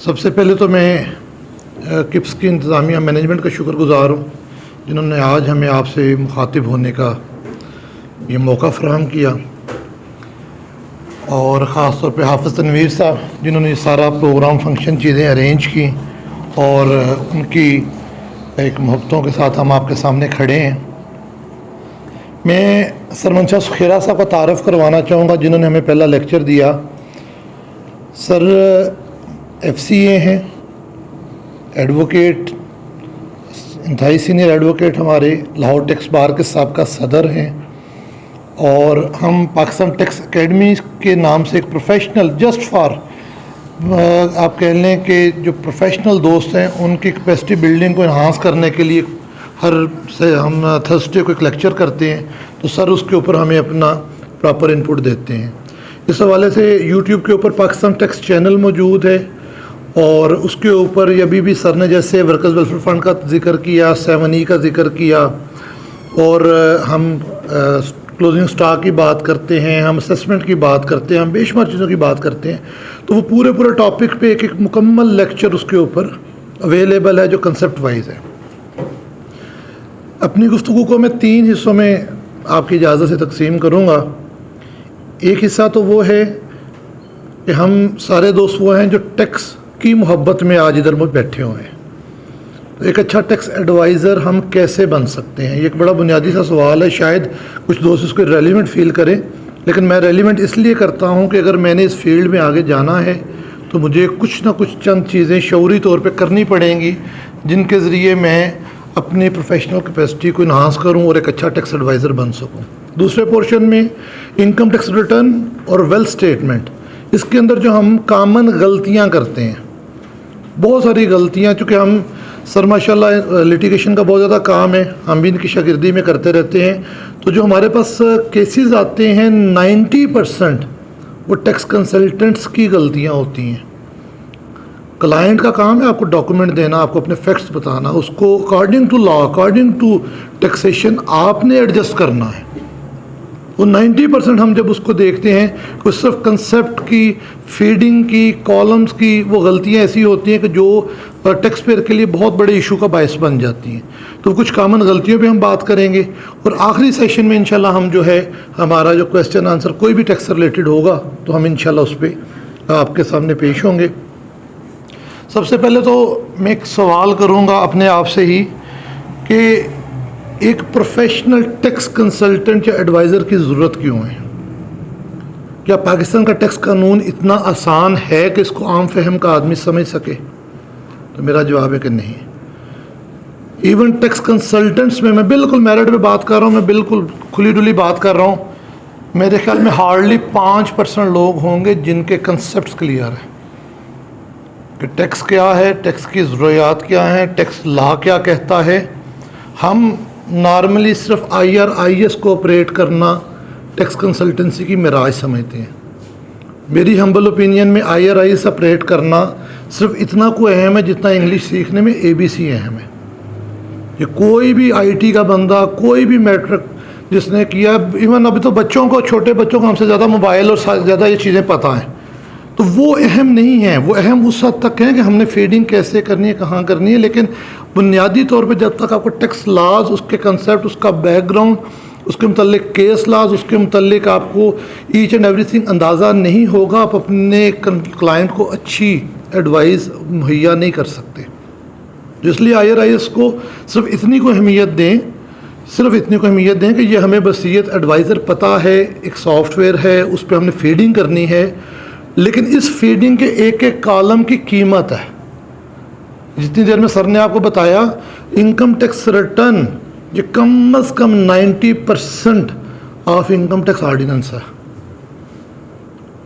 सबसे पहले तो मैं किप्स की इंतज़ामिया मैनेजमेंट का शुक्रगुज़ार हूँ जिन्होंने आज हमें आपसे मुखातिब होने का ये मौका फ़राहम किया, और ख़ास तौर पे हाफ़िज़ तनवीर साहब जिन्होंने ये सारा प्रोग्राम फंक्शन चीज़ें अरेंज की, और उनकी एक मोहब्बतों के साथ हम आपके सामने खड़े हैं। मैं सर मंशा सुखेरा साहब का तारफ़ करवाना चाहूँगा जिन्होंने हमें पहला लेक्चर दिया। सर FCA हैं, एडवोकेट, इंतहाई सीनियर एडवोकेट, हमारे लाहौर टैक्स बार के साबका सदर हैं, और हम पाकिस्तान टैक्स एकेडमी के नाम से एक प्रोफेशनल जस्ट फॉर आप कह लें कि जो प्रोफेशनल दोस्त हैं उनकी कैपेसिटी बिल्डिंग को इन्हांस करने के लिए हर से हम थर्सडे को एक लेक्चर करते हैं, तो सर उसके ऊपर हमें अपना प्रॉपर इनपुट देते हैं। इस हवाले से यूट्यूब के ऊपर पाकिस्तान टैक्स चैनल मौजूद है, और उसके ऊपर अभी भी सर ने जैसे वर्कर्स वेलफेयर फ़ंड का जिक्र किया, 7E का जिक्र किया, और हम क्लोजिंग स्टॉक की बात करते हैं, हम असेसमेंट की बात करते हैं, हम बेशुमार चीज़ों की बात करते हैं। तो वो पूरे टॉपिक पे एक मुकम्मल लेक्चर उसके ऊपर अवेलेबल है जो कंसेप्ट वाइज है। अपनी गुफ्तगू को मैं 3 हिस्सों में आपकी इजाज़त से तकसीम करूँगा। एक हिस्सा तो वो है कि हम सारे दोस्त वो हैं जो टैक्स की मोहब्बत में आज इधर बैठे हुए हैं। तो एक अच्छा टैक्स एडवाइज़र हम कैसे बन सकते हैं, ये एक बड़ा बुनियादी सा सवाल है। शायद कुछ दोस्त इसको रेलिवेंट फ़ील करें, लेकिन मैं रेलिवेंट इसलिए करता हूँ कि अगर मैंने इस फील्ड में आगे जाना है तो मुझे कुछ ना कुछ चंद चीज़ें शऊरी तौर पे करनी पड़ेंगी जिनके ज़रिए मैं अपनी प्रोफेशनल कैपेसिटी को इन्हांस करूँ और एक अच्छा टैक्स एडवाइज़र बन सकूँ। दूसरे पोर्शन में इनकम टैक्स रिटर्न और वेल्थ स्टेटमेंट, इसके अंदर जो हम कॉमन गलतियाँ करते हैं, बहुत सारी गलतियाँ, चूँकि हम सर माशाल्लाह लिटिगेशन का बहुत ज़्यादा काम है, हम भी इनकी शागिर्दी में करते रहते हैं, तो जो हमारे पास केसेस आते हैं 90% वो टैक्स कंसल्टेंट्स की गलतियाँ होती हैं। क्लाइंट का काम है आपको डॉक्यूमेंट देना, आपको अपने फैक्ट्स बताना, उसको according to law, according to taxation आपने एडजस्ट करना है। वो 90% हम जब उसको देखते हैं कि सिर्फ कंसेप्ट की, फीडिंग की, कॉलम्स की वो गलतियाँ ऐसी होती हैं कि जो टैक्स पेयर के लिए बहुत बड़े इशू का बायस बन जाती हैं। तो कुछ कॉमन गलतियों पे हम बात करेंगे, और आखिरी सेशन में इंशाल्लाह हम जो है हमारा जो क्वेश्चन आंसर कोई भी टैक्स से रिलेटेड होगा तो हम इंशाल्लाह उस पर आपके सामने पेश होंगे। सबसे पहले तो मैं एक सवाल करूँगा अपने आप से ही कि एक प्रोफेशनल टैक्स कंसल्टेंट या एडवाइज़र की ज़रूरत क्यों है? क्या पाकिस्तान का टैक्स कानून इतना आसान है कि इसको आम फहम का आदमी समझ सके? तो मेरा जवाब है कि नहीं। इवन टैक्स कंसल्टेंट्स में मैं बिल्कुल मेरिट पे बात कर रहा हूँ, मैं बिल्कुल खुली डुली बात कर रहा हूँ, मेरे ख्याल में हार्डली 5% लोग होंगे जिनके कंसेप्ट क्लियर है कि टैक्स क्या है, टैक्स की ज़रूरियात क्या हैं, टैक्स लॉ क्या कहता है। हम नॉर्मली सिर्फ IRIS को ऑपरेट करना टैक्स कंसल्टेंसी की मिराज समझते हैं। मेरी हम्बल ओपिनियन में IRIS ऑपरेट करना सिर्फ इतना को अहम है जितना इंग्लिश सीखने में ABC अहम है। ये कोई भी IT का बंदा, कोई भी मैट्रिक जिसने किया, इवन अभी तो बच्चों को, छोटे बच्चों को हमसे ज़्यादा मोबाइल और ज़्यादा ये चीज़ें पता हैं, तो वो अहम नहीं है। वो अहम उस हद तक है कि हमने फीडिंग कैसे करनी है, कहाँ करनी है, लेकिन बुनियादी तौर पे जब तक आपको टैक्स लॉज, उसके कंसेप्ट, उसका बैकग्राउंड, उसके मुतल्लिक केस लॉज, उसके मुतल्लिक आपको ईच एंड एवरीथिंग अंदाज़ा नहीं होगा, आप अपने क्लाइंट को अच्छी एडवाइस मुहैया नहीं कर सकते। इसलिए IRIS को सिर्फ इतनी को अहमियत दें, सिर्फ इतनी को अहमियत दें कि ये हमें वसीयत एडवाइज़र पता है, एक सॉफ्टवेयर है, उस पर हमने फीडिंग करनी है, लेकिन इस फीडिंग के एक एक कॉलम की कीमत है। जितनी देर में सर ने आपको बताया, इनकम टैक्स रिटर्न ये कम अज़ कम 90% ऑफ इनकम टैक्स ऑर्डिनेंस है।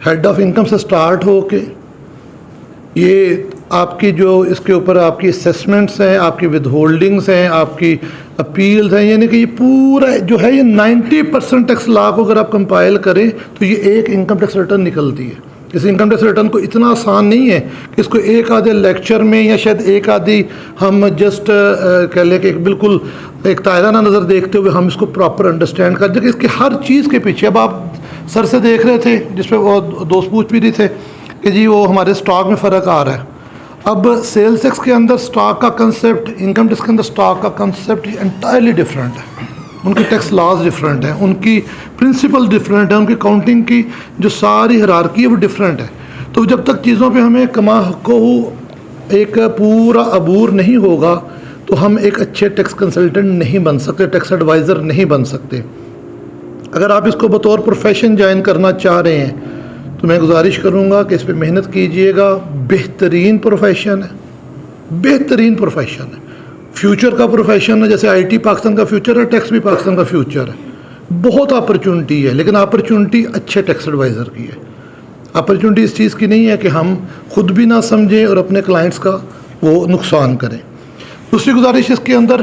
हेड ऑफ इनकम से स्टार्ट हो के ये आपकी जो इसके ऊपर आपकी असेसमेंट्स हैं, आपकी विदहोल्डिंग्स हैं, आपकी अपील्स हैं, यानी कि ये पूरा जो है ये 90% टैक्स लॉ को अगर आप कंपाइल करें तो ये एक इनकम टैक्स रिटर्न निकलती है। इस इनकम टैक्स रिटर्न को इतना आसान नहीं है कि इसको एक आधे लेक्चर में या शायद एक आधी हम जस्ट कह लें कि बिल्कुल एक तायराना नज़र देखते हुए हम इसको प्रॉपर अंडरस्टैंड कर दें। इसके हर चीज़ के पीछे, अब आप सर से देख रहे थे जिस पे वो दोस्त पूछ भी रहे थे कि जी वो हमारे स्टॉक में फ़र्क आ रहा है। अब सेल्स टैक्स के अंदर स्टॉक का कंसेप्ट, इनकम टैक्स के अंदर स्टॉक का कंसेप्ट एंटायरली डिफरेंट है। उनके टैक्स लॉज डिफरेंट हैं, उनकी प्रिंसिपल डिफरेंट है, उनकी काउंटिंग की जो सारी हायरार्की है वो डिफरेंट है। तो जब तक चीज़ों पे हमें कमा को एक पूरा अबूर नहीं होगा तो हम एक अच्छे टैक्स कंसल्टेंट नहीं बन सकते, टैक्स एडवाइज़र नहीं बन सकते। अगर आप इसको बतौर प्रोफेशन ज्वाइन करना चाह रहे हैं तो मैं गुजारिश करूंगा कि इस पे मेहनत कीजिएगा। बेहतरीन प्रोफेशन है, बेहतरीन प्रोफेशन है, फ्यूचर का प्रोफेशन है। जैसे आईटी पाकिस्तान का फ्यूचर है, टैक्स भी पाकिस्तान का फ्यूचर है। बहुत अपॉर्चुनिटी है, लेकिन अपॉर्चुनिटी अच्छे टैक्स एडवाइज़र की है। अपॉर्चुनिटी इस चीज़ की नहीं है कि हम खुद भी ना समझें और अपने क्लाइंट्स का वो नुकसान करें। दूसरी गुजारिश इसके अंदर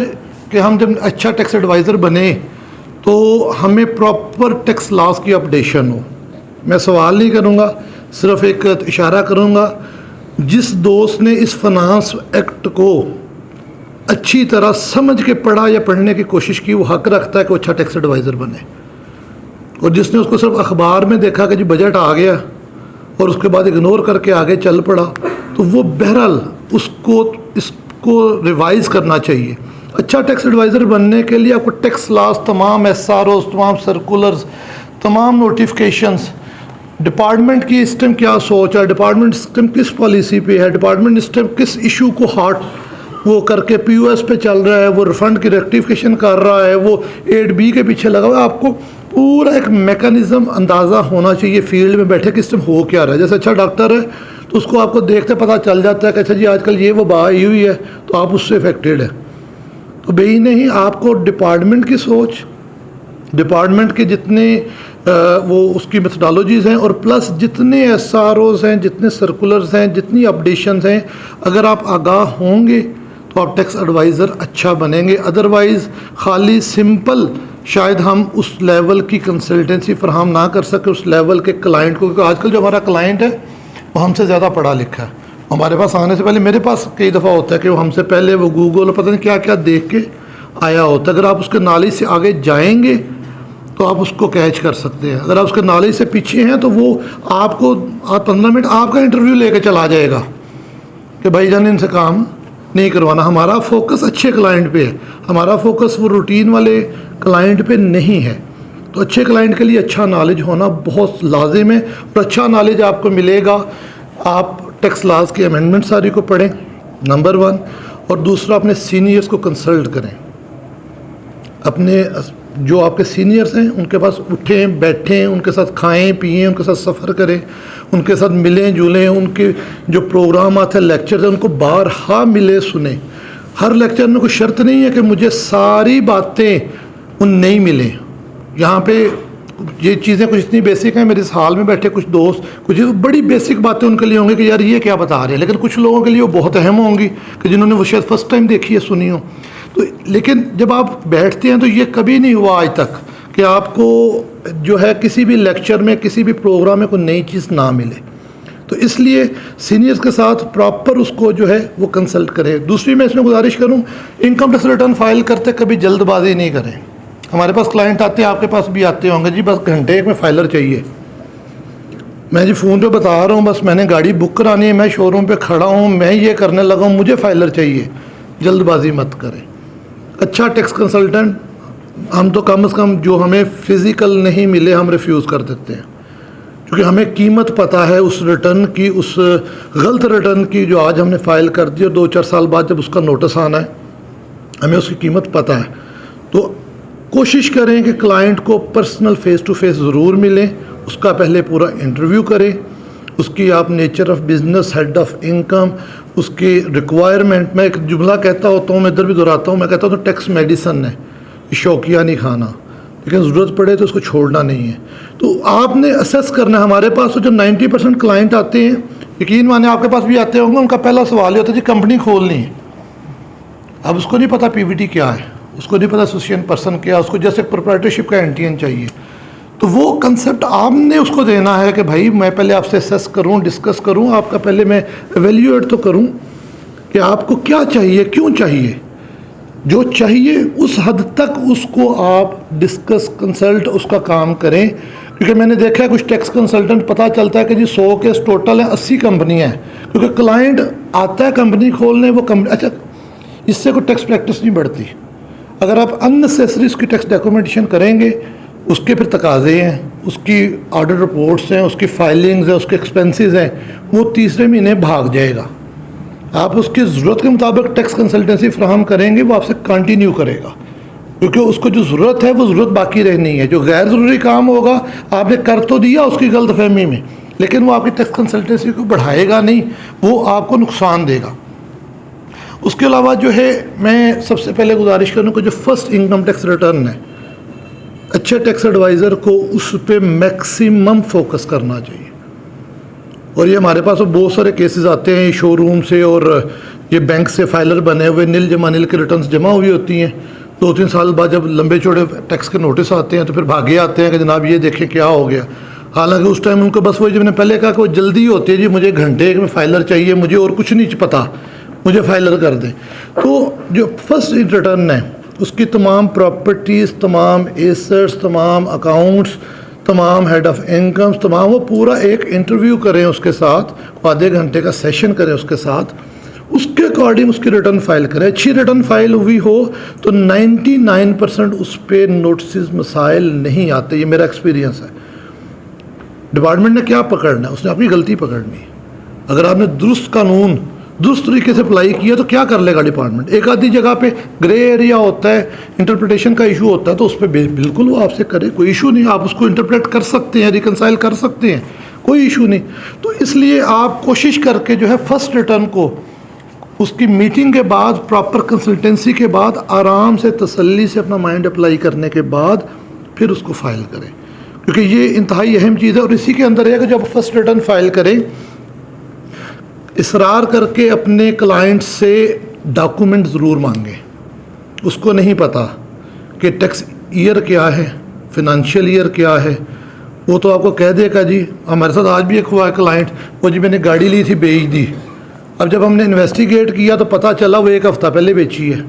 कि हम जब अच्छा टैक्स एडवाइज़र बने तो हमें प्रॉपर टैक्स लॉस की अपडेशन हो। मैं सवाल नहीं करूँगा, सिर्फ एक इशारा करूँगा। जिस दोस्त ने इस फाइनेंस एक्ट को अच्छी तरह समझ के पढ़ा या पढ़ने की कोशिश की, वो हक रखता है कि वो अच्छा टैक्स एडवाइज़र बने। और जिसने उसको सिर्फ अखबार में देखा कि जी बजट आ गया और उसके बाद इग्नोर करके आगे चल पड़ा, तो वो बहरहाल इसको रिवाइज़ करना चाहिए। अच्छा टैक्स एडवाइज़र बनने के लिए आपको टैक्स लॉस, तमाम SROs, तमाम सर्कुलर्स, तमाम नोटिफिकेशंस, डिपार्टमेंट की इस टाइम क्या सोच है, डिपार्टमेंट इस टाइम किस पॉलिसी पे है, डिपार्टमेंट इस टाइम किस इशू को हार्ट वो करके POS पे चल रहा है, वो रिफंड की रेक्टिफिकेशन कर रहा है, वो 8B के पीछे लगा हुआ है। आपको पूरा एक मैकेनिज़्म अंदाज़ा होना चाहिए फील्ड में बैठे कि इस टाइम हो क्या रहा है। जैसे अच्छा डॉक्टर है तो उसको आपको देखते पता चल जाता है कि अच्छा जी आजकल ये वबा आई हुई है तो आप उससे अफेक्टेड है। तो बेही नहीं, आपको डिपार्टमेंट की सोच, डिपार्टमेंट के जितने वो उसकी मेथडोलॉजीज़ हैं और प्लस जितने SROs हैं, जितने सर्कुलर्स हैं, जितनी अपडेशंस हैं, अगर आप आगाह होंगे तो आप टैक्स एडवाइज़र अच्छा बनेंगे। अदरवाइज़ खाली सिंपल शायद हम उस लेवल की कंसल्टेंसी फराहम ना कर सके उस लेवल के क्लाइंट को, क्योंकि आजकल जो हमारा क्लाइंट है वो हमसे ज़्यादा पढ़ा लिखा है। हमारे पास आने से पहले, मेरे पास कई दफ़ा होता है कि वो हमसे पहले वो गूगल पता नहीं क्या क्या देख के आया होता है। अगर आप उसके नॉलेज से आगे जाएंगे तो आप उसको कैच कर सकते हैं। अगर आप उसके नॉलेज से पीछे हैं तो वो आपको 15 मिनट आपका इंटरव्यू लेके चला जाएगा कि भाईजान इनसे काम नहीं करवाना। हमारा फोकस अच्छे क्लाइंट पे है, हमारा फोकस वो रूटीन वाले क्लाइंट पे नहीं है। तो अच्छे क्लाइंट के लिए अच्छा नॉलेज होना बहुत लाजिम है और अच्छा नॉलेज आपको मिलेगा। आप टैक्स लॉज के अमेंडमेंट सारी को पढ़ें, नंबर 1, और दूसरा अपने सीनियर्स को कंसल्ट करें। अपने जो आपके सीनियर्स हैं उनके पास उठें, बैठें, उनके साथ खाएं पिएं, उनके साथ सफ़र करें, उनके साथ मिलें जुलें, उनके जो प्रोग्राम आते हैं, लेक्चर हैं, उनको बारहा मिले सुने। हर लेक्चर में कोई शर्त नहीं है कि मुझे सारी बातें उन नहीं मिलें। यहाँ पे ये चीज़ें कुछ इतनी बेसिक हैं, मेरे इस हाल में बैठे कुछ दोस्त कुछ बड़ी बेसिक बातें उनके लिए होंगी कि यार ये क्या बता रहे हैं, लेकिन कुछ लोगों के लिए वो बहुत अहम होंगी कि जिन्होंने वो शायद फर्स्ट टाइम देखी है, सुनी हो। तो लेकिन जब आप बैठते हैं तो ये कभी नहीं हुआ आज तक कि आपको जो है किसी भी लेक्चर में, किसी भी प्रोग्राम में कोई नई चीज़ ना मिले। तो इसलिए सीनियर्स के साथ प्रॉपर उसको जो है वो कंसल्ट करें। दूसरी मैं इसमें गुजारिश करूँ, इनकम टैक्स रिटर्न फाइल करते कभी जल्दबाजी नहीं करें। हमारे पास क्लाइंट आते हैं, आपके पास भी आते होंगे, जी बस घंटे एक में फाइलर चाहिए। मैं जी फ़ोन पे बता रहा हूँ, बस मैंने गाड़ी बुक करानी है, मैं शोरूम पे खड़ा हूँ, मैं ये करने लगा हूँ, मुझे फाइलर चाहिए। जल्दबाजी मत करें। अच्छा टैक्स कंसल्टेंट हम तो कम से कम जो हमें फ़िज़िकल नहीं मिले हम रिफ्यूज़ कर देते हैं, क्योंकि हमें कीमत पता है उस रिटर्न की, उस गलत रिटर्न की जो आज हमने फ़ाइल कर दी और 2-4 साल बाद जब उसका नोटिस आना है हमें उसकी कीमत पता है। तो कोशिश करें कि क्लाइंट को पर्सनल फ़ेस टू फेस ज़रूर मिलें, उसका पहले पूरा इंटरव्यू करें, उसकी आप nature of business, head of income, उसकी रिक्वायरमेंट। मैं एक जुमला कहता होता हूँ, मैं इधर भी दोहराता हूँ, मैं कहता हूँ तो टैक्स मेडिसन है, शौकिया नहीं खाना, लेकिन ज़रूरत पड़े तो उसको छोड़ना नहीं है। तो आपने असेस करना है। हमारे पास तो जो 90% क्लाइंट आते हैं, यकीन माने आपके पास भी आते होंगे, उनका पहला सवाल ये होता है जी कंपनी खोलनी है। अब उसको नहीं पता PBT क्या है, उसको नहीं पता एसोसिएशन पर्सन क्या, उसको जैसे प्रोप्राइटरशिप का NTN चाहिए। तो वो कंसेप्ट आपने उसको देना है कि भाई मैं पहले आपसे असेस करूं, डिस्कस करूं, आपका पहले मैं एवेल्यूएट तो करूं कि आपको क्या चाहिए, क्यों चाहिए। जो चाहिए उस हद तक उसको आप डिस्कस, कंसल्ट, उसका काम करें। क्योंकि मैंने देखा है कुछ टैक्स कंसल्टेंट पता चलता है कि जी 100 केस टोटल है, 80 कंपनी है, क्योंकि क्लाइंट आता है कंपनी खोलने, वो कंपनी अच्छा, इससे कोई टैक्स प्रैक्टिस नहीं बढ़ती। अगर आप अननेसेसरी उसकी टैक्स डॉक्यूमेंटेशन करेंगे, उसके फिर तकाजे हैं, उसकी ऑडिट रिपोर्ट्स हैं, उसकी फाइलिंग्स हैं, उसके एक्सपेंसेस हैं, वो तीसरे महीने भाग जाएगा। आप उसकी ज़रूरत के मुताबिक टैक्स कंसल्टेंसी फ्राहम करेंगे, वो आपसे कंटिन्यू करेगा, क्योंकि उसको जो ज़रूरत है वो ज़रूरत बाकी रहनी है। जो गैर ज़रूरी काम होगा आपने कर तो दिया उसकी गलतफहमी में, लेकिन वो आपकी टैक्स कंसल्टेंसी को बढ़ाएगा नहीं, वो आपको नुकसान देगा। उसके अलावा जो है, मैं सबसे पहले गुजारिश करूँ कि जो फर्स्ट इनकम टैक्स रिटर्न है, अच्छे टैक्स एडवाइज़र को उस पर मैक्सिमम फोकस करना चाहिए। और ये हमारे पास तो बहुत सारे केसेस आते हैं शोरूम से, और ये बैंक से फाइलर बने हुए नील जमा नील के रिटर्न्स जमा हुई होती हैं, 2-3 साल बाद जब लंबे चौड़े टैक्स के नोटिस आते हैं तो फिर भागे आते हैं कि जनाब ये देखें क्या हो गया। हालांकि उस टाइम उनको बस वही, जब मैंने पहले कहा कि वो जल्दी होती है, जी मुझे घंटे एक में फाइलर चाहिए, मुझे और कुछ नहीं पता, मुझे फाइलर कर दें। तो जो फर्स्ट रिटर्न है उसकी तमाम प्रॉपर्टीज़, तमाम एसेट्स, तमाम अकाउंट्स, तमाम हेड ऑफ़ इनकम्स, तमाम, वो पूरा एक इंटरव्यू करें उसके साथ, आधे घंटे का सेशन करें उसके साथ, उसके अकॉर्डिंग उसकी रिटर्न फाइल करें। अच्छी रिटर्न फाइल हुई हो तो 99% उस पर नोटिस मसाइल नहीं आते। ये मेरा एक्सपीरियंस है। डिपार्टमेंट ने क्या पकड़ना है, उसने अपनी गलती पकड़नी है। अगर आपने दुरुस्त कानून दुरुस्त तरीके से अप्लाई किया तो क्या कर लेगा डिपार्टमेंट। एक आधी जगह पे ग्रे एरिया होता है, इंटरप्रिटेशन का इशू होता है, तो उस पर बिल्कुल वो आपसे करे, कोई इशू नहीं, आप उसको इंटरप्रेट कर सकते हैं, रिकनसाइल कर सकते हैं, कोई इशू नहीं। तो इसलिए आप कोशिश करके जो है फर्स्ट रिटर्न को उसकी मीटिंग के बाद, प्रॉपर कंसल्टेंसी के बाद, आराम से तसल्ली से अपना माइंड अप्लाई करने के बाद फिर उसको फाइल करें, क्योंकि ये इंतहाई अहम चीज़ है। और इसी के अंदर है कि जब फर्स्ट रिटर्न फाइल करें, इसरार करके अपने क्लाइंट से डॉक्यूमेंट ज़रूर मांगें। उसको नहीं पता कि टैक्स ईयर क्या है, फिनंशियल ईयर क्या है, वो तो आपको कह देगा जी। हमारे साथ आज भी एक हुआ है क्लाइंट, वो जी मैंने गाड़ी ली थी, बेच दी। अब जब हमने इन्वेस्टिगेट किया तो पता चला वो 1 हफ़्ता पहले बेची है।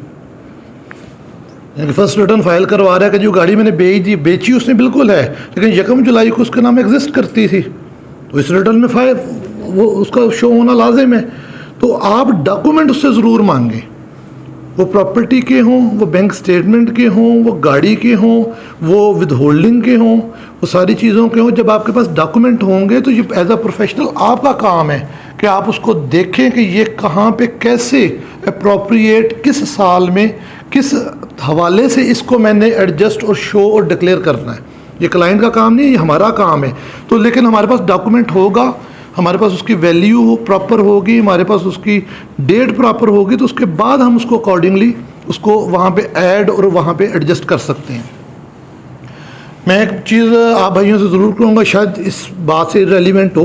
फर्स्ट रिटर्न फाइल करवा रहा है कि जो गाड़ी मैंने बेची उसने बिल्कुल है, लेकिन 1 जुलाई को उसके नाम एग्जिस्ट करती थी, तो इस रिटर्न में फाइल वो उसका शो होना लाजिम है। तो आप डॉक्यूमेंट उससे ज़रूर मांगें, वो प्रॉपर्टी के हों, वो बैंक स्टेटमेंट के हों, वो गाड़ी के हों, वो विद होल्डिंग के हों, वो सारी चीज़ों के हों। जब आपके पास डॉक्यूमेंट होंगे तो ये एज अ प्रोफेशनल आपका काम है कि आप उसको देखें कि ये कहाँ पे कैसे अप्रोप्रिएट, किस साल में, किस हवाले से इसको मैंने एडजस्ट और शो और डिक्लेयर करना है। ये क्लाइंट का काम नहीं है, ये हमारा काम है। तो लेकिन हमारे पास डॉक्यूमेंट होगा, हमारे पास उसकी वैल्यू प्रॉपर होगी, हमारे पास उसकी डेट प्रॉपर होगी, तो उसके बाद हम उसको अकॉर्डिंगली उसको वहाँ पे ऐड और वहाँ पे एडजस्ट कर सकते हैं। मैं एक चीज़ आप भाइयों से ज़रूर कहूँगा, शायद इस बात से इरेलीवेंट हो,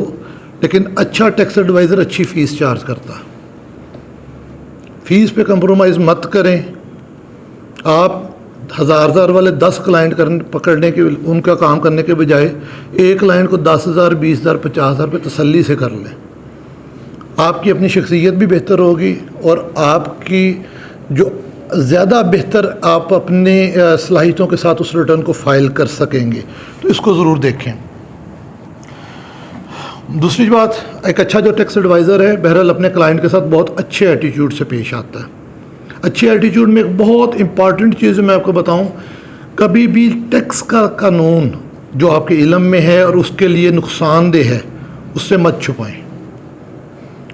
लेकिन अच्छा टैक्स एडवाइज़र अच्छी फ़ीस चार्ज करता है। फ़ीस पे कंप्रोमाइज़ मत करें। आप हज़ार वाले 10 क्लाइंट पकड़ने के, उनका काम करने के बजाय एक क्लाइंट को 10,000, 20,000, 50,000 पे तसल्ली से कर लें। आपकी अपनी शख्सियत भी बेहतर होगी और आपकी जो ज़्यादा बेहतर आप अपने सलाहियतों के साथ उस रिटर्न को फाइल कर सकेंगे। तो इसको ज़रूर देखें। दूसरी बात, एक अच्छा जो टैक्स एडवाइज़र है बहरहाल अपने क्लाइंट के साथ बहुत अच्छे एटीट्यूड से पेश आता है। अच्छे एटीट्यूड में एक बहुत इंपॉर्टेंट चीज़ मैं आपको बताऊं, कभी भी टैक्स का कानून जो आपके इल्म में है और उसके लिए नुकसानदेह है उससे मत छुपाएं।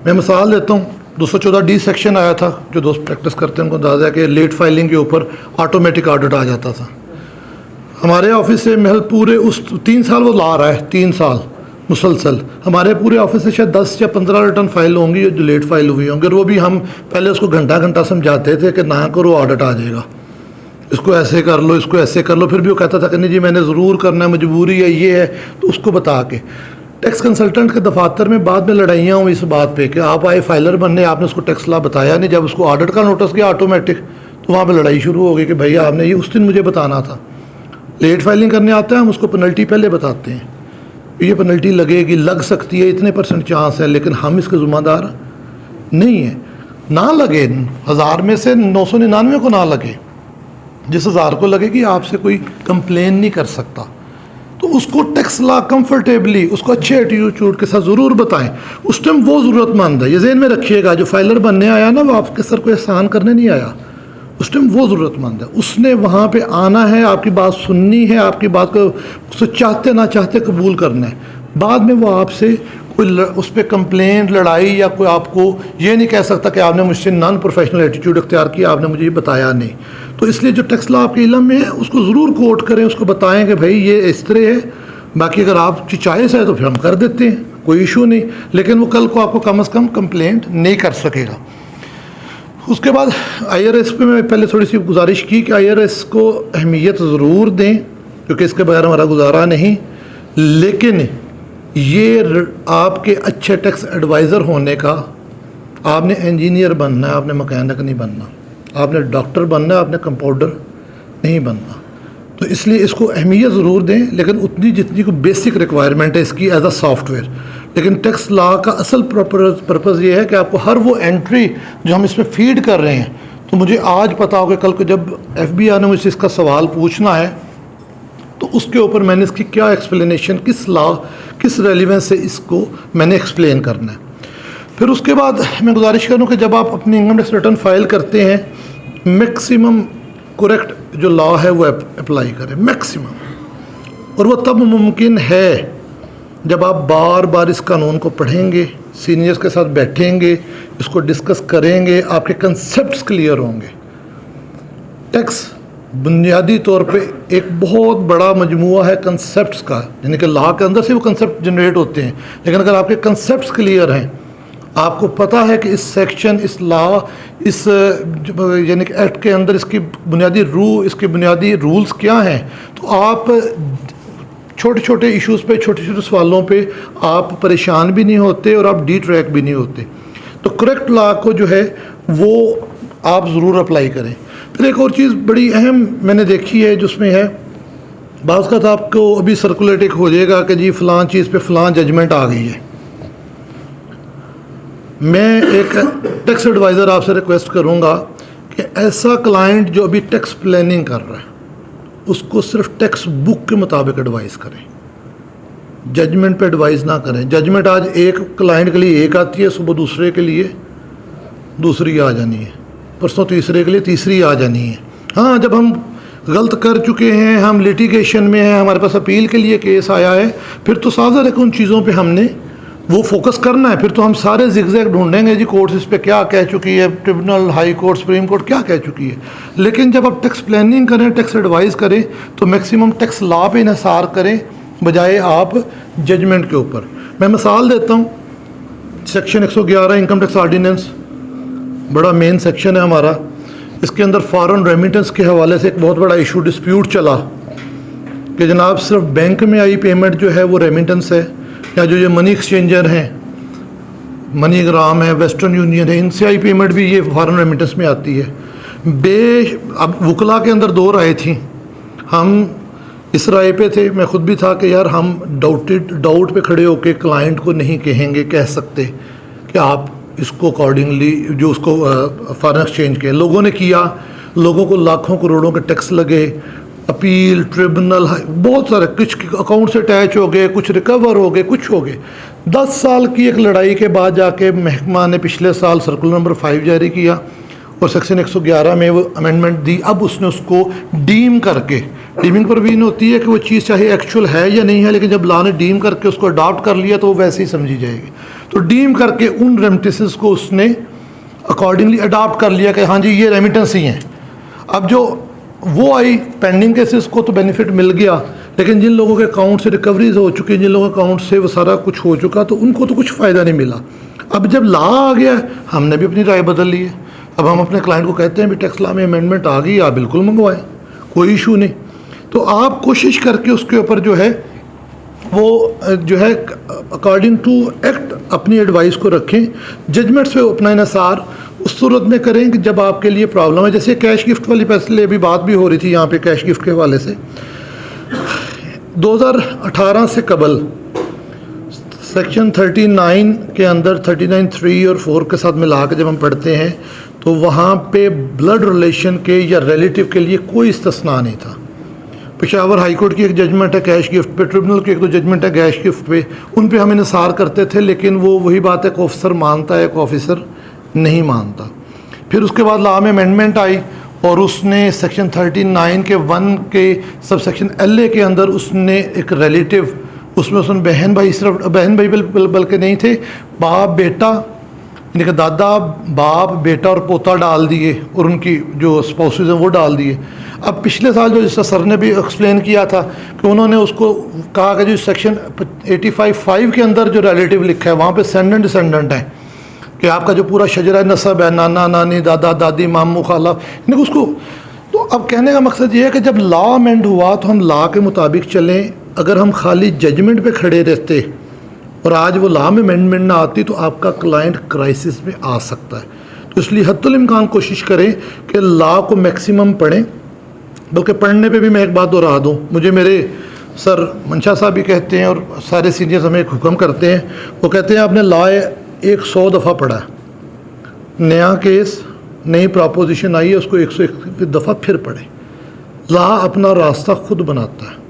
मैं मिसाल देता हूं, 214D सेक्शन आया था, जो दोस्त प्रैक्टिस करते हैं उनको अंदाज़ा है कि लेट फाइलिंग के ऊपर ऑटोमेटिक ऑडिट आ जाता था। हमारे ऑफिस से महल पूरे उस 3 साल वो ला रहा है, 3 साल मुसलसल हमारे पूरे ऑफिस से शायद 10 या 15 रिटर्न फाइल होंगी जो लेट फाइल हुई होंगी, और वो भी हम पहले उसको घंटा समझाते थे कि ना करो ऑडिट आ जाएगा, इसको ऐसे कर लो, इसको ऐसे कर लो। फिर भी वो कहता था कि नहीं जी मैंने ज़रूर करना है, मजबूरी है, ये है। तो उसको बता के टैक्स कंसल्टेंट के दफातर में बाद में लड़ाइयाँ हुई इस बात पे कि आप आए फाइलर बनने, आपने उसको टैक्स ला बताया नहीं। जब उसको ऑडिट का नोटिस गया ऑटोमेटिक, तो वहाँ पर लड़ाई शुरू हो गई कि भैया आपने ये उस दिन मुझे बताना था। लेट फाइलिंग करने आता है, हम उसको पेनल्टी पहले बताते हैं, ये पेनल्टी लगेगी, लग सकती है, इतने % चांस है, लेकिन हम इसके ज़िम्मेदार नहीं है। ना लगे, 1000 में से 999 को ना लगे, जिस 1000 को लगेगी आपसे कोई कंप्लेन नहीं कर सकता। तो उसको टैक्स लॉ कंफर्टेबली, उसको अच्छे एटीट्यूड के साथ ज़रूर बताएं। उस टाइम वो ज़रूरतमंद है, ये ज़हन में रखिएगा। जो फाइलर बनने आया ना, वो आपके सर को एहसान करने नहीं आया, उस टाइम वो ज़रूरतमंद है। उसने वहाँ पे आना है, आपकी बात सुननी है, आपकी बात को उससे चाहते ना चाहते कबूल करना है। बाद में वो आपसे कोई उस पर कंप्लेंट, लड़ाई या कोई आपको ये नहीं कह सकता कि आपने मुझसे नॉन प्रोफेशनल एटीट्यूड इख्तियार किया, आपने मुझे ये बताया नहीं। तो इसलिए जो टैक्स लॉ आपके इल्म में है उसको ज़रूर कोट करें, उसको बताएं कि भाई ये इस तरह है। बाकी अगर आपकी चॉइस है तो फिर हम कर देते हैं, कोई इशू नहीं, लेकिन वो कल को आपको कम से कम कंप्लेंट नहीं कर सकेगा। उसके बाद IRS पे मैं पहले थोड़ी सी गुजारिश की कि IRS को अहमियत ज़रूर दें, क्योंकि इसके बगैर हमारा गुजारा नहीं। लेकिन ये आपके अच्छे टैक्स एडवाइज़र होने का, आपने इंजीनियर बनना है, आपने मैकेनिक नहीं बनना, आपने डॉक्टर बनना है, आपने कंपाउंडर नहीं बनना। तो इसलिए इसको अहमियत ज़रूर दें, लेकिन उतनी जितनी को बेसिक रिक्वायरमेंट है इसकी एज अ सॉफ्टवेयर। लेकिन टैक्स लॉ का असल पर्पज़ ये है कि आपको हर वो एंट्री जो हम इसमें फीड कर रहे हैं, तो मुझे आज पता होगा कल को जब FBI ने मुझसे इसका सवाल पूछना है तो उसके ऊपर मैंने इसकी क्या एक्सप्लेनेशन, किस लॉ, किस रेलिवेंस से इसको मैंने एक्सप्लेन करना है। फिर उसके बाद मैं गुजारिश करूँ कि जब आप अपनी इनकम टैक्स रिटर्न फाइल करते हैं, मैक्सिमम करेक्ट जो लॉ है वो अप्लाई करें, मैक्सिमम। और वो तब मुमकिन है जब आप बार बार इस कानून को पढ़ेंगे, सीनियर्स के साथ बैठेंगे, इसको डिस्कस करेंगे, आपके कंसेप्ट्स क्लियर होंगे। टैक्स बुनियादी तौर पे एक बहुत बड़ा मजमुआ है कंसेप्ट्स का, यानी कि लॉ के अंदर से वो कंसेप्ट जनरेट होते हैं। लेकिन अगर आपके कंसेप्ट्स क्लियर हैं, आपको पता है कि इस सेक्शन, इस लॉ, इस यानी कि एक्ट के अंदर इसकी इसके बुनियादी रूल्स क्या हैं, तो आप छोटे छोटे इश्यूज़ पे, छोटे छोटे सवालों पे आप परेशान भी नहीं होते और आप डिट्रैक्ट भी नहीं होते। तो करेक्ट लॉ को जो है वो आप ज़रूर अप्लाई करें। फिर एक और चीज़ बड़ी अहम मैंने देखी है जिसमें है, बाज़ का आपको अभी सर्कुलेट एक हो जाएगा कि जी फ़लाँ चीज़ पे फ़लाँ जजमेंट आ गई है। मैं एक टैक्स एडवाइज़र आपसे रिक्वेस्ट करूँगा कि ऐसा क्लाइंट जो अभी टैक्स प्लानिंग कर रहा है उसको सिर्फ टैक्स बुक के मुताबिक एडवाइस करें, जजमेंट पे एडवाइस ना करें। जजमेंट आज एक क्लाइंट के लिए एक आती है, सुबह दूसरे के लिए दूसरी आ जानी है, परसों तीसरे के लिए तीसरी आ जानी है। हाँ, जब हम गलत कर चुके हैं, हम लिटिगेशन में हैं, हमारे पास अपील के लिए केस आया है, फिर तो साझा है कि उन चीज़ों पे हमने वो फोकस करना है। फिर तो हम सारे जिगजैग ढूंढेंगे जी कोर्ट्स इस पे क्या कह चुकी है, tribunal, high court, supreme court क्या कह चुकी है। लेकिन जब आप टैक्स प्लानिंग करें, टैक्स एडवाइस करें, तो मैक्सिमम टैक्स लॉ पे इन्हिसार करें बजाय आप जजमेंट के ऊपर। मैं मिसाल देता हूँ, सेक्शन 111 इनकम टैक्स ऑर्डिनेंस बड़ा मेन सेक्शन है हमारा। इसके अंदर फॉरेन रेमिटेंस के हवाले से एक बहुत बड़ा इशू, डिस्प्यूट चला कि जनाब सिर्फ बैंक में आई पेमेंट जो है वो रेमिटेंस है, या जो ये मनी एक्सचेंजर हैं, मनीग्राम है, वेस्टर्न यूनियन है, इनसे आई पेमेंट भी ये फॉरेन रेमिटेंस में आती है। अब वकला के अंदर दो राय थी, हम इस राय पे थे, मैं खुद भी था कि यार हम डाउट पे खड़े होकर क्लाइंट को नहीं कह सकते कि आप इसको अकॉर्डिंगली जो उसको फॉरेन एक्सचेंज के लोगों ने किया, लोगों को लाखों करोड़ों के टैक्स लगे, अपील, ट्रिब्यूनल, बहुत सारे, कुछ अकाउंट से अटैच हो गए, कुछ रिकवर हो गए, कुछ हो गए। 10 साल की एक लड़ाई के बाद जाके महकमा ने पिछले साल सर्कुलर नंबर 5 जारी किया और सेक्शन 111 में वो अमेंडमेंट दी। अब उसने उसको डीम करके, डीमिंग पर भी होती है कि वो चीज़ चाहे एक्चुअल है या नहीं है, लेकिन जब लॉ ने डीम करके उसको अडॉप्ट कर लिया तो वो वैसे ही समझी जाएगी। तो डीम करके उन रेमिटेंसेस को उसने अकॉर्डिंगली अडॉप्ट कर लिया कि हाँ जी ये रेमिटेंस ही हैं। अब जो वो आई पेंडिंग केसेस को तो बेनिफिट मिल गया, लेकिन जिन लोगों के अकाउंट से रिकवरीज हो चुकी, जिन लोगों के अकाउंट से वो सारा कुछ हो चुका, तो उनको तो कुछ फ़ायदा नहीं मिला। अब जब लॉ आ गया, हमने भी अपनी राय बदल ली है। अब हम अपने क्लाइंट को कहते हैं भी टैक्स लॉ में अमेंडमेंट आ गई, आप बिल्कुल मंगवाएं, कोई इशू नहीं। तो आप कोशिश करके उसके ऊपर जो है वो जो है अकॉर्डिंग टू एक्ट अपनी एडवाइस को रखें। जजमेंट्स पे अपना इन्हिसार उस सूरत में करें कि जब आपके लिए प्रॉब्लम है, जैसे कैश गिफ्ट वाली फैसले अभी बात भी हो रही थी यहाँ पे कैश गिफ्ट के हवाले से। 2018 से कबल सेक्शन 39 के अंदर 39(3) और 4 के साथ मिला के जब हम पढ़ते हैं तो वहाँ पे ब्लड रिलेशन के या रिलेटिव के लिए कोई इस्तिस्ना नहीं था। पेशावर हाई कोर्ट की एक जजमेंट है कैश गिफ्ट पे, ट्रिब्यूनल की एक दो जजमेंट है कैश गिफ्ट पे, उन पे हम इन्हिसार करते थे, लेकिन वो वही बात है कि ऑफिसर मानता है, एक ऑफिसर नहीं मानता। फिर उसके बाद लॉ में अमेंडमेंट आई और उसने सेक्शन 39 के 1 के सब सेक्शन LA के अंदर उसने एक रिलेटिव, उसमें उसने बहन भाई, सिर्फ बहन भाई बल्कि नहीं थे, बाप बेटा, यानी कि दादा बाप बेटा और पोता डाल दिए और उनकी जो स्पाउसेस हैं वो डाल दिए। अब पिछले साल जो जिसका सर ने भी एक्सप्लेन किया था कि उन्होंने उसको कहा कि जो सेक्शन 85(5) के अंदर जो रिलेटिव लिखा है वहाँ पे सेंडेंट डिसेंडेंट है कि आपका जो पूरा शजरा नसब है, नाना नानी दादा दादी मामू खाला, यानी उसको। तो अब कहने का मकसद ये है कि जब लॉ अमेंड हुआ तो हम लॉ के मुताबिक चलें। अगर हम खाली जजमेंट पे खड़े रहते और आज वो लॉ में अमेंडमेंट ना आती तो आपका क्लाइंट क्राइसिस में आ सकता है। तो इसलिए हद्दुल इम्कान कोशिश करें कि लॉ को मैक्सिमम पढ़ें। बल्कि पढ़ने पे भी मैं एक बात दोहरा दूँ, मुझे मेरे सर मंशा साहब भी कहते हैं और सारे सीनियर्स हमें एक हुक्म करते हैं, वो कहते हैं आपने लॉ 100 दफ़ा पढ़ा है, नया केस नई प्रॉपोजिशन आई है उसको 101 दफ़ा फिर पढ़ें। लॉ अपना रास्ता खुद बनाता है।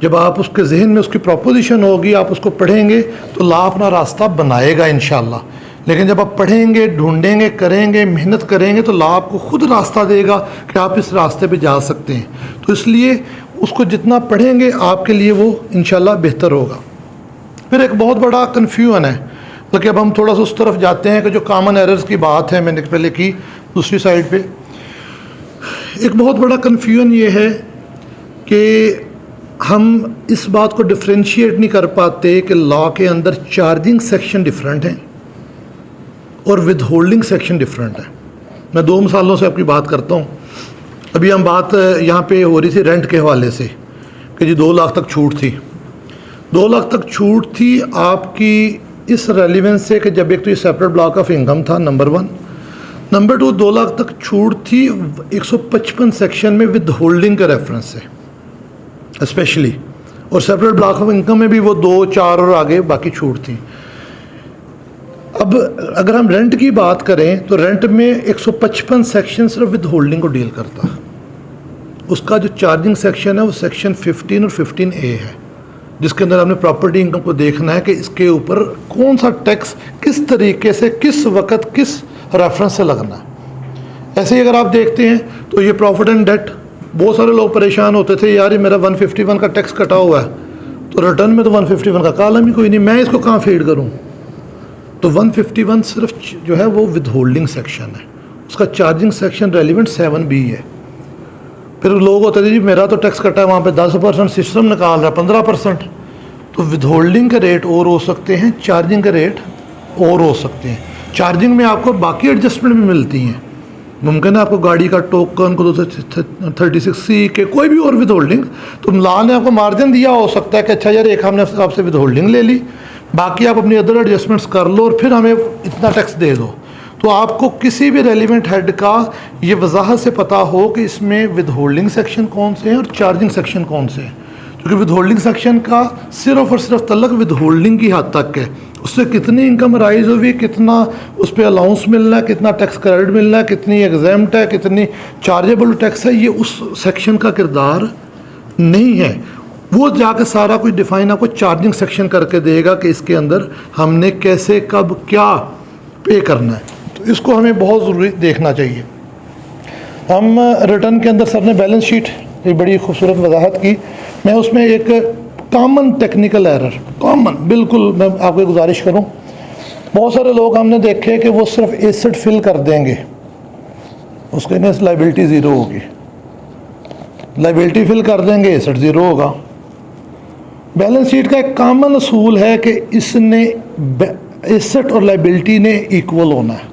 जब आप उसके जहन में उसकी प्रॉपोजिशन होगी, आप उसको पढ़ेंगे तो लॉ अपना रास्ता बनाएगा इंशाल्लाह। लेकिन जब आप पढ़ेंगे, ढूंढेंगे, करेंगे, मेहनत करेंगे तो लॉ आपको खुद रास्ता देगा कि आप इस रास्ते पे जा सकते हैं। तो इसलिए उसको जितना पढ़ेंगे आपके लिए वो इंशाल्लाह बेहतर होगा। फिर एक बहुत बड़ा कन्फ्यूजन है, बल्कि अब हम थोड़ा सा उस तरफ जाते हैं कि जो कॉमन एरर्स की बात है मैंने पहले की, दूसरी साइड पे एक बहुत बड़ा कन्फ्यूजन ये है कि हम इस बात को डिफ्रेंशिएट नहीं कर पाते कि लॉ के अंदर चार्जिंग सेक्शन डिफरेंट हैं और विद होल्डिंग सेक्शन डिफरेंट है। मैं 2 मिसालों से आपकी बात करता हूँ। अभी हम बात यहाँ पे हो रही थी रेंट के हवाले से कि जी 2 लाख तक छूट थी। 2 लाख तक छूट थी आपकी इस रेलिवेंस से कि जब एक तो ये सेपरेट ब्लॉक ऑफ इनकम था, नंबर 1। नंबर 2, 2 लाख तक छूट थी 155 सेक्शन में विद होल्डिंग के रेफरेंस से स्पेशली, और सेपरेट ब्लॉक ऑफ इनकम में भी वो 2, 4 और आगे बाकी छूट थी। अब अगर हम रेंट की बात करें तो रेंट में 155 सेक्शन सिर्फ विद होल्डिंग को डील करता है। उसका जो चार्जिंग सेक्शन है वो सेक्शन 15 और 15A है, जिसके अंदर हमने प्रॉपर्टी इनकम को देखना है कि इसके ऊपर कौन सा टैक्स किस तरीके से किस वक्त किस रेफरेंस से लगना है। ऐसे ही अगर आप देखते हैं तो ये प्रॉफिट एंड डेट, बहुत सारे लोग परेशान होते थे यार ये मेरा 151 का टैक्स कटा हुआ है तो रिटर्न में तो 151 का कॉलम ही कोई नहीं, मैं इसको कहाँ फीड करूँ। तो 151 सिर्फ जो है वो विद होल्डिंग सेक्शन है, उसका चार्जिंग सेक्शन रेलिवेंट 7B है। फिर लोग होते थे जी मेरा तो टैक्स कटा है वहाँ पे 10%, सिस्टम निकाल रहा है 15%। तो विद होल्डिंग के रेट और हो सकते हैं, चार्जिंग के रेट और हो सकते हैं। चार्जिंग में आपको बाकी एडजस्टमेंट भी मिलती हैं, मुमकिन है आपको गाड़ी का टोकन को 36C के कोई भी और विद होल्डिंग, तो लॉ ने आपको मार्जिन दिया हो सकता है कि अच्छा यार एक हमने आपसे विद होल्डिंग ले ली, बाकी आप अपनी अदर एडजस्टमेंट्स कर लो और फिर हमें इतना टैक्स दे दो। तो आपको किसी भी रेलिवेंट हेड का ये वजाहत से पता हो कि इसमें विद होल्डिंग सेक्शन कौन से हैं और चार्जिंग सेक्शन कौन से हैं, क्योंकि विद होल्डिंग सेक्शन का सिर्फ और सिर्फ तल्लक विद होल्डिंग की हद तक है। उससे कितनी इनकम राइज हुई, कितना उस पर अलाउंस मिलना है, कितना टैक्स क्रेडिट मिलना है, कितनी एग्जाम्प्ट है, कितनी चार्जेबल टैक्स है, ये उस सेक्शन का किरदार नहीं है। वो जाकर सारा कुछ डिफाइन आपको चार्जिंग सेक्शन करके देगा कि इसके अंदर हमने कैसे कब क्या पे करना है। तो इसको हमें बहुत ज़रूरी देखना चाहिए। हम रिटर्न के अंदर सर ने बैलेंस शीट एक बड़ी खूबसूरत वजाहत की, मैं उसमें एक कॉमन टेक्निकल एरर, कॉमन बिल्कुल मैं आपको गुजारिश करूं, बहुत सारे लोग हमने देखे कि वो सिर्फ एसेट फिल कर देंगे, उसके लिए लाइबिलिटी ज़ीरो होगी, लाइबिलिटी फिल कर देंगे एसेट ज़ीरो होगा। बैलेंस शीट का एक कॉमन असूल है कि इसने एसेट और लाइबिलिटी ने इक्वल होना है।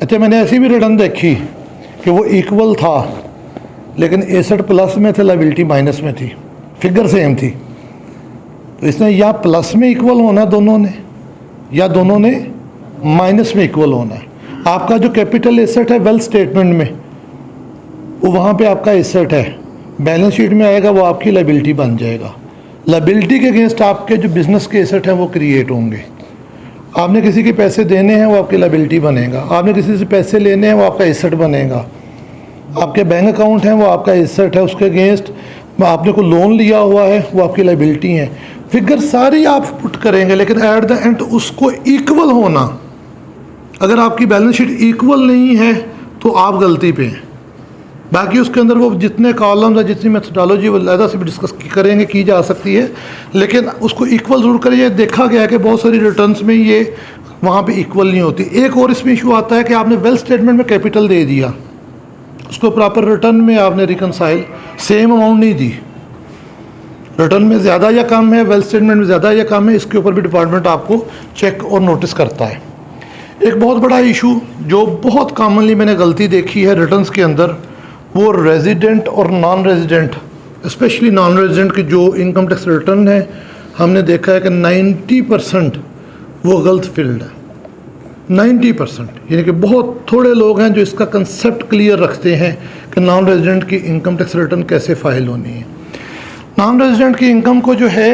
अच्छा मैंने ऐसी भी रिटर्न देखी कि वो इक्वल था लेकिन एसेट प्लस में थे, लाइबिलिटी माइनस में थी, फिगर सेम थी। तो इसने या प्लस में इक्वल होना दोनों ने, या दोनों ने माइनस में इक्वल होना है। आपका जो कैपिटल एसेट है वेल्थ स्टेटमेंट में वो वहाँ पे आपका एसेट है, बैलेंस शीट में आएगा वो आपकी लाइबिलिटी बन जाएगा। लाइबिलिटी के अगेंस्ट आपके जो बिजनेस के एसेट हैं वो क्रिएट होंगे। आपने किसी के पैसे देने हैं वो आपकी लाइबिलिटी बनेगा, आपने किसी से पैसे लेने हैं वो आपका एसेट बनेगा। आपके बैंक अकाउंट हैं वो आपका एसेट है, उसके अगेंस्ट आपने कोई लोन लिया हुआ है वो आपकी लाइबिलिटी है। फिगर सारी आप पुट करेंगे, लेकिन एट द एंड उसको इक्वल होना, अगर आपकी बैलेंस शीट इक्वल नहीं है तो आप गलती पे हैं। बाकी उसके अंदर वो जितने कॉलम्स या जितनी मेथोडोलॉजी वो अलग से भी डिस्कस करेंगे, की जा सकती है, लेकिन उसको इक्वल ज़रूर करें। ये देखा गया है कि बहुत सारी रिटर्न्स में ये वहाँ पे इक्वल नहीं होती। एक और इसमें इशू आता है कि आपने वेल्थ स्टेटमेंट में कैपिटल दे दिया, उसको प्रॉपर रिटर्न में आपने रिकनसाइल सेम अमाउंट नहीं दी, रिटर्न में ज़्यादा या कम है, वेल्थ स्टेटमेंट में ज़्यादा या कम है, इसके ऊपर भी डिपार्टमेंट आपको चेक और नोटिस करता है। एक बहुत बड़ा इशू जो बहुत कॉमनली मैंने गलती देखी है रिटर्न्स के अंदर, वो रेजिडेंट और non resident, specially non resident की जो इनकम टैक्स रिटर्न है, हमने देखा है कि 90% वो गलत फील्ड है। 90%, यानी कि बहुत थोड़े लोग हैं जो इसका कंसेप्ट क्लियर रखते हैं कि नॉन रेजिडेंट की इनकम टैक्स रिटर्न कैसे फाइल होनी है। नॉन रेजिडेंट की इनकम को जो है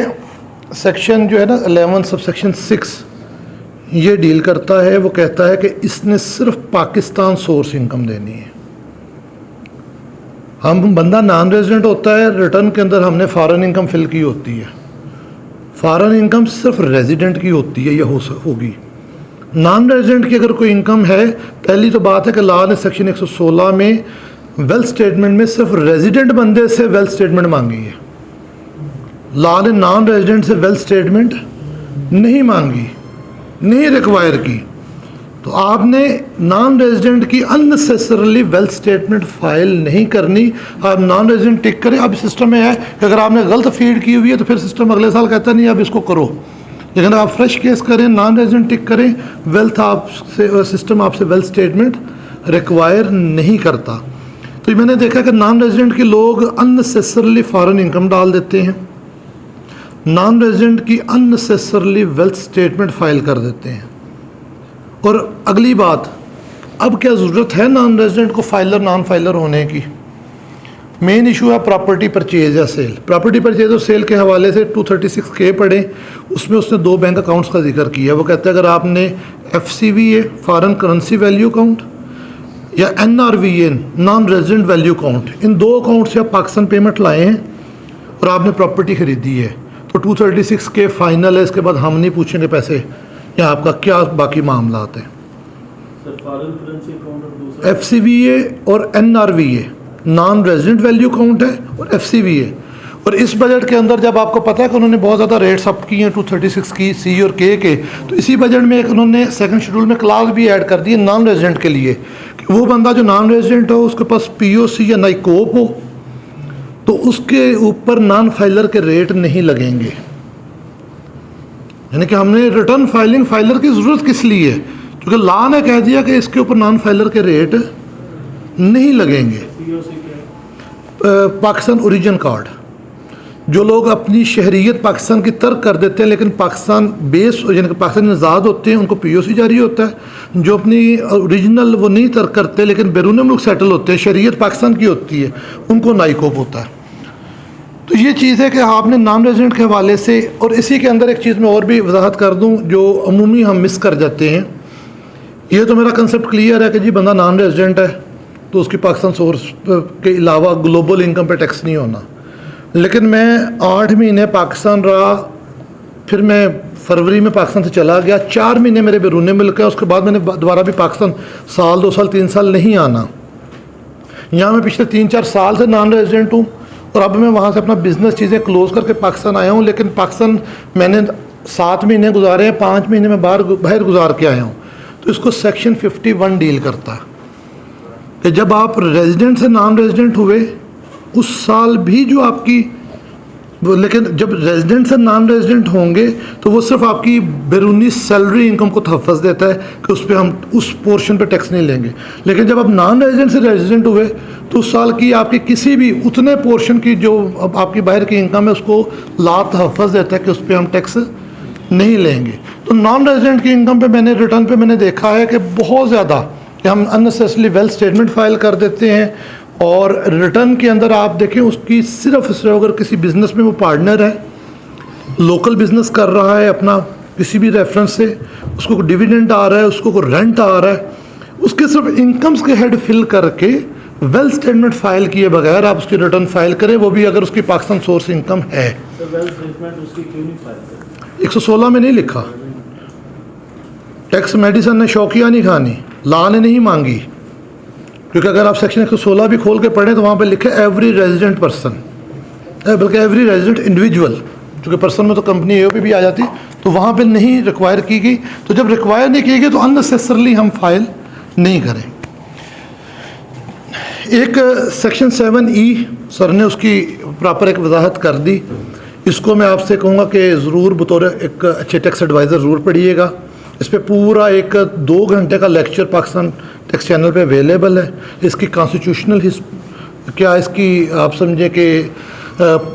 सेक्शन जो है ना 11 सबसेक्शन 6 ये डील करता है। वो कहता है कि इसने सिर्फ पाकिस्तान सोर्स इनकम देनी है। हम बंदा नॉन रेजिडेंट होता है, रिटर्न के अंदर हमने फॉरेन इनकम फिल की होती है, फॉरेन इनकम सिर्फ रेजिडेंट की होती है या होगी। नॉन रेजिडेंट की अगर कोई इनकम है, पहली तो बात है कि लॉ ने सेक्शन 116 में वेल्थ स्टेटमेंट में सिर्फ रेजिडेंट बंदे से वेल्थ स्टेटमेंट मांगी है। लॉ ने नॉन रेजिडेंट से वेल्थ स्टेटमेंट नहीं मांगी, नहीं रिक्वायर की। तो आपने नॉन रेजिडेंट की अननेसेसरली वेल्थ स्टेटमेंट फाइल नहीं करनी। आप नॉन रेजिडेंट टिक करें। अब सिस्टम में है कि अगर आपने गलत फीड की हुई है तो फिर सिस्टम अगले साल कहता नहीं अब इसको करो, लेकिन आप फ्रेश केस करें, नॉन रेजिडेंट टिक करें, वेल्थ आपसे सिस्टम आपसे वेल्थ स्टेटमेंट रिक्वायर नहीं करता। तो मैंने देखा कि नॉन रेजिडेंट के लोग अननेसेसरली फॉरेन इनकम डाल देते हैं, नॉन रेजिडेंट की अननेसेसरली वेल्थ स्टेटमेंट फाइल कर देते हैं। और अगली बात, अब क्या ज़रूरत है नॉन रेजिडेंट को फाइलर नॉन फाइलर होने की? मेन इशू है प्रॉपर्टी परचेज या सेल। प्रॉपर्टी परचेज और सेल के हवाले से 236K पढ़े, उसमें उसने 2 बैंक अकाउंट्स का जिक्र किया। वो कहता है अगर आपने FCVA foreign currency value account या NRVA non resident value account, इन 2 अकाउंट से आप पाकिस्तान पेमेंट लाए हैं और आपने प्रॉपर्टी ख़रीदी है तो 236K फाइनल है। इसके बाद हम नहीं पूछेंगे पैसे या आपका क्या बाकी मामला आते हैं। FCVA और NRVA non resident value account है और FCVA। और इस बजट के अंदर जब आपको पता है कि उन्होंने बहुत ज़्यादा रेट्स अप किए हैं 236 की C और K के, तो इसी बजट में एक उन्होंने सेकंड शेड्यूल में क्लास भी ऐड कर दी है नॉन रेजिडेंट के लिए कि वो बंदा जो नॉन रेजिडेंट हो उसके पास POC या नाइकोप हो तो उसके ऊपर नॉन फाइलर के रेट नहीं लगेंगे। यानी कि हमने रिटर्न फाइलिंग फाइलर की ज़रूरत किस लिए है? क्योंकि लॉ ने कह दिया कि इसके ऊपर नॉन फाइलर के रेट नहीं लगेंगे। पाकिस्तान ओरिजिन कार्ड, जो लोग अपनी शहरियत पाकिस्तान की तर्क कर देते हैं लेकिन पाकिस्तान बेस यानी कि पाकिस्तान आज़ाद होते हैं, उनको POC जारी होता है। जो अपनी ओरिजिनल वो नहीं तर्क करते लेकिन बैरून मुल्क सेटल होते हैं, शहरियत पाकिस्तान की होती है, उनको नाइकोप होता है। तो ये चीज़ है कि आपने नॉन रेजिडेंट के हवाले से, और इसी के अंदर एक चीज़ मैं और भी वजाहत कर दूं जो अमूमी हम मिस कर जाते हैं। ये तो मेरा कंसेप्ट क्लियर है कि जी बंदा नॉन रेजिडेंट है तो उसकी पाकिस्तान सोर्स के अलावा ग्लोबल इनकम पे टैक्स नहीं होना। लेकिन मैं 8 महीने पाकिस्तान रहा, फिर मैं फरवरी में पाकिस्तान से चला गया, 4 महीने मेरे बैरून मुल्क है, उसके बाद मैंने दोबारा भी पाकिस्तान साल 2 साल 3 साल नहीं आना। यहाँ मैं पिछले 3-4 साल से नॉन रेजिडेंट हूँ और अब मैं वहाँ से अपना बिज़नेस चीज़ें क्लोज करके पाकिस्तान आया हूँ। लेकिन पाकिस्तान मैंने 7 महीने गुजारे हैं, 5 महीने में बाहर गुजार के आया हूँ। तो इसको सेक्शन 51 डील करता है कि जब आप रेजिडेंट से नॉन रेजिडेंट हुए उस साल भी जो आपकी, लेकिन जब रेजिडेंट से नॉन रेजिडेंट होंगे तो वो सिर्फ आपकी बैरूनी सैलरी इनकम को तहफ़्फ़ुज़ देता है कि उस पर हम उस पोर्शन पे टैक्स नहीं लेंगे। लेकिन जब आप नॉन रेजिडेंट से रेजिडेंट हुए तो उस साल की आपकी किसी भी उतने पोर्शन की जो आपकी बाहर की इनकम है उसको ला तहफ़्फ़ुज़ देता है कि उस पर हम टैक्स नहीं लेंगे। तो नॉन रेजिडेंट की इनकम पे मैंने रिटर्न पे मैंने देखा है कि बहुत ज़्यादा कि हम अननेसेसरली वेल्थ स्टेटमेंट फाइल कर देते हैं। और रिटर्न के अंदर आप देखें उसकी सिर्फ अगर किसी बिज़नेस में वो पार्टनर है, लोकल बिज़नेस कर रहा है अपना किसी भी रेफरेंस से, उसको डिविडेंड आ रहा है, उसको रेंट आ रहा है, उसके सिर्फ इनकम्स के हेड फिल करके वेल्थ स्टेटमेंट फाइल किए बगैर आप उसकी रिटर्न फाइल करें, वो भी अगर उसकी पाकिस्तान सोर्स इनकम है। सर वेल्थ स्टेटमेंट उसकी क्यों नहीं फाइल करते? 116 में नहीं लिखा। टैक्स मेडिसन ने शौकिया नहीं खानी, ला ने नहीं मांगी, क्योंकि अगर आप सेक्शन 116 भी खोल के पढ़ें तो वहाँ पे लिखे एवरी रेजिडेंट पर्सन, बल्कि एवरी रेजिडेंट इंडिविजुअल, क्योंकि पर्सन में तो कंपनी एओपी भी आ जाती, तो वहाँ पे नहीं रिक्वायर की गई। तो जब रिक्वायर नहीं की गई तो अननेसेसरली हम फाइल नहीं करें। एक सेक्शन 7E सर ने उसकी प्रॉपर एक वजाहत कर दी। इसको मैं आपसे कहूँगा कि ज़रूर बतौर एक अच्छे टैक्स एडवाइज़र ज़रूर पढ़िएगा। इस पर पूरा एक 2 घंटे का लेक्चर पाकिस्तान टैक्स चैनल पे अवेलेबल है। इसकी कॉन्स्टिट्यूशनल क्या इसकी आप समझें कि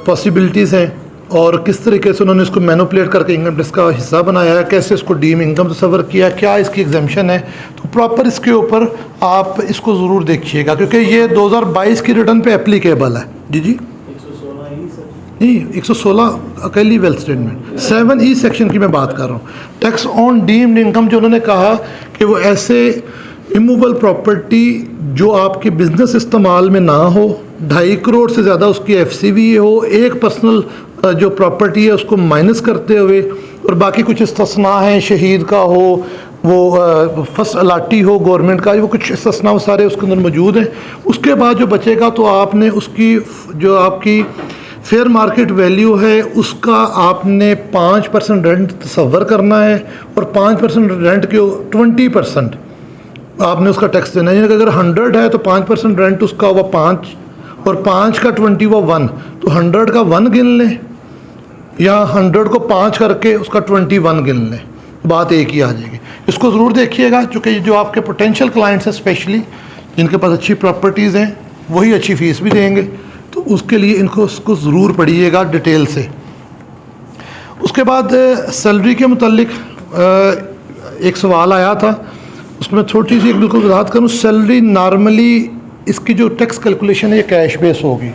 पॉसिबिलिटीज़ हैं और किस तरीके से उन्होंने इसको मैनिपुलेट करके इनकम टैक्स का हिस्सा बनाया है, कैसे इसको डीम इनकम तस्वर किया, क्या इसकी एग्जाम्शन है। तो प्रॉपर इसके ऊपर आप इसको ज़रूर देखिएगा, क्योंकि ये 2022 की रिटर्न पे एप्लीकेबल है। जी 116 ही सर? नहीं, 116 अकेली वेल्थ स्टेटमेंट, 7E सेक्शन की मैं बात कर रहा हूँ। टैक्स ऑन डीम्ड इनकम जो उन्होंने कहा कि वो ऐसे इमूवेबल प्रॉपर्टी जो आपके बिजनेस इस्तेमाल में ना हो, 2.5 करोड़ से ज़्यादा उसकी FCV हो, एक पर्सनल जो प्रॉपर्टी है उसको माइनस करते हुए, और बाकी कुछ इस्तिस्ना है, शहीद का हो, वो फर्स्ट अलाटी हो गवर्नमेंट का, वो कुछ इस्तिस्ना वो सारे उसके अंदर मौजूद हैं। उसके बाद जो बचेगा तो आपने उसकी जो आपकी फेयर मार्केट वैल्यू है उसका आपने 5% रेंट तस्वर करना है, और 5% रेंट के 20% आपने उसका टैक्स देना है। यानी कि अगर 100 है तो 5% रेंट उसका हुआ 5, और 5 का 20 हुआ 1, तो 100 का 1 गिन लें, या 100 को 5 करके उसका 21 गिन लें, बात एक ही आ जाएगी। इसको ज़रूर देखिएगा, क्योंकि जो आपके पोटेंशियल क्लाइंट्स हैं स्पेशली जिनके पास अच्छी प्रॉपर्टीज़ हैं वही अच्छी फ़ीस भी देंगे, तो उसके लिए उसको ज़रूर पढ़िएगा डिटेल से। उसके बाद सैलरी के मुतालिक एक सवाल आया था, उसमें मैं थोड़ी सी एक बिल्कुल वजाहत करूँ। सैलरी नॉर्मली इसकी जो टैक्स कैलकुलेशन है ये कैश बेस होगी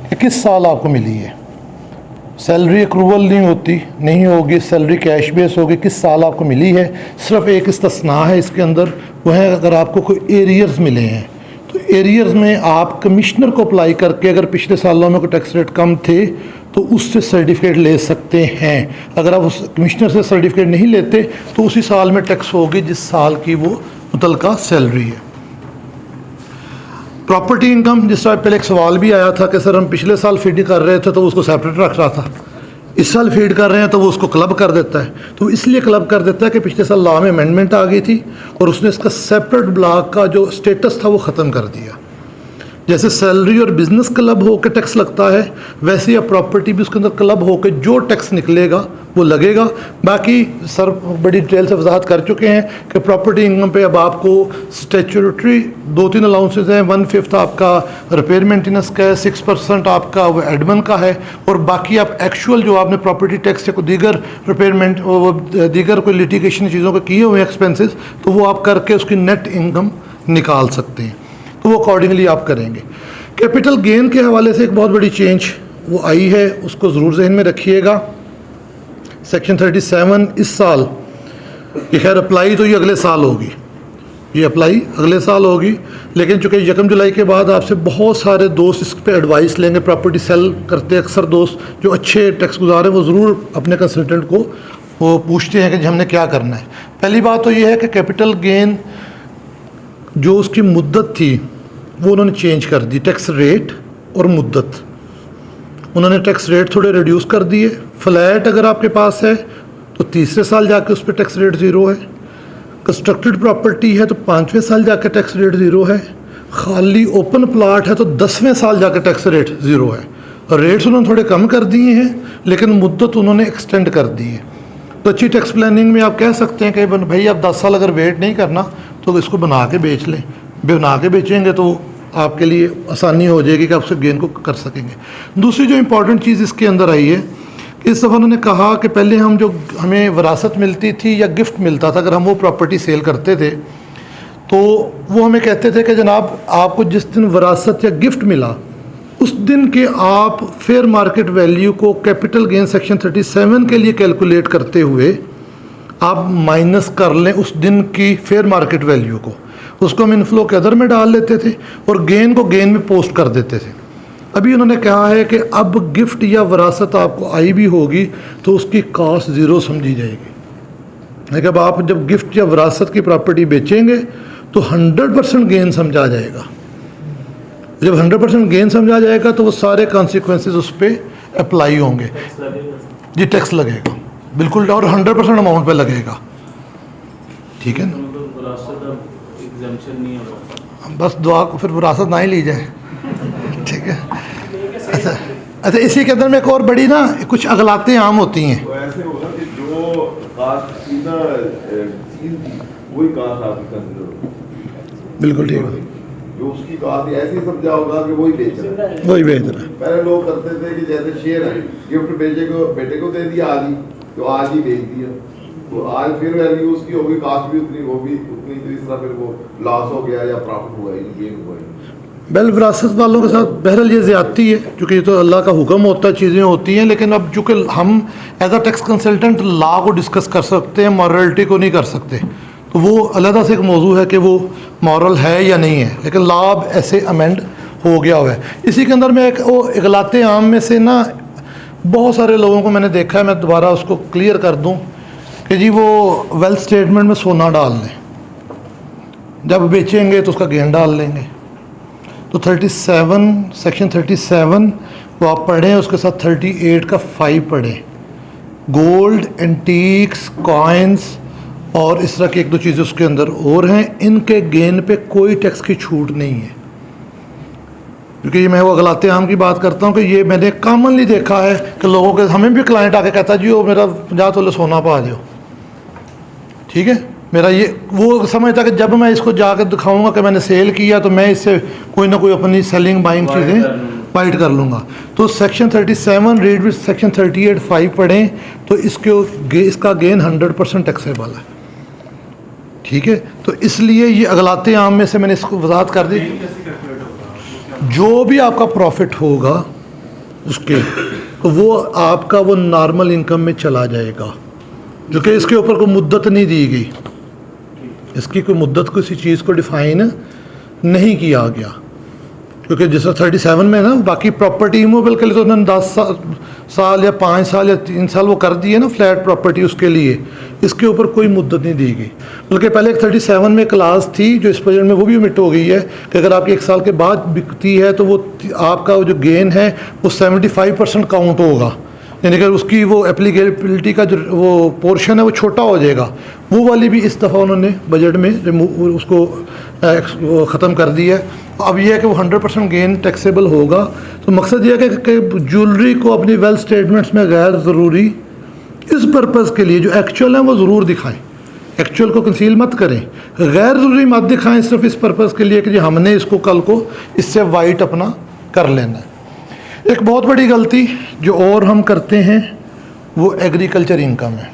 कि किस साल आपको मिली है। सैलरी एक्रूवल नहीं होगी, सैलरी कैश बेस होगी, किस साल आपको मिली है। सिर्फ एक इस्तिस्ना है इसके अंदर, वो है अगर आपको कोई एरियर्स मिले हैं तो एरियर्स में आप कमिश्नर को अप्लाई करके अगर पिछले सालों में कोई टैक्स रेट कम थे तो उससे सर्टिफिकेट ले सकते हैं। अगर आप उस कमिश्नर से सर्टिफिकेट नहीं लेते तो उसी साल में टैक्स होगी जिस साल की वो मुतलका सैलरी है। प्रॉपर्टी इनकम, जिस तरह पहले एक सवाल भी आया था कि सर हम पिछले साल फीड कर रहे थे तो उसको सेपरेट रख रहा था, इस साल फीड कर रहे हैं तो वो उसको क्लब कर देता है। तो इसलिए क्लब कर देता है कि पिछले साल लॉ में अमेंडमेंट आ गई थी और उसने इसका सेपरेट ब्लॉक का जो स्टेटस था वो ख़त्म कर दिया। जैसे सैलरी और बिज़नेस क्लब हो के टैक्स लगता है, वैसे ही प्रॉपर्टी भी उसके अंदर क्लब हो के जो टैक्स निकलेगा वो लगेगा। बाकी सर बड़ी डिटेल से वजाहत कर चुके हैं कि प्रॉपर्टी इनकम पे अब आपको स्टैट्यूटरी 2-3 अलाउंसेज हैं। 1/5 आपका रिपेयर मेंटेनेंस का है, 6% आपका वो एडमिन का है, और बाकी आप एक्चुअल जो आपने प्रॉपर्टी टैक्स या कोई दीगर रिपेयरमेंट दीगर कोई लिटिगेशन चीज़ों के किए हुए एक्सपेंसेस, तो वो आप करके उसकी नेट इनकम निकाल सकते हैं। तो वो अकॉर्डिंगली आप करेंगे। कैपिटल गेन के हवाले से एक बहुत बड़ी चेंज वो आई है, उसको ज़रूर जहन में रखिएगा। सेक्शन 37 इस साल, ये खैर अप्लाई तो ये अगले साल होगी, ये अप्लाई अगले साल होगी, लेकिन चूँकि 1 जुलाई के बाद आपसे बहुत सारे दोस्त इस पर एडवाइस लेंगे। प्रॉपर्टी सेल करते अक्सर दोस्त जो अच्छे टैक्स गुजार हैं वो ज़रूर अपने कंसल्टेंट को वो पूछते हैं कि हमने क्या करना है। पहली बात तो ये है कि कैपिटल गेन जो उसकी मुद्दत थी वो उन्होंने चेंज कर दी, टैक्स रेट और मुद्दत उन्होंने टैक्स रेट थोड़े रिड्यूस कर दिए। फ्लैट अगर आपके पास है तो तीसरे साल जाके उस पर टैक्स रेट ज़ीरो है, कंस्ट्रक्टेड प्रॉपर्टी है तो 5वें साल जाके टैक्स रेट ज़ीरो है, खाली ओपन प्लाट है तो 10वें साल जाके टैक्स रेट ज़ीरो है। और रेट्स उन्होंने थोड़े कम कर दिए हैं लेकिन मुद्दत उन्होंने एक्सटेंड कर दी है। तो अच्छी टैक्स प्लानिंग में आप कह सकते हैं कि भाई आप 10 साल अगर वेट नहीं करना तो इसको बना के बेच लें, बना के बेचेंगे तो आपके लिए आसानी हो जाएगी कि आप उस गेन को कर सकेंगे। दूसरी जो इम्पॉर्टेंट चीज़ इसके अंदर आई है, इस दफ़ा उन्होंने कहा कि पहले हमें विरासत मिलती थी या गिफ्ट मिलता था, अगर हम वो प्रॉपर्टी सेल करते थे तो वो हमें कहते थे कि जनाब आपको जिस दिन विरासत या गिफ्ट मिला उस दिन के आप फेयर मार्केट वैल्यू को कैपिटल गेन सेक्शन 37 के लिए कैलकुलेट करते हुए आप माइनस कर लें उस दिन की फेयर मार्केट वैल्यू को। उसको हम इनफ्लो के अदर में डाल लेते थे और गेन को गेन में पोस्ट कर देते थे। अभी उन्होंने कहा है कि अब गिफ्ट या वरासत आपको आई भी होगी तो उसकी कॉस्ट ज़ीरो समझी जाएगी। लेकिन अब आप जब गिफ्ट या वरासत की प्रॉपर्टी बेचेंगे तो 100% गेन समझा जाएगा। जब 100% गेन समझा जाएगा तो वो सारे कॉन्सिक्वेंसेस उस पर अप्लाई होंगे। टैक्स लगेगा सर? जी टैक्स लगेगा बिल्कुल, और 100% अमाउंट पे लगेगा। ठीक है ना, तो मतलब विरासत अब एग्जम्पशन नहीं होगा। बस दुआ को फिर विरासत ना ही ली जाए। ठीक है। अच्छा इसी के अंदर में एक और बड़ी ना कुछ अगलातें आम होती हैं। तो ऐसे होगा कि जो कास्ट की ना चीज थी वही कास्ट आपकी कंसिडर होगी। बिल्कुल ठीक है, जो उसकी कास्ट ऐसे ही समझा होगा कि वही बेच रहा है। वही बेच रहा है। पहले लोग करते थे कि जैसे शेयर है, गिफ्ट बेटे को दे दिया आज ही, तो आज ही बेच दिया, तो आज फिर वैल्यू उसकी होगी, कास्ट भी उतनी होगी उतनी, तो इस तरह फिर वो लॉस हो गया या प्रॉफिट हुआ ही, गेन हुआ ही। बैल विरासत वालों के साथ बहरहाल ये ज़्यादती है, क्योंकि ये तो अल्लाह का हुक्म होता है, चीज़ें होती हैं। लेकिन अब चूँकि हम as a tax consultant law को डिस्कस कर सकते हैं, मॉरलिटी को नहीं कर सकते, तो वो अलग से एक मौजू है कि वो मॉरल है या नहीं है। लेकिन लॉ अब ऐसे अमेंड हो गया हुआ है। इसी के अंदर में एक वो इगलाते आम में से ना बहुत सारे लोगों को मैंने देखा है, मैं दोबारा उसको क्लियर कर दूं कि जी वो वेल्थ स्टेटमेंट में सोना डाल लें, जब बेचेंगे तो उसका गेन डाल लेंगे। तो 37 सेक्शन 37 को आप पढ़ें, उसके साथ 38 का 5 पढ़ें। गोल्ड, एंटीक्स, कॉइन्स और इस तरह की एक दो चीज़ें उसके अंदर और हैं, इनके गेन पे कोई टैक्स की छूट नहीं है। क्योंकि ये मैं वो अगलाते आम की बात करता हूँ कि ये मैंने कॉमनली देखा है कि लोगों के, हमें भी क्लाइंट आके कहता है जी वो मेरा 50 तोले सोना पा दो। ठीक है, मेरा ये वो समझता कि जब मैं इसको जाकर दिखाऊंगा कि मैंने सेल किया तो मैं इससे कोई ना कोई अपनी सेलिंग बाइंग चीज़ें वाइट कर लूँगा। तो सेक्शन 37 रीड विद सेक्शन 38 5 पढ़ें तो इसका गेन 100% टैक्सेबल है। ठीक है, तो इसलिए ये अगलाते आम में से मैंने इसको वजाहत कर दी। जो भी आपका प्रॉफिट होगा उसके, तो वो आपका वो नॉर्मल इनकम में चला जाएगा, जो कि इसके ऊपर कोई मुद्दत नहीं दी गई, इसकी कोई मुद्दत किसी चीज़ को डिफाइन नहीं किया गया। क्योंकि जैसा 37 में ना बाकी प्रॉपर्टी इमूवेबल के लिए तो उन्होंने 10 साल या 5 साल या 3 साल वो कर दिए ना फ्लैट प्रॉपर्टी, उसके लिए इसके ऊपर कोई मुद्दत नहीं दी गई। बल्कि पहले एक 37 में क्लास थी जो इस बजट में वो भी ओमिट हो गई है कि अगर आपकी 1 साल के बाद बिकती है तो वो आपका जो गेन है वो 75% काउंट होगा, यानी कि उसकी वो एप्लीकेबिलिटी का जो वो पोर्शन है वो छोटा हो जाएगा। वो वाली भी इस दफ़ा उन्होंने बजट में उसको ख़त्म कर दिया है। अब यह है कि वो 100% गेन टैक्सेबल होगा। तो मकसद ये है कि ज्वेलरी को अपनी वेल्थ स्टेटमेंट्स में गैर ज़रूरी इस पर्पज़ के लिए जो एक्चुअल है वो ज़रूर दिखाएं, एक्चुअल को कंसील मत करें, गैर ज़रूरी मत दिखाएं सिर्फ इस पर्पज़ के लिए कि जी हमने इसको कल को इससे वाइट अपना कर लेना है। एक बहुत बड़ी गलती जो और हम करते हैं वो एग्रीकल्चर इनकम है।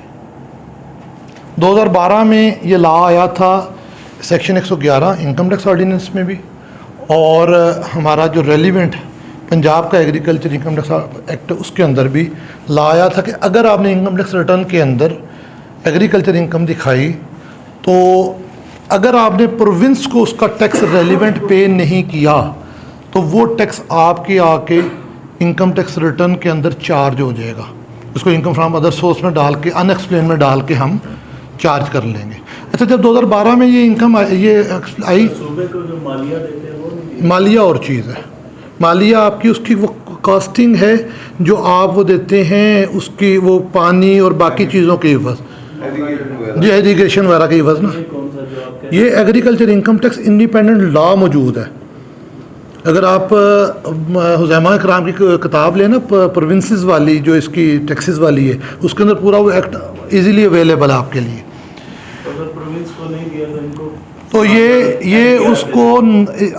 2012 में ये लॉ आया था सेक्शन 111 इनकम टैक्स ऑर्डिनेंस में भी, और हमारा जो रेलिवेंट पंजाब का एग्रीकल्चर इनकम टैक्स एक्ट उसके अंदर भी लॉ आया था कि अगर आपने इनकम टैक्स रिटर्न के अंदर एग्रीकल्चर इनकम दिखाई तो अगर आपने प्रोविंस को उसका टैक्स रेलिवेंट पे नहीं किया तो वो टैक्स आपके आके इनकम टैक्स रिटर्न के अंदर चार्ज हो जाएगा। उसको इनकम फ्रॉम अदर सोर्स में डाल के अनएक्सप्लेन में डाल के हम चार्ज कर लेंगे। अच्छा, जब 2012 में ये इनकम ये आई, सूबे को जो मालिया देते हैं वो नहीं मालिया और चीज़ है, मालिया आपकी उसकी वो कॉस्टिंग है जो आप वो देते हैं उसकी वो पानी और बाकी चीज़ों की हिफज, जी एजुकेशन वगैरह की हिफज ना। ये कौन सा जो आप ये agriculture income tax independent law मौजूद है। अगर आप हुज़ैमा इकराम की किताब लें ना प्रोविंसेस वाली जो इसकी टैक्सेस वाली है, उसके अंदर पूरा वो एक्ट इजीली अवेलेबल है आपके लिए। अगर प्रोविंस को नहीं दिया तो इनको तो ये उसको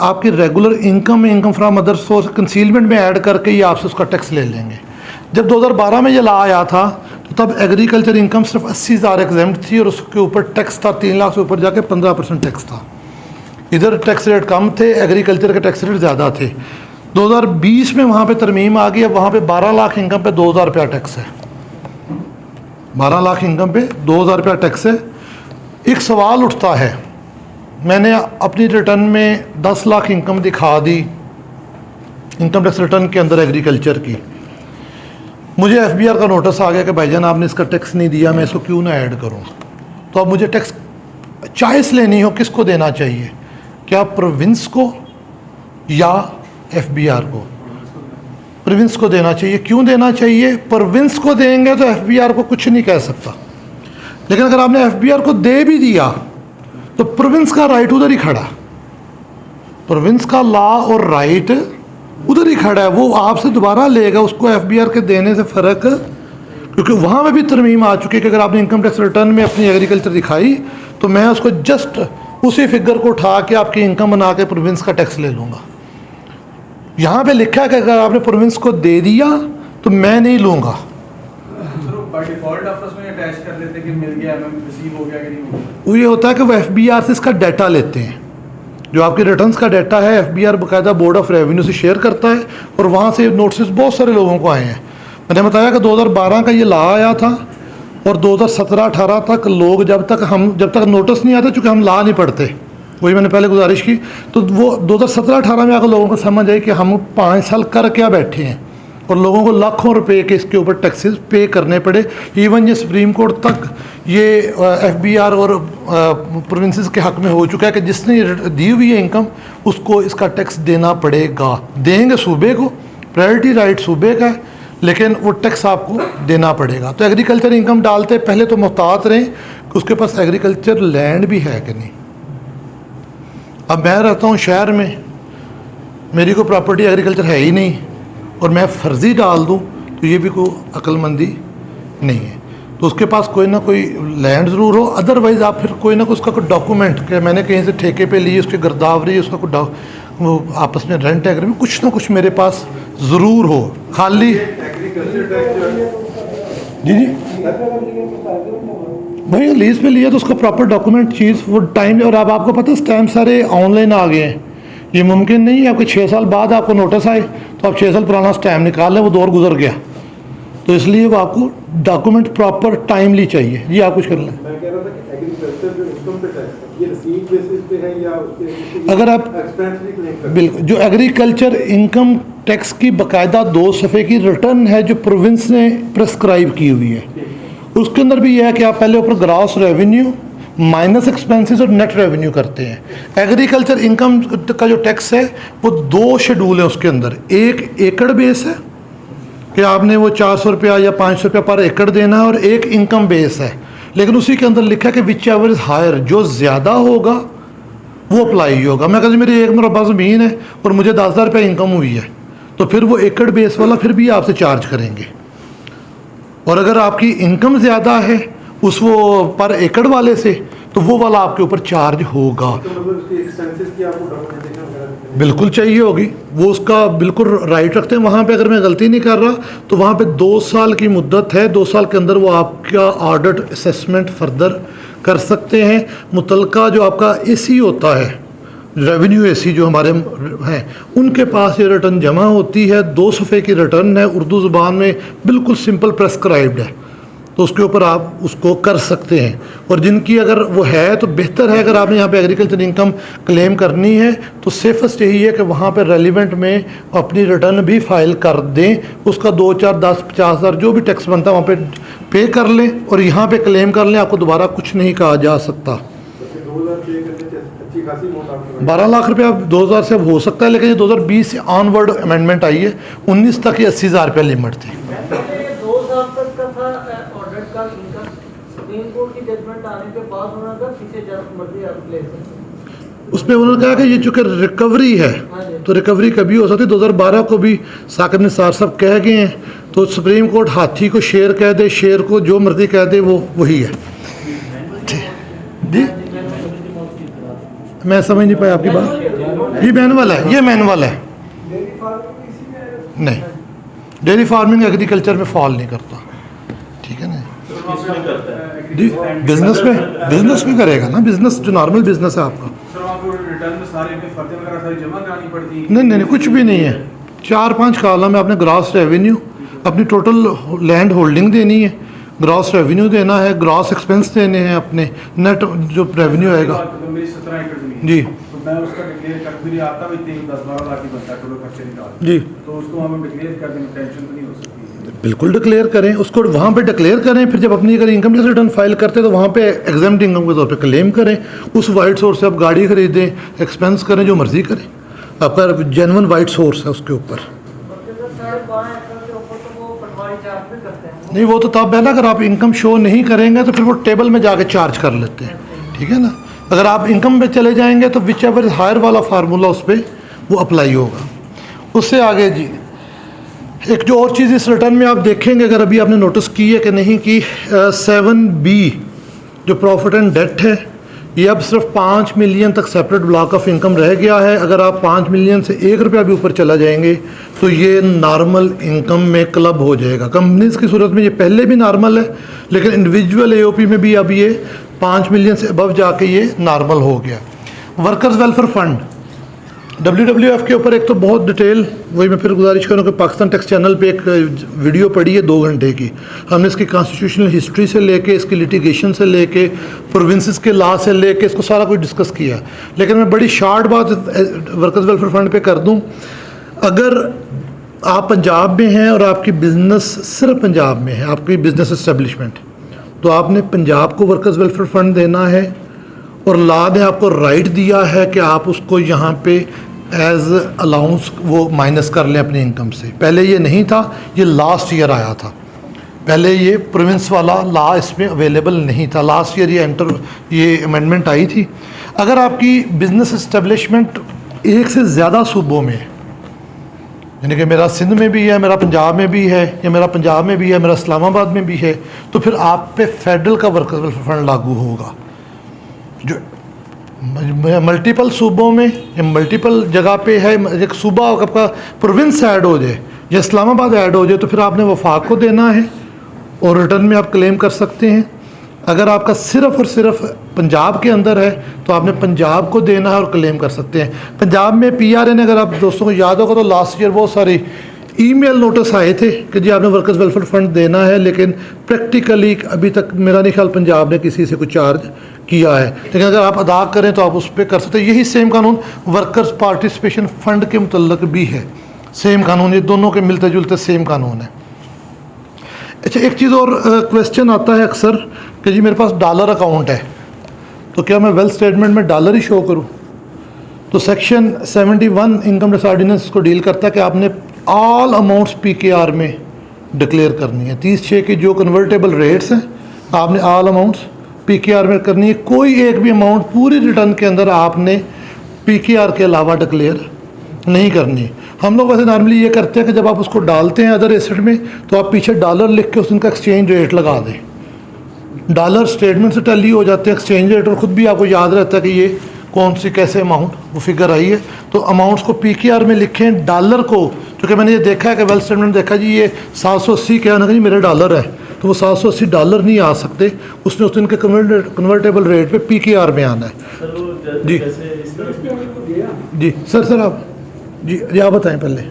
आपकी रेगुलर इनकम में income from other source concealment में ऐड करके ये आपसे उसका टैक्स ले लेंगे। जब 2012 में ये लॉ आया था तो तब एग्रीकल्चर इनकम सिर्फ 80,000 एग्जेम्प्ट थी और उसके ऊपर टैक्स था 3 लाख से ऊपर जाके 15% टैक्स था। इधर टैक्स रेट कम थे, एग्रीकल्चर के टैक्स रेट ज़्यादा थे। 2020 में वहाँ पे तरमीम आ गई, अब वहाँ पे 12 लाख इनकम पे 2,000 रुपया टैक्स है। 12 लाख इनकम पे 2,000 रुपया टैक्स है। एक सवाल उठता है मैंने अपनी रिटर्न में 10 लाख इनकम दिखा दी इनकम टैक्स रिटर्न के अंदर एग्रीकल्चर की, मुझे एफबीआर का नोटिस आ गया कि भाईजान आपने इसका टैक्स नहीं दिया, मैं इसको क्यों ना ऐड करूं। तो अब मुझे टैक्स चॉइस लेनी हो, किसको देना चाहिए, क्या प्रोविंस को या एफबीआर को? प्रोविंस को देना चाहिए। क्यों देना चाहिए? प्रोविंस को देंगे तो एफबीआर को कुछ नहीं कह सकता, लेकिन अगर आपने एफबीआर को दे भी दिया तो प्रोविंस का राइट उधर ही खड़ा, प्रोविंस का लॉ और राइट उधर ही खड़ा है, वो आपसे दोबारा लेगा उसको एफबीआर के देने से फ़र्क, क्योंकि वहाँ में भी तरमीम आ चुकी है कि अगर आपने इनकम टैक्स रिटर्न में अपनी एग्रीकल्चर दिखाई तो मैं उसको जस्ट उसी फिगर को उठा के आपकी इनकम बना के प्रोविंस का टैक्स ले लूँगा। यहाँ पे लिखा है कि अगर आपने प्रोविंस को दे दिया तो मैं नहीं लूँगा। बाय डिफॉल्ट आप उसमें अटैच कर लेते कि मिल गया, हमें रिसीव हो गया कि नहीं हो गया। वो ये होता है कि वो एफबीआर से इसका डाटा लेते हैं, जो आपके रिटर्न्स का डाटा है एफबीआर बाकायदा बोर्ड ऑफ रेवेन्यू से शेयर करता है, और वहाँ से नोटिस बहुत सारे लोगों को आए हैं। मैंने बताया कि 2012 का ये लॉ आया था और 2017-18 तक लोग जब तक नोटिस नहीं आता, चूँकि हम लॉ नहीं पढ़ते, वही मैंने पहले गुजारिश की, तो वो 2017-18 में आकर लोगों को समझ आई कि हम 5 साल कर क्या बैठे हैं, और लोगों को लाखों रुपए के इसके ऊपर टैक्सेस पे करने पड़े। इवन ये सुप्रीम कोर्ट तक ये एफबीआर और प्रोविंसेस के हक में हो चुका है कि जिसने दी हुई है इनकम उसको इसका टैक्स देना पड़ेगा। देंगे सूबे को, प्रायोरिटी राइट सूबे का है, लेकिन वो टैक्स आपको देना पड़ेगा। तो एग्रीकल्चर इनकम डालते पहले तो मुहतात रहें कि उसके पास एग्रीकल्चर लैंड भी है कि नहीं। अब मैं रहता हूँ शहर में, मेरी कोई प्रॉपर्टी एग्रीकल्चर है ही नहीं, और मैं फर्जी डाल दूँ तो ये भी कोई अक्लमंदी नहीं है। तो उसके पास कोई ना कोई लैंड ज़रूर हो, अदरवाइज़ आप फिर कोई ना कोई उसका कोई डॉक्यूमेंट कि मैंने कहीं से ठेके पे लिए, उसकी गिरदावरी, उसका कोई वो आपस में रेंट एग्रीमेंट, कुछ ना कुछ मेरे पास ज़रूर हो। खाली जी भाई लीज़ पे लिया तो उसका प्रॉपर डॉक्यूमेंट चीज़ वो टाइम, और अब आपको पता है स्टैम्प सारे ऑनलाइन आ गए हैं। ये मुमकिन नहीं है आपके 6 साल बाद आपको नोटिस आए तो आप 6 साल पुराना स्टैम्प निकाल लें, वो दौर गुजर गया। तो इसलिए वो आपको डॉक्यूमेंट प्रॉपर टाइमली चाहिए। जी आप कुछ कर लें। मैं कह रहा था कि एग्रीकल्चर जो इनकम पे टैक्स ये रिसीव बेसिस पे है या उसके अगर आप एक्सपेंस भी क्लेम करते हैं? बिल्कुल, जो एग्रीकल्चर इनकम टैक्स की बाकायदा 2 सफ़े की रिटर्न है जो प्रोविंस ने प्रेस्क्राइब की हुई है, उसके अंदर भी यह है कि आप पहले ऊपर ग्रॉस रेवेन्यू माइनस एक्सपेंसेस और नेट रेवेन्यू करते हैं। एग्रीकल्चर इनकम का जो टैक्स है वो 2 शेड्यूल है उसके अंदर। एक एकड़ बेस है कि आपने वो 400 रुपया या 500 रुपया पर एकड़ देना है, और एक इनकम बेस है, लेकिन उसी के अंदर लिखा है कि विच एवर इज़ हायर, जो ज़्यादा होगा वो अप्लाई होगा। मैं कहती मेरी 1 मुरब्बा ज़मीन है और मुझे 10,000 रुपये इनकम हुई है, तो फिर वो एकड़ बेस वाला फिर भी आपसे चार्ज करेंगे। और अगर आपकी इनकम ज़्यादा है उस वो पर एकड़ वाले से, तो वो वाला आपके ऊपर चार्ज होगा। तो मतलब उसकी एक्सपेंसेस की आपको डॉक्यूमेंटेशन वगैरह बिल्कुल चाहिए होगी, वो उसका बिल्कुल राइट रखते हैं। वहाँ पे अगर मैं गलती नहीं कर रहा तो वहाँ पे 2 साल की मुद्दत है, 2 साल के अंदर वो आपका ऑडिट असेसमेंट फर्दर कर सकते हैं। मुतलका जो आपका एसी होता है, रेवेन्यू एसी जो हमारे हैं, उनके पास ये रिटर्न जमा होती है। 2 सफ़े की रिटर्न है, उर्दू ज़ुबान में बिल्कुल सिंपल प्रेस्क्राइब्ड है, तो उसके ऊपर आप उसको कर सकते हैं। और जिनकी अगर वो है तो बेहतर है, अगर आपने यहाँ पे एग्रीकल्चर इनकम क्लेम करनी है तो सेफेस्ट यही है कि वहाँ पे रेलिवेंट में अपनी रिटर्न भी फाइल कर दें, उसका 2, 4, 10, 50 हज़ार जो भी टैक्स बनता है वहाँ पे पे कर लें और यहाँ पे क्लेम कर लें। आपको दोबारा कुछ नहीं कहा जा सकता। 2000 पे करने से अच्छी खासी अमाउंट आपको 12 लाख रुपया 2000 से अब हो सकता है, लेकिन ये 2020 से ऑनवर्ड अमेंडमेंट आई है। 19 तक ये 80,000 रुपया लिमिट थी। 2 साल तक का था ऑडिट का इनकम, सुप्रीम कोर्ट की जजमेंट आने के बाद होना था, पीछे जब मर्जी आप ले सकते। उसमें उन्होंने कहा कि ये चूँकि रिकवरी है तो रिकवरी कभी हो सकती है। 2012 को भी साकिब निसार साहब कह गए हैं, तो सुप्रीम कोर्ट हाथी को शेर कह दे, शेर को जो मर्जी कह दे, वो वही है। जी मैं समझ नहीं पाया आपकी बात। ये मैनुअल है, ये मैनुअल है। नहीं, डेयरी फार्मिंग एग्रीकल्चर में फॉल नहीं करता, ठीक है ना जी। बिजनेस में करेगा ना, बिजनेस जो नॉर्मल बिजनेस है आपका। सर आपको रिटर्न में सारे अपने फर्दे वगैरह सारी जमा करानी पड़ती है? नहीं, कुछ भी नहीं है। 4-5 कॉलम में आपने ग्रॉस रेवेन्यू, अपनी टोटल लैंड होल्डिंग देनी है, ग्रॉस रेवेन्यू देना है, ग्रॉस एक्सपेंस देने हैं, अपने नेट जो रेवेन्यू आएगा। तो मेरी 17 एकड़ जमीन जी तो मैं उसका डिक्लेयर कर भी नहीं आता भी 10-12 लाख ही बनता है टोटल खर्चे निकाल जी तो उसको हम डिक्लेयर कर देंगे, टेंशन तो नहीं हो सकती। बिल्कुल डिक्लेयर करें, उसको वहाँ पे डिक्लेयर करें, फिर जब अपनी अगर इनकम टैक्स रिटर्न फाइल करते हैं तो वहाँ पे एग्जाम्प्ट इनकम के तौर पे क्लेम करें। उस वाइट सोर्स से आप गाड़ी खरीदें, एक्सपेंस करें, जो मर्जी करें, आपका जेन्युइन वाइट सोर्स है उसके ऊपर। नहीं वो तो तब है ना, अगर आप इनकम शो नहीं करेंगे तो फिर वो टेबल में जाके चार्ज कर लेते हैं, ठीक है ना। अगर आप इनकम पे चले जाएंगे तो विच एवर हायर वाला फार्मूला उस पर वो अप्लाई होगा। उससे आगे जी एक जो और चीज़ इस रिटर्न में आप देखेंगे, अगर अभी आपने नोटिस की है कि नहीं, कि 7B जो प्रॉफिट एंड डेट है, ये अब सिर्फ 5 मिलियन तक सेपरेट ब्लॉक ऑफ इनकम रह गया है। अगर आप 5 मिलियन से 1 रुपया भी ऊपर चला जाएंगे तो ये नॉर्मल इनकम में क्लब हो जाएगा। कंपनीज की सूरत में ये पहले भी नॉर्मल है, लेकिन इंडिविजुअल AOP में भी अब ये 5 मिलियन से अबव जाके ये नॉर्मल हो गया। वर्कर्स वेलफेयर फंड WWF के ऊपर एक तो बहुत डिटेल, वही मैं फिर गुजारिश करूँ कि पाकिस्तान टैक्स चैनल पे एक वीडियो पड़ी है 2 घंटे की। हमने इसकी कॉन्स्टिट्यूशनल हिस्ट्री से लेके, इसकी लिटिगेशन से लेके, प्रोविंसेस के लॉ से लेके, इसको सारा कुछ डिस्कस किया। लेकिन मैं बड़ी शार्ट बात वर्कर्स वेलफेयर फंड पे कर दूँ। अगर आप पंजाब में हैं और आपकी बिज़नेस सिर्फ पंजाब में है, आपकी बिज़नेस इस्टेब्लिशमेंट, तो आपने पंजाब को वर्कर्स वेलफेयर फंड देना है, और लॉ ने आपको राइट दिया है कि आप उसको यहाँ पे एज अलाउंस वो माइनस कर लें अपनी इनकम से। पहले ये नहीं था, ये लास्ट ईयर आया था। पहले ये प्रोविंस वाला लॉ इसमें अवेलेबल नहीं था। लास्ट ईयर ये अमेंडमेंट आई थी। अगर आपकी बिज़नेस इस्टेब्लिशमेंट एक से ज़्यादा सूबों में है, यानी कि मेरा सिंध में भी है, मेरा पंजाब में भी है, या मेरा पंजाब में भी है, मेरा इस्लामाबाद में भी है, तो फिर आप पे फेडरल का वर्कर्स वेलफेयर फंड लागू होगा। जो मल्टीपल सूबों में या मल्टीपल जगह पे है, एक सूबा आपका प्रोविंस ऐड हो जाए या इस्लामाबाद ऐड हो जाए, तो फिर आपने वफाक को देना है और रिटर्न में आप क्लेम कर सकते हैं। अगर आपका सिर्फ और सिर्फ पंजाब के अंदर है तो आपने पंजाब को देना है और क्लेम कर सकते हैं। पंजाब में PRN, अगर आप दोस्तों को याद होगा तो लास्ट ईयर बहुत सारी ईमेल नोटिस आए थे कि जी आपने वर्कर्स वेलफेयर फंड देना है, लेकिन प्रैक्टिकली अभी तक मेरा नहीं ख्याल पंजाब ने किसी से कुछ चार्ज किया है। लेकिन अगर आप अदा करें तो आप उस पर कर सकते हैं। यही सेम कानून वर्कर्स पार्टिसिपेशन फंड के मुतल्लक भी है, सेम कानून, ये दोनों के मिलते जुलते सेम कानून है। अच्छा, एक चीज़ और क्वेश्चन आता है अक्सर कि जी मेरे पास डॉलर अकाउंट है, तो क्या मैं वेल्थ स्टेटमेंट में डॉलर ही शो करूँ? तो सेक्शन 71 इनकम टैक्स ऑर्डिनेंस को डील करता है कि आपने ऑल अमाउंट्स PKR में डिक्लेयर करनी है। 30/6 की जो कन्वर्टेबल रेट्स हैं आपने ऑल अमाउंट्स PKR में करनी है। कोई एक भी अमाउंट पूरी रिटर्न के अंदर आपने PKR के अलावा डिक्लेयर नहीं करनी है। हम लोग वैसे नॉर्मली ये करते हैं कि जब आप उसको डालते हैं अदर एसेट में तो आप पीछे डॉलर लिख के उसका एक्सचेंज रेट लगा दें। डॉलर स्टेटमेंट से टैली हो जाते हैं एक्सचेंज रेट, और ख़ुद भी आपको याद रहता है कि ये कौन सी कैसे अमाउंट वो फिगर आई है। तो अमाउंट्स को PKR में लिखें, डॉलर को, क्योंकि मैंने ये देखा है कि वेल्थ स्टेटमेंट देखा जी ये 780 क्या ना, जी मेरे डॉलर है, तो वो 780 डॉलर नहीं आ सकते, उसने उस दिन के कन्वर्टेबल रेट पे PKR में आना है। जी जी सर आप जी आप बताएं, पहले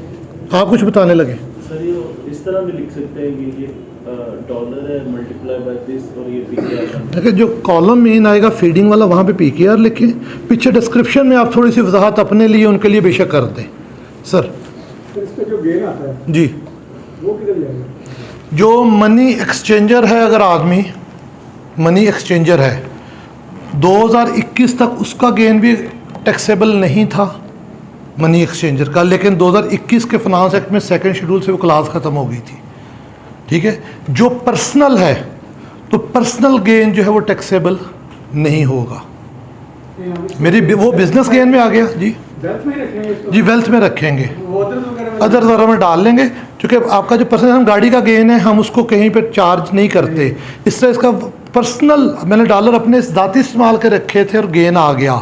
आप कुछ बताने लगे। सर ये इस तरह भी लिख सकते हैं कि ये डॉलर है मल्टीप्लाई बाय दिस और ये PKR। देखिए जो कॉलम मेन आएगा फीडिंग वाला, वहाँ पे PKR लिखें। पीछे डिस्क्रिप्शन में आप थोड़ी सी वजाहत अपने लिए उनके लिए बेशक कर दें। सर तो इसका जो गेन आता है जी, वो किधर जाएगा? जो मनी एक्सचेंजर है, अगर आदमी मनी एक्सचेंजर है 2021 तक उसका गेन भी टैक्सेबल नहीं था मनी एक्सचेंजर का, लेकिन 2021 के फाइनेंस एक्ट में 2nd शेड्यूल से वो क्लास ख़त्म हो गई थी। ठीक है, जो पर्सनल है तो पर्सनल गेन जो है वो टैक्सेबल नहीं होगा। मेरी वो बिजनेस गेन में आ गया जी, वेल्थ में रखेंगे इसको? जी वेल्थ में रखेंगे, वो वगैरह में अदर वगैरह में डाल लेंगे, क्योंकि आपका जो पर्सनल हम गाड़ी का गेन है हम उसको कहीं पर चार्ज नहीं करते। इस तरह इसका पर्सनल, मैंने डॉलर अपने ज़ाती इस्तेमाल के रखे थे और गेन आ गया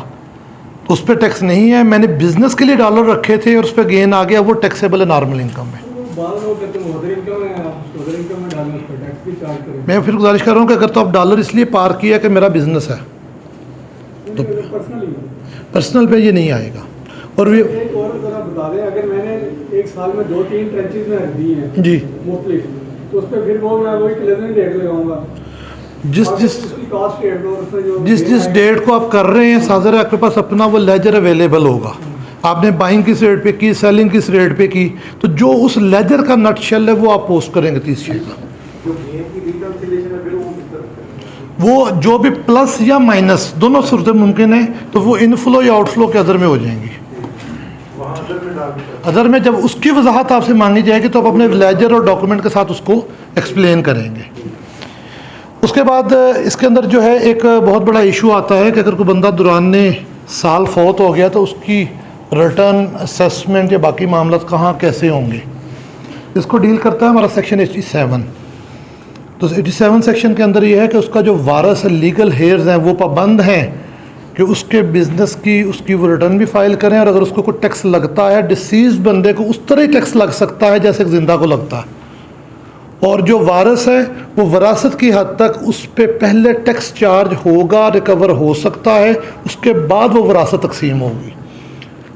तो उस पर टैक्स नहीं है। मैंने बिजनेस के लिए डॉलर रखे थे और उस पर गेन आ गया, वो टैक्सेबल है नॉर्मल इनकम में। बाल लोग कहते हैं मदर इनकम है, आप मदर इनकम में डालना, उस पर टैक्स भी चार्ज करें। मैं फिर गुजारिश कर रहा हूँ कि अगर तो आप डॉलर इसलिए पार किया कि मेरा बिजनेस है तो पर्सनली पर्सनल पे ये नहीं आएगा। और वे एक और जरा बता दें, अगर मैंने एक साल में 2-3 ट्रेंचेज में रख दी हैं जी मुख्तलिफ, तो उस पर फिर वो मैं वही क्लोजिंग डेट लगाऊंगा। जिस और जिस उसकी कॉस्ट डेट और उसमें जो जिस डेट को आप कर रहे हैं साजर है, आपके पास अपना वो लेजर अवेलेबल होगा। आपने बाइंग किस रेट पे की, सेलिंग किस रेट पे की, तो जो उस लेजर का नटशेल है वो आप पोस्ट करेंगे 30 शीट का। जो गेम की रिकंसिलिएशन है फिर वो किस तरह से? वो जो भी प्लस या माइनस दोनों सूरतें मुमकिन है, तो वो इनफ्लो या आउटफ्लो के अदर में हो जाएंगी। वहाँ अंदर में डाल देता अदर में जब उसकी वजाहत आपसे मांगी जाएगी तो आप अपने लेजर और डॉक्यूमेंट के साथ उसको एक्सप्लेन करेंगे। उसके बाद इसके अंदर जो है एक बहुत बड़ा इशू आता है कि अगर कोई बंदा दौरान साल फौत हो गया तो उसकी रिटर्न असेसमेंट या बाकी मामला कहाँ कैसे होंगे, इसको डील करता है हमारा सेक्शन 87। तो 87 सेक्शन के अंदर ये है कि उसका जो वारस लीगल हेयर्स हैं वो पाबंद हैं कि उसके बिजनेस की उसकी वो रिटर्न भी फाइल करें, और अगर उसको कोई टैक्स लगता है डिसीज बंदे को उस तरह ही टैक्स लग सकता है जैसे जिंदा को लगता है, और जो वारस है वो वरासत की हद तक उस पर पहले टैक्स चार्ज होगा, रिकवर हो सकता है, उसके बाद वो वरासत तकसीम होगी।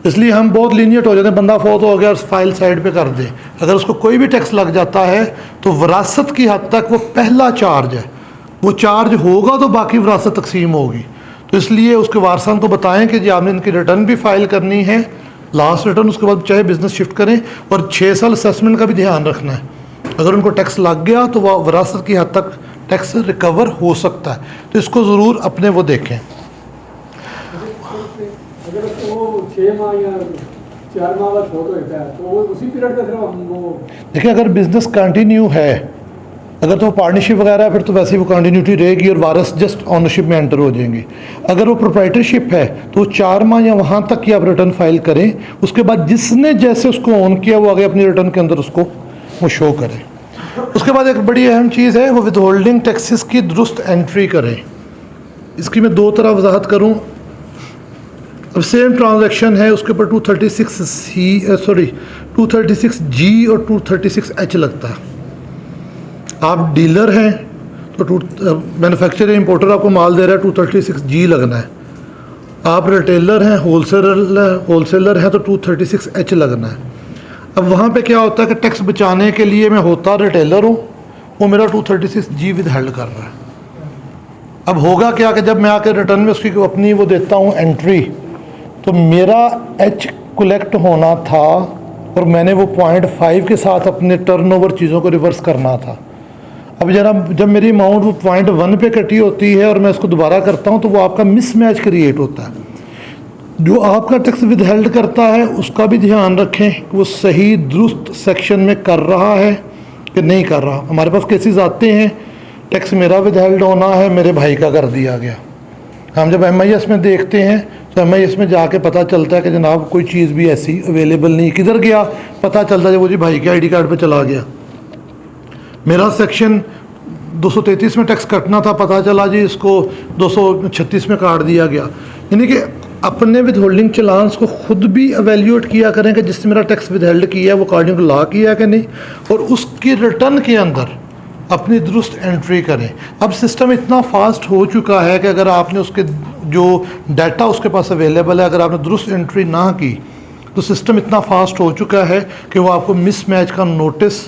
इसलिए हम बहुत लीनियट हो जाते हैं, बंदा फौत हो गया और फाइल साइड पे कर दे, अगर उसको कोई भी टैक्स लग जाता है तो वरासत की हद तक वो पहला चार्ज है, वो चार्ज होगा तो बाकी वरासत तकसीम होगी। तो इसलिए उसके वारसान को बताएं कि जी आपने इनकी रिटर्न भी फाइल करनी है, लास्ट रिटर्न, उसके बाद चाहे बिजनेस शिफ्ट करें, और 6 साल असेसमेंट का भी ध्यान रखना है। अगर उनको टैक्स लग गया तो वह वरासत की हद तक टैक्स रिकवर हो सकता है, तो इसको ज़रूर अपने वो देखें। अगर वो 6 माह या 4 माह बाद फोटो होता है तो वो उसी पीरियड में सिर्फ हम वो देखिए, अगर बिजनेस कंटिन्यू है, अगर तो पार्टनरशिप वगैरह है फिर तो वैसे ही वो कंटिन्यूटी रहेगी और वारस जस्ट ऑनरशिप में एंटर हो जाएंगे। अगर वो प्रोप्राइटरशिप है तो 4 माह या वहाँ तक की आप रिटर्न फाइल करें, उसके बाद जिसने जैसे उसको ऑन किया वो आगे अपनी रिटर्न के अंदर उसको वो शो करें। उसके बाद एक बड़ी अहम चीज़ है वो विदहोल्डिंग टैक्सेस की दुरुस्त एंट्री करें। इसकी मैं 2 तरह वजाहत करूँ। अब सेम ट्रांजैक्शन है, उसके ऊपर 236G और 236H लगता है। आप डीलर हैं तो मैन्युफैक्चरर इंपोर्टर आपको माल दे रहा है, 236G लगना है। आप रिटेलर हैं, होलसेलर हैं तो 236H लगना है। अब वहाँ पे क्या होता है कि टैक्स बचाने के लिए मैं होता रिटेलर हूँ, वो मेरा 236G विदहेल्ड कर रहा है। अब होगा क्या कि जब मैं आकर रिटर्न में उसकी अपनी वो देता हूँ एंट्री, तो मेरा H कलेक्ट होना था और मैंने वो 0.5 के साथ अपने टर्नओवर चीज़ों को रिवर्स करना था। अब जब मेरी अमाउंट वो 0.1 पे कटी होती है और मैं उसको दोबारा करता हूँ तो वो आपका मिसमैच क्रिएट होता है। जो आपका टैक्स विदहेल्ड करता है उसका भी ध्यान रखें कि वो सही दुरुस्त सेक्शन में कर रहा है कि नहीं कर रहा। हमारे पास केसेस आते हैं टैक्स मेरा विदहेल्ड होना है, मेरे भाई का कर दिया गया। हम जब MIS में देखते हैं तो MIS में जाके पता चलता है कि जनाब कोई चीज़ भी ऐसी अवेलेबल नहीं, किधर गया पता चलता है वो जी भाई के ID कार्ड पे चला गया। मेरा सेक्शन 233 में टैक्स कटना था, पता चला जी इसको 236 में काट दिया गया। यानी कि अपने विदहोल्डिंग चलान्स को खुद भी एवेल्यूएट किया करें कि जिसने मेरा टैक्स विदहेल्ड किया है वो अकॉर्डिंग टू लॉ किया कि नहीं, और उसकी रिटर्न के अंदर अपनी दुरुस्त एंट्री करें। अब सिस्टम इतना फास्ट हो चुका है कि अगर आपने उसके जो डाटा उसके पास अवेलेबल है, अगर आपने दुरुस्त एंट्री ना की तो सिस्टम इतना फास्ट हो चुका है कि वो आपको मिसमैच का नोटिस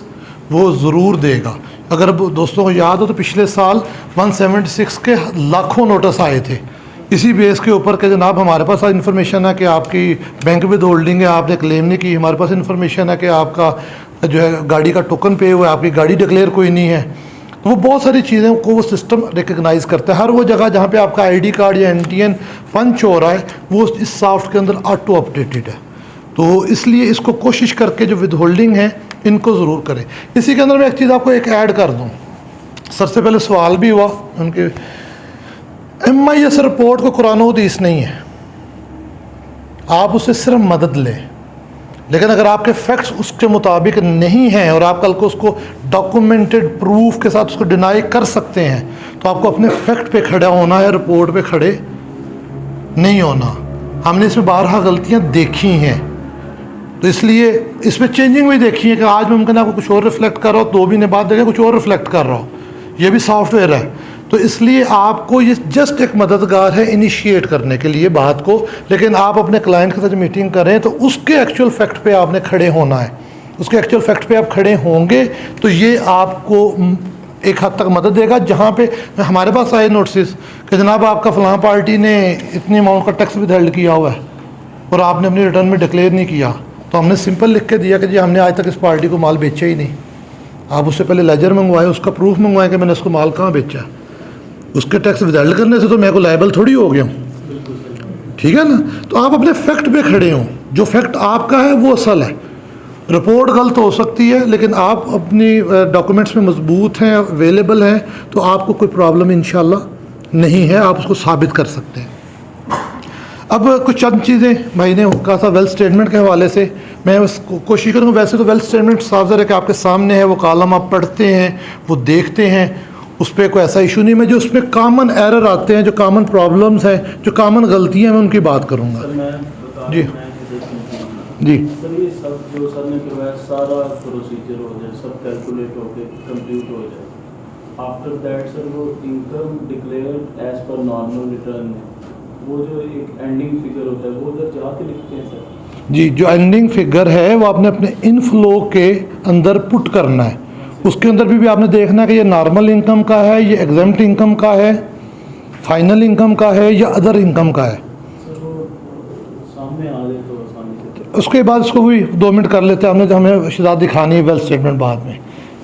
वो ज़रूर देगा। अगर दोस्तों को याद हो तो पिछले साल 176 के लाखों नोटिस आए थे इसी बेस के ऊपर कि जनाब हमारे पास इन्फॉर्मेशन है कि आपकी बैंक विद होल्डिंग है, आपने क्लेम नहीं की, हमारे पास इन्फॉर्मेशन है कि आपका जो है गाड़ी का टोकन पे हुआ है, आपकी गाड़ी डिक्लेयर कोई नहीं है। तो वो बहुत सारी चीज़ों को वो सिस्टम रिकग्नाइज़ करता है। हर वो जगह जहाँ पे आपका ID कार्ड या NTN पंच हो रहा है वो इस सॉफ्ट के अंदर ऑटो अपडेटेड है। तो इसलिए इसको कोशिश करके जो विद होल्डिंग है इनको ज़रूर करें। इसी के अंदर मैं एक चीज़ आपको एक ऐड कर दूँ। सबसे पहले सवाल भी हुआ उनके, MIS रिपोर्ट को कुरान व हदीस नहीं है, आप उससे सिर्फ मदद लें। लेकिन अगर आपके फैक्ट्स उसके मुताबिक नहीं हैं और आप कल को उसको डॉक्यूमेंटेड प्रूफ के साथ उसको डिनाई कर सकते हैं तो आपको अपने फैक्ट पे खड़ा होना है, रिपोर्ट पे खड़े नहीं होना। हमने इसमें 12 गलतियां देखी हैं, तो इसलिए इसमें चेंजिंग भी देखी है कि आज मुमकिन आपको कुछ और रिफ्लेक्ट कर रहा हो, 2 महीने बाद देखें कुछ और रिफ्लेक्ट कर रहा हो, ये भी सॉफ्टवेयर है। तो इसलिए आपको ये जस्ट एक मददगार है इनिशिएट करने के लिए बात को, लेकिन आप अपने क्लाइंट के साथ मीटिंग करें तो उसके एक्चुअल फैक्ट पे आपने खड़े होना है, उसके एक्चुअल फैक्ट पे आप खड़े होंगे तो ये आपको एक हद तक मदद देगा। जहाँ पे हमारे पास आए नोटिस कि जनाब आपका फ़लाँ पार्टी ने इतनी अमाउंट का टैक्स विथहेल्ड किया हुआ है और आपने अपनी रिटर्न में डिक्लेयर नहीं किया, तो हमने सिंपल लिख के दिया कि जी हमने आज तक इस पार्टी को माल बेचा ही नहीं। आप उससे पहले लेजर मंगवाए, उसका प्रूफ मंगवाएं कि मैंने उसको माल कहाँ बेचा है। उसके टैक्स विथहेल्ड करने से तो मैं को लायबल थोड़ी हो गया हूँ, ठीक है ना। तो आप अपने फैक्ट पे खड़े हों, जो फैक्ट आपका है वो असल है। रिपोर्ट गलत हो सकती है लेकिन आप अपनी डॉक्यूमेंट्स में मजबूत हैं, अवेलेबल हैं, तो आपको कोई प्रॉब्लम इंशाल्लाह नहीं है, आप उसको साबित कर सकते हैं। अब कुछ चंद चीज़ें भाई ने कहा था वेल्थ स्टेटमेंट के हवाले से, मैं उसको कोशिश करूँगा। वैसे तो वेल्थ स्टेटमेंट साफ ज़रा कि आपके सामने है, वो कॉलम आप पढ़ते हैं, वो देखते हैं, उस पर कोई ऐसा इशू नहीं। मैं जो उसमें कॉमन एरर आते हैं, जो कॉमन प्रॉब्लम्स हैं, जो कॉमन गलतियाँ हैं, मैं उनकी बात करूँगा। सर मैं बता जी। मैं जी सर ये सब जो सर ने करवाया सारा प्रोसीजर हो जाए, सब कैलकुलेट हो के कंप्यूट हो जाए, आफ्टर दैट सर वो income declare as per normal return में वो जो एक एंडिंग फिगर होता है वो उधर जाके लिखते हैं सर? जी, जो एंडिंग फिगर है वो आपने अपने इनफ्लो के अंदर पुट करना है। उसके अंदर भी आपने देखना है कि ये नॉर्मल इनकम का है, ये एग्जेम्प्ट इनकम का है, फाइनल इनकम का है, या अदर इनकम का है। सर वो सामने आ जाए तो आसानी से। उसके बाद इसको भी 2 मिनट कर लेते हैं, हमने जो हमें शिदात दिखानी है वेल्थ स्टेटमेंट बाद में।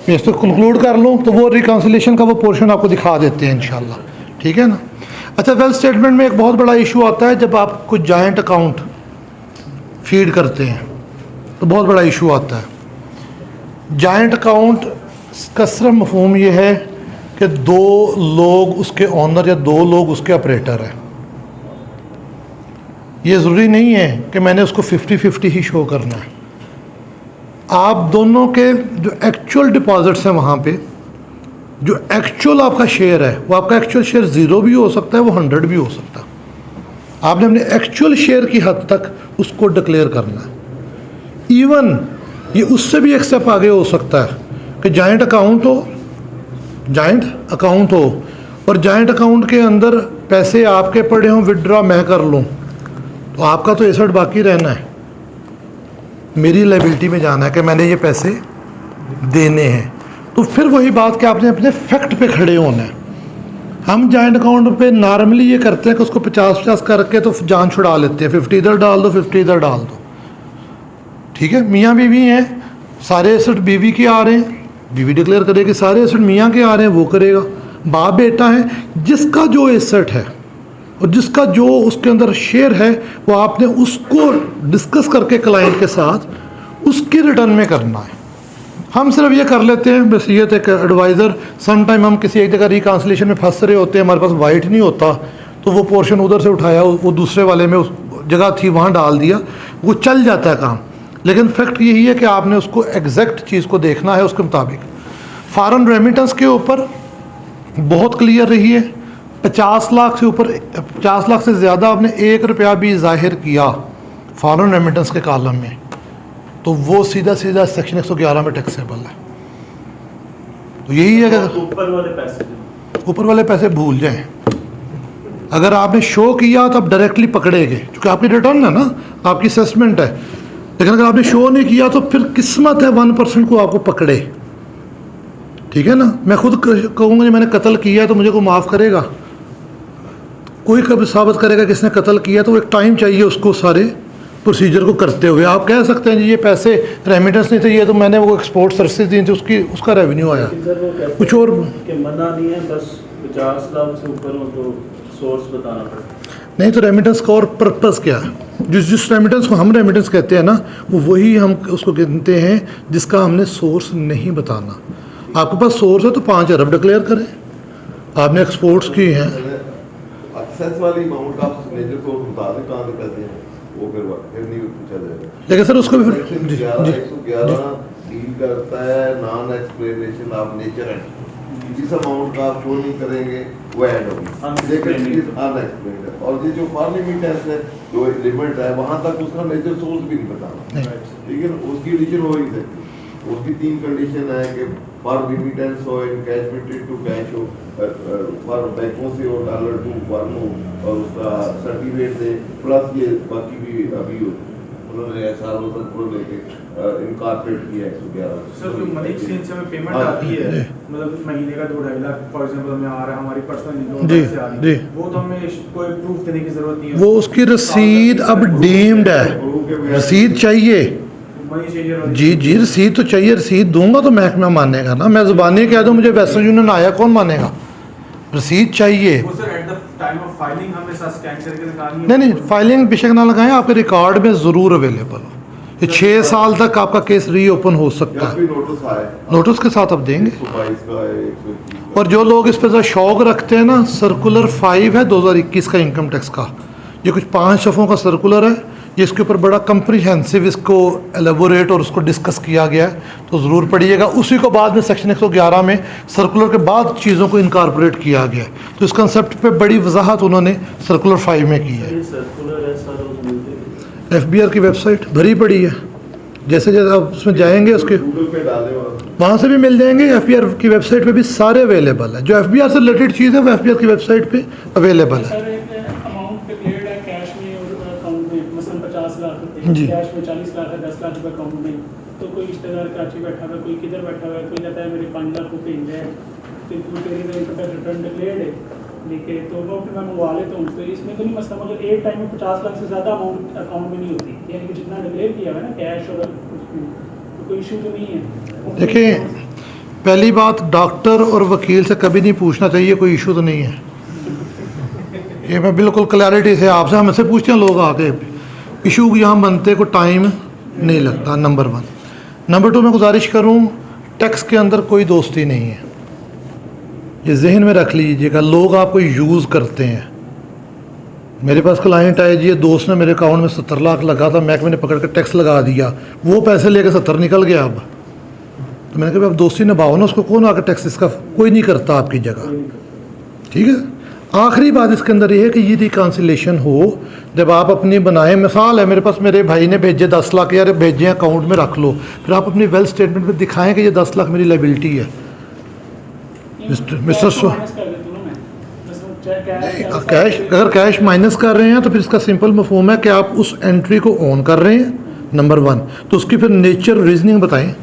मैं इसको कंक्लूड कर लूँ तो वो रिकन्सिलेशन का वो पोर्शन आपको दिखा देते हैं इंशाल्लाह, ठीक है ना। अच्छा, वेल्थ स्टेटमेंट में एक बहुत बड़ा इशू आता है जब आप कुछ जॉइंट अकाउंट फीड करते हैं तो बहुत बड़ा इशू आता है। जॉइंट अकाउंट का सिर्फ मफहूम ये है कि 2 लोग उसके ऑनर या 2 लोग उसके ऑपरेटर हैं। ये ज़रूरी नहीं है कि मैंने उसको 50-50 ही शो करना है। आप दोनों के जो एक्चुअल डिपॉजिट्स हैं वहाँ पे जो एक्चुअल आपका शेयर है वो आपका एक्चुअल शेयर 0 भी हो सकता है, वो 100 भी हो सकता है। आपने अपने एक्चुअल शेयर की हद तक उसको डिक्लेयर करना है। इवन ये उससे भी एक स्टेप आगे हो सकता है कि जॉइंट अकाउंट हो और जॉइंट अकाउंट के अंदर पैसे आपके पड़े हों, विड्रॉ मैं कर लूँ, तो आपका तो एसेट बाकी रहना है, मेरी लायबिलिटी में जाना है कि मैंने ये पैसे देने हैं। तो फिर वही बात कि आपने अपने फैक्ट पे खड़े होना है। हम जॉइंट अकाउंट पे नॉर्मली ये करते हैं कि उसको 50-50 करके तो जान छुड़ा लेते हैं, 50 इधर डाल दो, 50 इधर डाल दो, ठीक है। मियाँ बीवी हैं, सारे एसेट बीवी के आ रहे हैं, बीवी डिक्लेयर करेगी, सारे एसेट मियाँ के आ रहे हैं, वो करेगा। बाप बेटा है, जिसका जो एसेट है और जिसका जो उसके अंदर शेयर है वो आपने उसको डिस्कस करके क्लाइंट के साथ उसकी रिटर्न में करना है। हम सिर्फ ये कर लेते हैं, बस ये एक एडवाइज़र, सम टाइम हम किसी एक जगह रिकन्सिलेशन में फंस रहे होते हैं, हमारे पास वाइट नहीं होता, तो वो पोर्शन उधर से उठाया, वो दूसरे वाले में उस जगह थी वहाँ डाल दिया, वो चल जाता है काम। लेकिन फैक्ट यही है कि आपने उसको एग्जैक्ट चीज़ को देखना है उसके मुताबिक। फॉरेन रेमिटेंस के ऊपर बहुत क्लियर रही है। 50 लाख से ऊपर, 50 लाख से ज़्यादा आपने 1 रुपया भी ज़ाहिर किया फॉरेन रेमिटेंस के कॉलम में तो वो सीधा सीधा सेक्शन 111 में टैक्सेबल है। तो यही है कि ऊपर वाले पैसे भूल जाएं। अगर आपने शो किया तो आप डायरेक्टली पकड़े गए, क्योंकि आपकी रिटर्न है ना, आपकी असेसमेंट है। लेकिन अगर आपने शो नहीं किया तो फिर किस्मत है 1% को आपको पकड़े, ठीक है ना। मैं खुद कहूँगा कि मैंने कत्ल किया तो मुझे को माफ़ करेगा, कोई कभी साबित करेगा कि इसने कत्ल किया, तो एक टाइम चाहिए उसको सारे प्रोसीजर को करते हुए। आप कह सकते हैं जी ये पैसे रेमिटेंस नहीं थे, ये तो मैंने वो एक्सपोर्ट सर्विसेज दी थी, उसका रेवेन्यू आया, कुछ और कि मना नहीं है, बस 50 लाख से ऊपर हो तो सोर्स बताना पड़ेगा। नहीं तो रेमिटेंस का और पर्पज़ क्या है? जिस रेमिटेंस को हम रेमिटेंस कहते हैं ना, वो वही हम उसको कहते हैं जिसका हमने सोर्स नहीं बताना। आपके पास सोर्स है तो 5 अरब डिक्लेयर करें, आपने एक्सपोर्ट्स की हैं। एक्सेस वाली अमाउंट आप सिग्नेचर को बता दें कहाँ से पैसे हैं, वो फिर नहीं पूछा जाएगा। लेकिन सर उसको भी सेक्शन 111 डील करता है non explanation of nature and जिस अमाउंट का आप शो नहीं करेंगे वो ऐड होगी, लेकिन अनएक्सप्लेन्ड है। और ये जो पार्लियामेंट है जो लिमिट है वहाँ तक उसका नेचर सोर्स भी नहीं बताना, ठीक है ना। उसकी एडिशन हो ही सकती है। उसकी 3 कंडीशन है कि फॉर रिमिटेंस हो, इनकैशमेंट टू कैश हो, फॉर बैंकों से हो $2 फॉर्म हो और उसका सर्टिफिकेट दे, प्लस ये बाकी भी अभी हो उन्होंने ऐसा मतलब लेके इनकॉर्पोरेट किया 111। सर जो मनी एक्सचेंज से हमें पेमेंट हाँ, आती है जी। मतलब महीने का 2-2.5 लाख फॉर एग्जांपल हमें आ रहा है हमारी पर्सनल इनकम जी, से आ रही जी। है, वो तो हमें कोई प्रूफ देने की जरूरत नहीं है। वो उसकी रसीद अब डीम्ड है, रसीद चाहिए। मनी चाहिए और- जी जी, रसीद तो चाहिए, रसीद दूंगा तो महकमा मानेगा ना। मैं ज़ुबानी कह दूं मुझे वेस्टर्न यूनियन आया, कौन मानेगा? रसीद चाहिए। वो sir eight the time of filing हमें साथ स्कैन करके निकालनी है। नहीं नहीं, फाइलिंग बेशक ना लगाएं, आपके रिकॉर्ड में ज़रूर अवेलेबल हो। ये 6 साल तक आपका केस रीओपन हो सकता जब है। भी नोटिस आए नोटिस के साथ आप देंगे। 122 का है 121 और जो लोग इस पर ज़रा शौक रखते हैं ना, सर्कुलर 5 है 2021 का इनकम टैक्स का, ये कुछ 5 सफ़ों का सर्कुलर है। ये इसके ऊपर बड़ा कंप्रीहेंसिव इसको एलेबोरेट और उसको डिस्कस किया गया है, तो ज़रूर पढ़िएगा। उसी को बाद में सेक्शन 111 में सर्कुलर के बाद चीज़ों को इनकॉर्पोरेट किया गया है। तो इस कंसेप्ट पे बड़ी वजाहत उन्होंने सर्कुलर 5 में की है। ये सर्कुलर है सर, रोज मिलते हैं। FBR की वेबसाइट भरी पड़ी है, जैसे जैसे आप उसमें जाएंगे उसके गूगल पे डाले वहाँ से भी मिल जाएंगे। FBR की वेबसाइट पे भी सारे अवेलेबल है। जो FBR से रिलेटेड चीज़ है वो FBR की वेबसाइट पे अवेलेबल है। सर एक अमाउंट डिक्लेयर्ड है कैश में और अकाउंट में, मसलन 50 लाख रुपए जी। कैश में, 40 लाख है, 10 लाख रुपए अकाउंट में। तो कोई रिश्तेदार कराची बैठा हुआ है, कोई किधर बैठा हुआ है, कोई कहता है मेरे 5 लाख रुपए इंडिया है, तो तेरी रिटर्न डिक्लेयर्ड है लेके, तो वो फिर मैं मंगवा लेता हूँ। तो इसमें तो नहीं मसला, मगर एक टाइम में 50 लाख से ज़्यादा अमाउंट अकाउंट में नहीं होती, यानी कि जितना डिक्लेयर किया हुआ है ना कैश और उसमें, तो कोई इशू तो नहीं है। देखिए, पहली बात, डॉक्टर और वकील से कभी नहीं पूछना चाहिए कोई इशू तो नहीं है। ये मैं बिल्कुल क्लैरिटी से आपसे, हमसे पूछते हैं लोग आके, इशू यहाँ बनते को टाइम नहीं लगता, नंबर 1। नंबर 2, मैं गुजारिश करूँ, टैक्स के अंदर कोई दोस्ती नहीं है, ये जहन में रख लीजिएगा। लोग आपको यूज़ करते हैं। मेरे पास क्लाइंट आए जी, ये दोस्त ने मेरे अकाउंट में 70 लाख लगा था, महकमे ने पकड़ कर टैक्स लगा दिया, वो पैसे लेकर 70 निकल गया। अब तो मैंने कहा अब दोस्ती निभाओ ना, उसको कौन आकर टैक्स इसका कोई नहीं करता आपकी जगह, ठीक है। आखिरी बात इसके अंदर ये है कि ये रिकॉन्सिलेशन हो जब आप अपनी बनाएं। मिसाल है, मेरे पास मेरे भाई ने भेजे 10 लाख, यार भेजे अकाउंट में रख लो, फिर आप अपनी वेल्थ स्टेटमेंट में दिखाएं कि ये 10 लाख मेरी लाइबिलिटी है। मिस्टर सो कैश, अगर कैश माइनस कर रहे हैं तो फिर इसका सिंपल मफहूम है कि आप उस एंट्री को ऑन कर रहे हैं, नंबर 1। तो उसकी फिर नेचर रीजनिंग बताएं,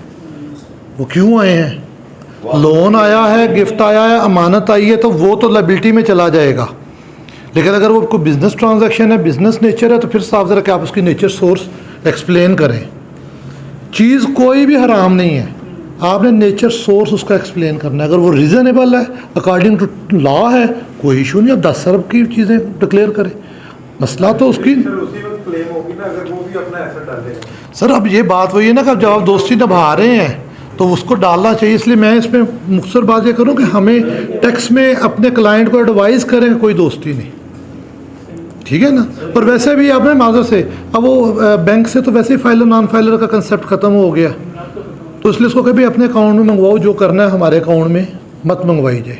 वो क्यों आए हैं। लोन आया है, गिफ्ट आया है, अमानत आई है, तो वो तो लाइबिलिटी में चला जाएगा। लेकिन अगर वो कोई बिजनेस ट्रांजैक्शन है, बिजनेस नेचर है, तो फिर साफ ज़रा कि आप उसकी नेचर सोर्स एक्सप्लेन करें। चीज़ कोई भी हराम नहीं है, आपने नेचर सोर्स उसका एक्सप्लेन करना है। अगर वो रीज़नेबल है, अकॉर्डिंग टू लॉ है, कोई इशू नहीं। अब 10 अरब की चीज़ें डिक्लेयर करें, मसला तो उसकी। सर उसी वक्त क्लेम होगी ना अगर वो भी अपना एसेट डालेगा। सर अब ये बात वही है ना कि जब आप दोस्ती निभा रहे हैं तो उसको डालना चाहिए। इसलिए मैं इसमें मुख्तसर बात ये करूँ कि हमें टैक्स में अपने क्लाइंट को एडवाइस करें कि कोई दोस्ती नहीं, ठीक है ना। और वैसे भी आपने माजर से अब वो बैंक से तो वैसे ही फाइलर नॉन फाइलर का कंसेप्ट ख़त्म हो गया, तो इसलिए उसको कभी अपने अकाउंट में मंगवाओ, जो करना है हमारे अकाउंट में मत मंगवाई जाए,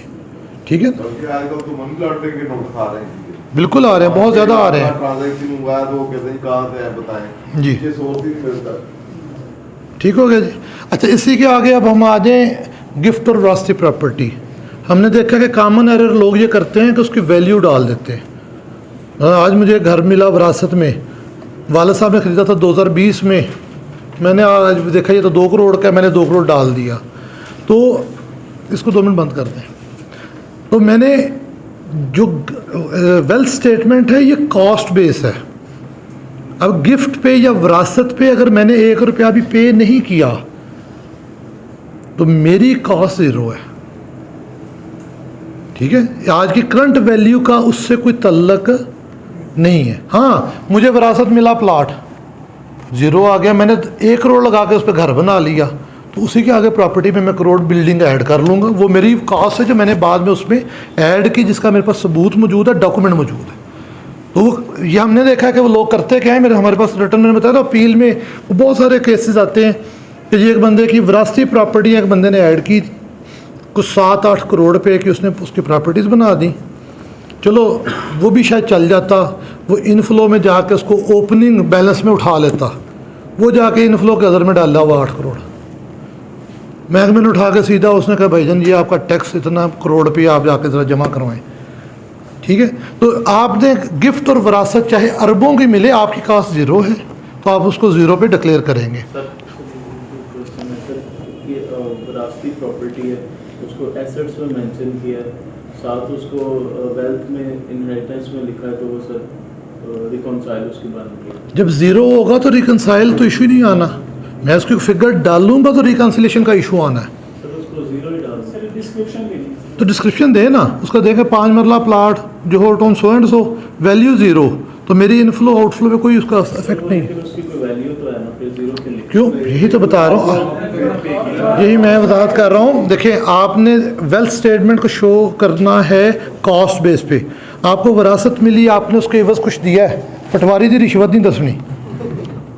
ठीक है। बल्कि आजकल तो मनी लॉन्ड्रिंग के नोटिस आ रहे हैं। बिल्कुल आ रहे हैं, बहुत ज़्यादा आ रहे हैं ट्रांजैक्शन हुआ है तो वो कहते हैं कहाँ से है बताएं जी। ये सोर्स ही नहीं मिलता। ठीक हो गया जी। अच्छा, इसी के आगे अब हम आ जाएँ गिफ्ट और विरासती प्रॉपर्टी। हमने देखा कि कॉमन एरर लोग ये करते हैं कि उसकी वैल्यू डाल देते हैं। आज मुझे घर मिला विरासत में, वालिद साहब ने ख़रीदा था 2020 में, मैंने आज देखा ये तो 2 करोड़ का, मैंने 2 करोड़ डाल दिया। तो इसको 2 मिनट बंद कर दें। तो मैंने जो वेल्थ स्टेटमेंट है ये कॉस्ट बेस है। अब गिफ्ट पे या विरासत पे अगर मैंने 1 रुपया भी पे नहीं किया तो मेरी कॉस्ट 0 है, ठीक है। आज की करंट वैल्यू का उससे कोई तल्लक नहीं है। हाँ, मुझे विरासत मिला, प्लाट 0 आ गया, मैंने 1 करोड़ लगा के उस पर घर बना लिया, तो उसी के आगे प्रॉपर्टी में मैं करोड़ बिल्डिंग ऐड कर लूँगा। वो मेरी कॉस्ट है जो मैंने बाद में उसमें ऐड की, जिसका मेरे पास सबूत मौजूद है, डॉक्यूमेंट मौजूद है। तो वो ये हमने देखा है कि वो लोग करते क्या है, हमारे पास रिटर्न में बताया था, अपील में बहुत सारे केसेस आते हैं कि जी एक बंदे की विरासती प्रॉपर्टी एक बंदे ने ऐड की, कुछ 7-8 करोड़ पे की उसने उसकी प्रॉपर्टीज़ बना दी। चलो वो भी शायद चल जाता, वो इनफ्लो में जाके उसको ओपनिंग बैलेंस में उठा लेता, वो जाके इनफ्लो के अदर में डाला हुआ 8 करोड़। महकमे ने उठा के सीधा उसने कहा भाईजान ये आपका टैक्स इतना करोड़ पे आप जाके ज़रा जमा करवाएं, ठीक है। तो आपने गिफ्ट और विरासत चाहे अरबों की मिले, आपकी कास्ट 0 है, तो आप उसको ज़ीरो पे डिक्लेयर करेंगे। सर क्वेश्चन है सर कि विरासती प्रॉपर्टी है, उसको एसेट्स में मेंशन किया है, साथ उसको वेल्थ में इनहेरिटेंस में लिखा है, तो वो सर रिकॉन्साइल उसकी बनती है। जब ज़ीरो होगा तो रिकनसाइल तो इशू ही नहीं आना, मैं उसकी फिगर डालूंगा तो रिकन्सिलेशन का इशू आना है। सर उसको जीरो ही डाल सर डिस्क्रिप्शन देनी तो डिस्क्रिप्शन दे ना, उसका देखे 5 मरला प्लाट जो hold on so and so, value zero, तो मेरी इनफ्लो आउटफ्लो पे कोई उसका इफेक्ट नहीं है। लेकिन उसकी कोई वैल्यू तो है ना, फिर जीरो के लिए क्यों, यही तो बता रहा हूँ, यही मैं वजाहत कर रहा हूँ। देखिए आपने वेल्थ स्टेटमेंट को शो करना है कॉस्ट बेस पे, आपको विरासत मिली, आपने उसके एवज कुछ दिया है, पटवारी की रिश्वत नहीं दसनी,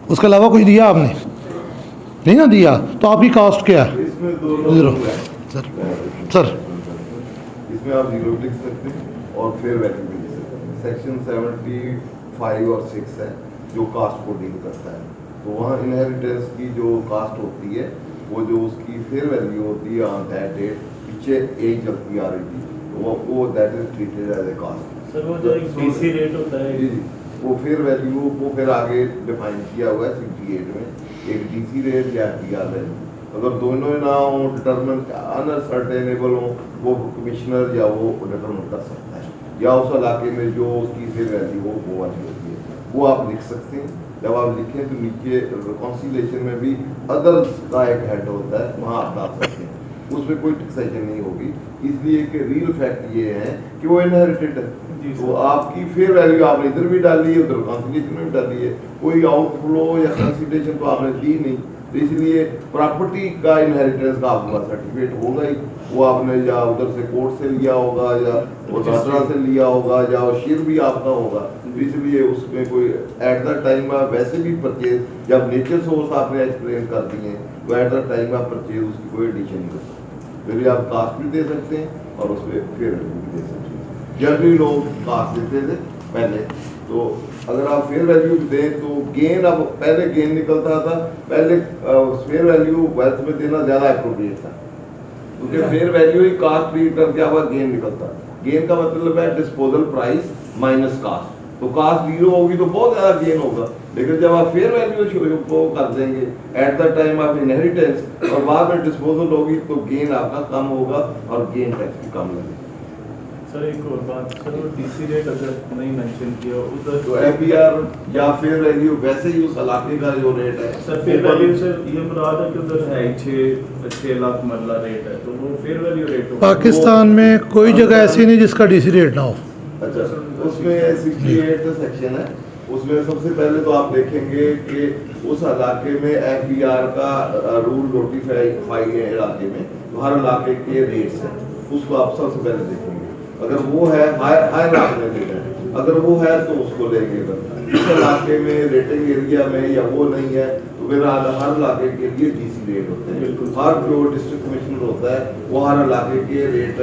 उसके अलावा कुछ दिया आपने नहीं ना दिया, तो आपकी कास्ट क्या है? इसमें दोनों जीरो। है। सर इसमें आप जीरो लिख सकते हैं और फिर वैल्यू भी लिख सकते हैं। सेक्शन 75 और 6 है जो कास्ट को डील करता है, तो वहाँ इनहेरिटेंस की जो कास्ट होती है, वो जो उसकी फेयर वैल्यू होती है ऑन दैट डेट, पीछे एज चलती आ रही थी, तो वो that is treated as a cost. Sir वो जो एक डीसी रेट होता है, जी जी, वो फेयर वैल्यू को फिर आगे डिफाइन किया हुआ है 68 में, एक डीसी रेट या एफडीआर वैल्यू, अगर दोनों ना हो डिटर्मिन अनसर्टेनेबल हो, वो कमिश्नर या वो डिटर्मिन कर सकता है, या उस इलाके में जो उसकी फेयर वैल्यू हो वो वाली होती है, वो आप लिख सकते हैं। जब आप लिखें तो नीचे रिकॉन्सिलेशन में भी अदर्स का एक हेड होता है, वहाँ आप डाल सकते हैं, उसमें कोई टैक्सेशन नहीं होगी, इसलिए कि रियल फैक्ट ये है कि वो इनहेरिटेड है, तो आपकी फेयर वैल्यू आपने इधर भी डाली है, उधर कंसिडरेशन में भी डाली है, कोई आउटफ्लो या कंसिडरेशन तो आपने दी नहीं, तो इसलिए प्रॉपर्टी का इनहेरिटेंस का आपका सर्टिफिकेट होगा ही, वो आपने या उधर से कोर्ट से लिया होगा, या वो दूसरा से लिया होगा, या वो शेयर भी आपका होगा, तो इसलिए उसमें कोई एट द टाइम आप वैसे भी परचेज, जब नेचर सोर्स आपने एक्सप्लेन कर दिए तो एट द टाइम आप परचेज उसकी कोई एडिशन नहीं कर सकते, फिर भी आप कास्ट भी दे सकते हैं और उस पर फेयर वैल्यू भी दे सकते हैं। जनरली लोग कास्ट देते थे पहले, तो अगर आप फेयर वैल्यू दें तो गेन, अब पहले गेन निकलता था, पहले फेयर वैल्यू वेल्थ में देना ज़्यादा अप्रोप्रिएट था, क्योंकि फेयर वैल्यू ही कास्ट ट्रीट करके आपका गेन निकलता। गेन का मतलब है डिस्पोजल प्राइस माइनस कास्ट, तो कास्ट जीरो होगी तो बहुत ज़्यादा गेन होगा, लेकिन जब आप फेयर वैल्यू को कर देंगे एट द टाइम आप इनहेरिटेंस और बाद में डिस्पोजल होगी तो गेन आपका कम होगा और गेन टैक्स भी कम लगेगा। सर एक और बात, सर वो डीसी रेट अगर नहीं मेंशन किया उधर तो एफबीआर या फेयर वैल्यू वैसे ही उस इलाके का जो रेट है, सर फेयर वैल्यू से ये मुराद है कि उधर है 6 लाख मरला रेट है, तो वो फेयर वैल्यू रेट होगा। पाकिस्तान में कोई जगह ऐसी नहीं जिसका डीसी रेट ना हो। अच्छा, उसमें 68 सेक्शन है, उसमें सबसे पहले तो आप देखेंगे कि उस इलाके में एफबीआर का रूल नोटिफाई है इलाके में, तो हर इलाके के रेट्स हैं, उसको आप सबसे पहले देखेंगे, अगर वो है हायर लाख में देना है, अगर वो है तो उसको लेंगे। इस इलाके में रेटिंग एरिया में या वो नहीं है तो फिर हर इलाके के लिए डीसी रेट होते हैं, बिल्कुल हर जो डिस्ट्रिक्ट कमिश्नर होता है वो हर इलाके के रेट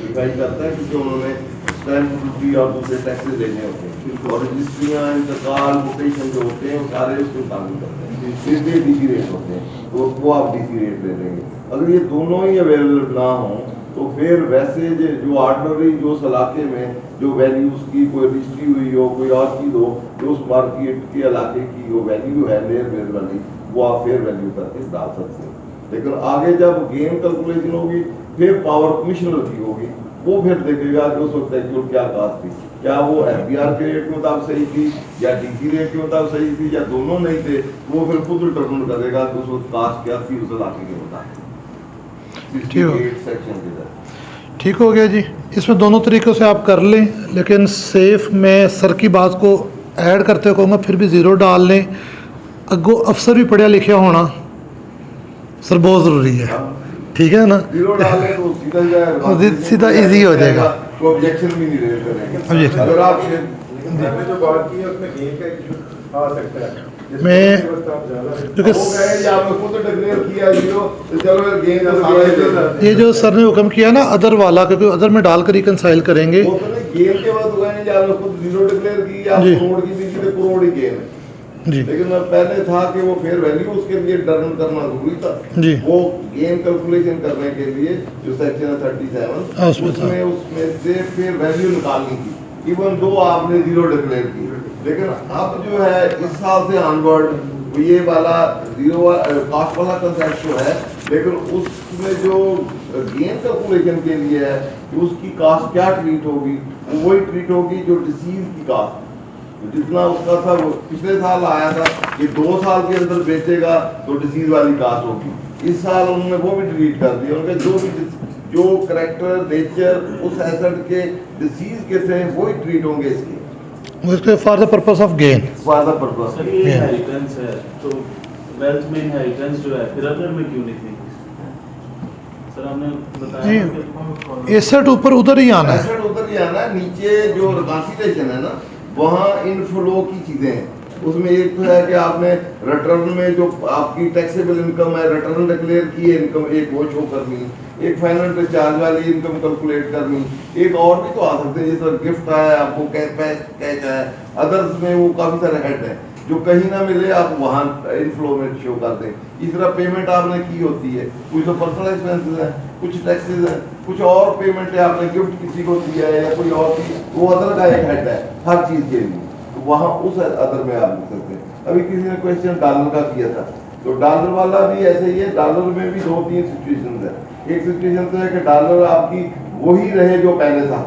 डिफाइन करता है, क्योंकि उन्होंने स्टैंप ड्यूटी और दूसरे टैक्सेस लेने होते हैं, और रजिस्ट्रियाँ इंतकाल म्यूटेशन जो होते हैं वो सारे उसको शामिल करते हैं, इसलिए डीसी रेट होते हैं, तो वो आप डीसी रेट ले लेंगे। अगर ये दोनों ही अवेलेबल ना हो तो फिर वैसे जो ऑर्डिनरी जो उस इलाके में जो वैल्यूज की कोई रजिस्ट्री हुई हो, कोई और चीज़ हो, जो उस मार्केट के इलाके की जो वैल्यू है लेयर वाली, वो आप फेयर वैल्यू करके डाल सकते हैं। लेकिन आगे जब गेन कैलकुलेशन होगी फिर पावर कमिश्नर की होगी, वो फिर देखेगा कि उस वक्त एक्चुअल क्या कास्ट थी, क्या वो एफबीआर के रेट के मुताबिक सही थी या डीसी रेट के मुताबिक सही थी या दोनों नहीं थे, वो फिर खुद डिटरमिन करेगा कि उस वक्त कास्ट क्या थी उस इलाके के मुताबिक। ठीक हो गया जी, इसमें दोनों तरीक़ों से आप कर लें, लेकिन सेफ मैं सर की बात को ऐड करते हुए कहूँगा फिर भी ज़ीरो डाल लें। अगो अफसर भी पढ़ा लिखा होना सर बहुत ज़रूरी है, ठीक है ना, जीरो डाल लें तो सीधा इजी हो जाएगा, तो ऑब्जेक्शन भी नहीं रेज करेंगे। Objection। अगर आप आपने जो बात की है उसमें गेन का इशू आ सकता है, मैं क्योंकि वो कहे कि आपने खुद डिक्लेयर किया जीरो, तो चलो गेन का सारा ही ले लो। ये जो सर ने हुक्म किया ना अदर वाला, क्योंकि अदर में डाल कर रिकनसाइल करेंगे, वो तो नहीं गेन के बाद हुआ नहीं कि आपने खुद जीरो डिक्लेयर की, आप जी। करोड़ की दी तो करोड़ ही गेन है, जी लेकिन पहले था कि वो फेयर वैल्यू उसके लिए डिटरमिन करना जरूरी था, जी वो गेन कैलकुलेशन करने के लिए जो सेक्शन 37 उसमें था। उसमें से फेयर वैल्यू निकालनी थी, इवन दो आपने जीरो डिक्लेयर की, लेकिन अब जो है इस साल से ऑनवर्ड ये वाला जीरो कास्ट वाला कंसेप्ट जो है, लेकिन उसमें जो गेन कैलकुलेशन के लिए है कि उसकी कास्ट क्या ट्रीट होगी, वही ट्रीट होगी जो डिसीज की कास्ट, जितना उसका था वो पिछले साल आया था कि 2 साल के अंदर बेचेगा तो डिसीज वाली कास्ट होगी। इस साल उन्होंने वो भी डिलीट कर दिया, उनके जो करेक्टर नेचर उस एसेट के डिसीज के थे वही ट्रीट होंगे इसके उसके for the purpose of gain. For the purpose. Sir ये इनहेरिटेंस है, तो वेल्थ में इनहेरिटेंस जो है फिर अदर में क्यों नहीं थी? सर हमने बताया कि एसेट ऊपर उधर ही आना है। एसेट उधर ही आना है, नीचे जो रिकॉन्सिलेशन है ना वहाँ इनफ्लो की चीजें हैं। उसमें एक तो है कि आपने रिटर्न में जो आपकी टैक्सेबल इनकम है, रिटर्न डिक्लेयर की है इनकम, एक वो शो करनी, एक फाइनेंशियल चार्ज वाली इनकम कैलकुलेट करनी, एक और भी तो आ सकते हैं जैसे गिफ्ट आया आपको, कैश आया, अदर्स में वो काफी सारे हेड है जो कहीं ना मिले आप वहाँ इनफ्लो में शो कर दें। इस तरह पेमेंट आपने की होती है, कुछ तो पर्सनल एक्सपेंसेस हैं, कुछ टैक्सेस हैं, कुछ और पेमेंट है आपने गिफ्ट किसी को दिया है या कोई और चीज, वो अदर का एक हेड है हर चीज के लिए, तो वहाँ उस अदर में आप लिख सकते हैं। अभी किसी ने क्वेश्चन डॉलर का किया था, तो डॉलर वाला भी ऐसे ही है। डॉलर में भी 2-3 सिचुएशन है। एक सिचुएशन तो है कि डॉलर आपकी वही रहे जो पहले था,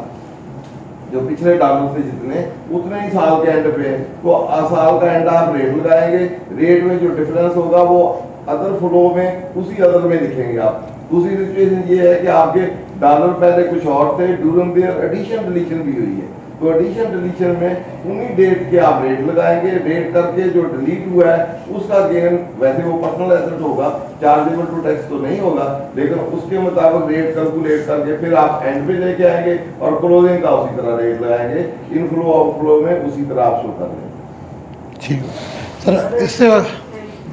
जो पिछले डॉलर से जितने उतने ही साल के एंड पे है, तो साल का एंड आप रेट लगाएंगे, रेट में जो डिफरेंस होगा वो अदर फ्लो में उसी अदर में लिखेंगे आप। दूसरी सिचुएशन ये है कि आपके डॉलर पहले कुछ और थे, ड्यूरिंग देयर एडिशन डिलीशन भी हुई है, तो एडिशन डिलीशन में उन्हीं डेट के आप रेट लगाएंगे, रेट करके जो डिलीट हुआ है उसका गेन, वैसे वो पर्सनल एसेट होगा, चार्जेबल टू टैक्स तो नहीं होगा, लेकिन उसके मुताबिक रेट कैलकुलेट करके फिर आप एंड पे लेके आएंगे और क्लोजिंग का उसी तरह रेट लगाएंगे, इनफ्लो आउटफ्लो में उसी तरह आप शो कर देंगे। ठीक सर, इससे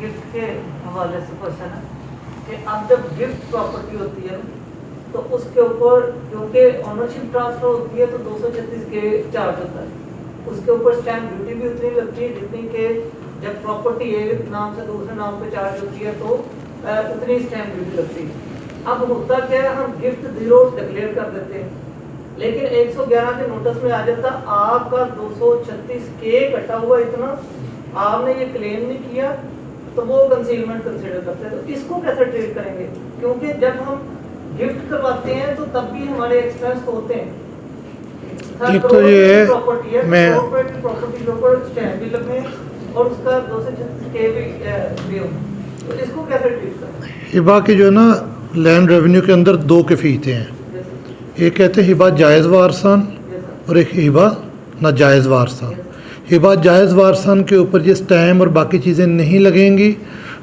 गिफ्ट के हवाले से क्वेश्चन है कि अब जब गिफ्ट प्रॉपर्टी होती है तो उसके ऊपर क्योंकि ऑनरशिप ट्रांसफर होती है तो 236 के चार्ज होता है, उसके ऊपर स्टैम्प ड्यूटी भी उतनी लगती है जितनी के जब प्रॉपर्टी एक नाम से दूसरे नाम पे चार्ज होती है तो उतनी स्टैम्प ड्यूटी लगती है। अब होता क्या है, हम गिफ्ट 0 डिक्लेयर कर देते हैं, लेकिन 111 के नोटिस में आ जाता आपका 236 के कटा हुआ इतना, आपने ये क्लेम नहीं किया, तो वो कंसीलमेंट कंसीडर करते हैं। तो इसको कैसे ट्रीट करेंगे, क्योंकि जब हम गिफ्ट करवाते हैं तो तब भी हमारे एक्सपेंस तो होते हैं। एक तो ये है, प्रॉपर्टी है, मैं प्रॉपर्टी के ऊपर स्टैम्प भी लगने और उसका 236 के भी हो, तो इसको कैसे ट्रीट करें? हिबा की जो है ना लैंड रेवेन्यू के अंदर 2 कैफियतें हैं, एक कहते हैं हिबा जायज़ वारसान और एक हिबा नाजायज़ वारसान। हिबा जायज़ वारसान के ऊपर ये स्टैम्प और बाकी चीज़ें नहीं लगेंगी।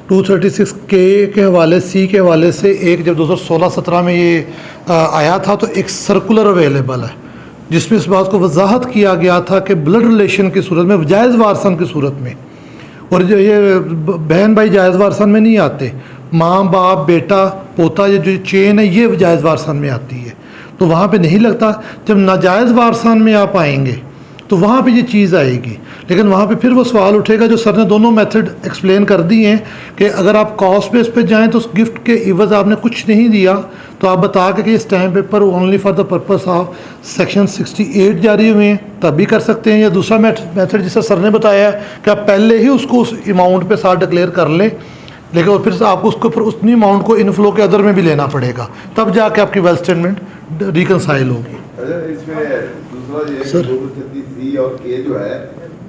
236 के हवाले सी के हवाले से एक जब 2016-17 में ये आया था तो एक सर्कुलर अवेलेबल है जिसमें इस बात को वजाहत किया गया था कि ब्लड रिलेशन की सूरत में, जायज़ वारसान की सूरत में, और जो ये बहन भाई जायज़ वारसान में नहीं आते, माँ बाप बेटा पोता, ये जो चेन है ये जायज़ वारसान में आती है, तो वहाँ पे नहीं लगता। जब नाजायज़ वारसान में आप आएंगे तो वहाँ पे ये चीज़ आएगी, लेकिन वहाँ पे फिर वो सवाल उठेगा जो सर ने दोनों मेथड एक्सप्लेन कर दिए हैं कि अगर आप कॉस्ट बेस पे जाएं तो उस गिफ्ट के इवज़ आपने कुछ नहीं दिया तो आप बता के कि ये stamp paper only for the purpose of section 68 जारी हुए हैं तब भी कर सकते हैं, या दूसरा मेथड जिसे सर ने बताया कि आप पहले ही उसको उस अमाउंट पे साथ डिक्लेयर कर लें, लेकिन फिर आपको उसको फिर उतनी अमाउंट को इनफ्लो के अदर में भी लेना पड़ेगा, तब जाके आपकी वेल्थ स्टेटमेंट रिकनसाइल होगी। अच्छा, इसमें दूसरा ये सर। 236 और के जो है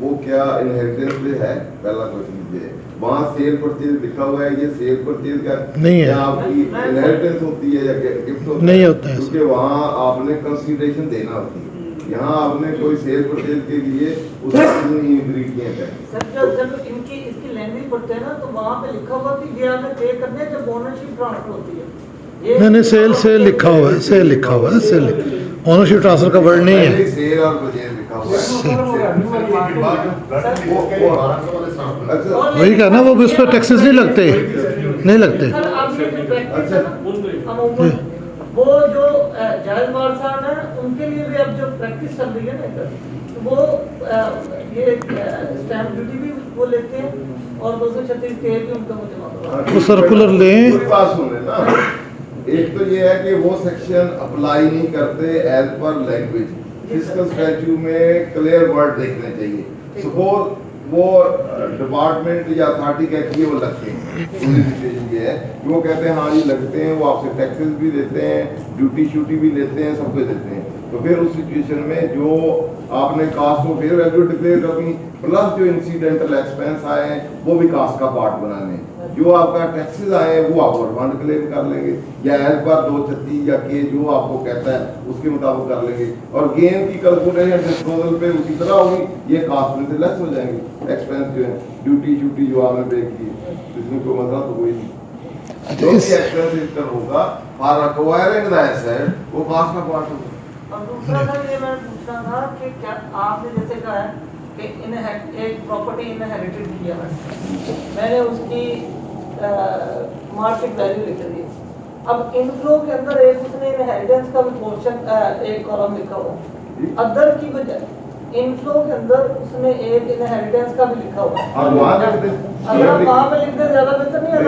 वो क्या इनहेरिटेंस पे है, पहला क्वेश्चन ये है। वहाँ सेल परचेज लिखा हुआ है, ये सेल परचेज का नहीं है। क्या आपकी इनहेरिटेंस होती है या गिफ्ट होता है? नहीं होता है। क्योंकि वहाँ आपने कंसीडरेशन देना होती है, यहाँ आपने कोई सेल परचेज के लिए उसकी इंग्रेडिएंट है। सर जब इनकी इसकी लैंग्वेज पढ़ते हैं ना तो वहाँ पे लिखा हुआ कि ये हमें पे करने हैं जब ओनरशिप ट्रांसफर होती है। मैंने सेल लिखा हुआ है, सेल लिखा हुआ है, सेल ओनरशिप ट्रांसफर का वर्ड नहीं है। पहले सेल और परचेज लिखा हुआ है। अच्छा, वही कहा ना, वो उस पर टैक्सेस नहीं लगते, नहीं लगते। सर आप ये जो प्रैक्टिस है ना अमूमन वो जो जायज वारसान है उनके लिए भी अब जो प्रैक्टिस चल रही है ना इधर, तो वो ये स्टैम्प ड्यूटी भी वो लेते हैं और 236 के भी उनका वो जमा करवाते हैं। वो सर्कुलर लें। पूरी बात सुन लेना, एक तो ये है कि वो सेक्शन अप्लाई नहीं करते as per language, fiscal statute में क्लियर वर्ड देखने चाहिए सपोज वो डिपार्टमेंट या अथॉरिटी कहती है वो लगते हैं, दूसरी सिचुएशन ये है कि वो कहते हैं हाँ ये लगते हैं, वो आपसे टैक्सेस भी देते हैं, ड्यूटी शूटी भी लेते हैं, सब कुछ देते हैं। तो फिर उस सिचुएशन में जो आपने कास्ट को फेयर वैल्यू डिक्लेयर करनी, प्लस जो इंसिडेंटल एक्सपेंस आए हैं वो भी कास्ट का पार्ट बनाने, जो आपका टैक्सेस आए हैं वो आप रिफंड क्लेम कर लेंगे, या एज पर 236 या के जो आपको कहता है उसके मुताबिक कर लेंगे। और गेन की कैलकुलेशन डिस्पोजल पे उसी तरह होगी, ये कास्ट में से लेस हो जाएंगे एक्सपेंस जो है, ड्यूटी शूटी जो आपने पे की, इसमें कोई मसला तो कोई नहीं। जो भी एक्सपेंस इनकम होगा फॉर एक्वायरिंग द एसेट वो कास्ट का पार्ट होगा। और दूसरा था ये मैं पूछना था कि क्या आपने जैसे कहा है कि एक प्रॉपर्टी इनहेरिटेड किया है, मैंने उसकी मार्केट वैल्यू लिख दी। अब इनफ्लो के अंदर एक उसने इनहेरिटेंस का भी पोर्शन एक कॉलम लिखा हुआ, अदर की बजाय इनफ्लो के अंदर उसने एक इनहेरिटेंस का भी लिखा हुआ है। और वहाँ लिख दे, अगर आप वहाँ पे लिख दे ज्यादा बेहतर नहीं है?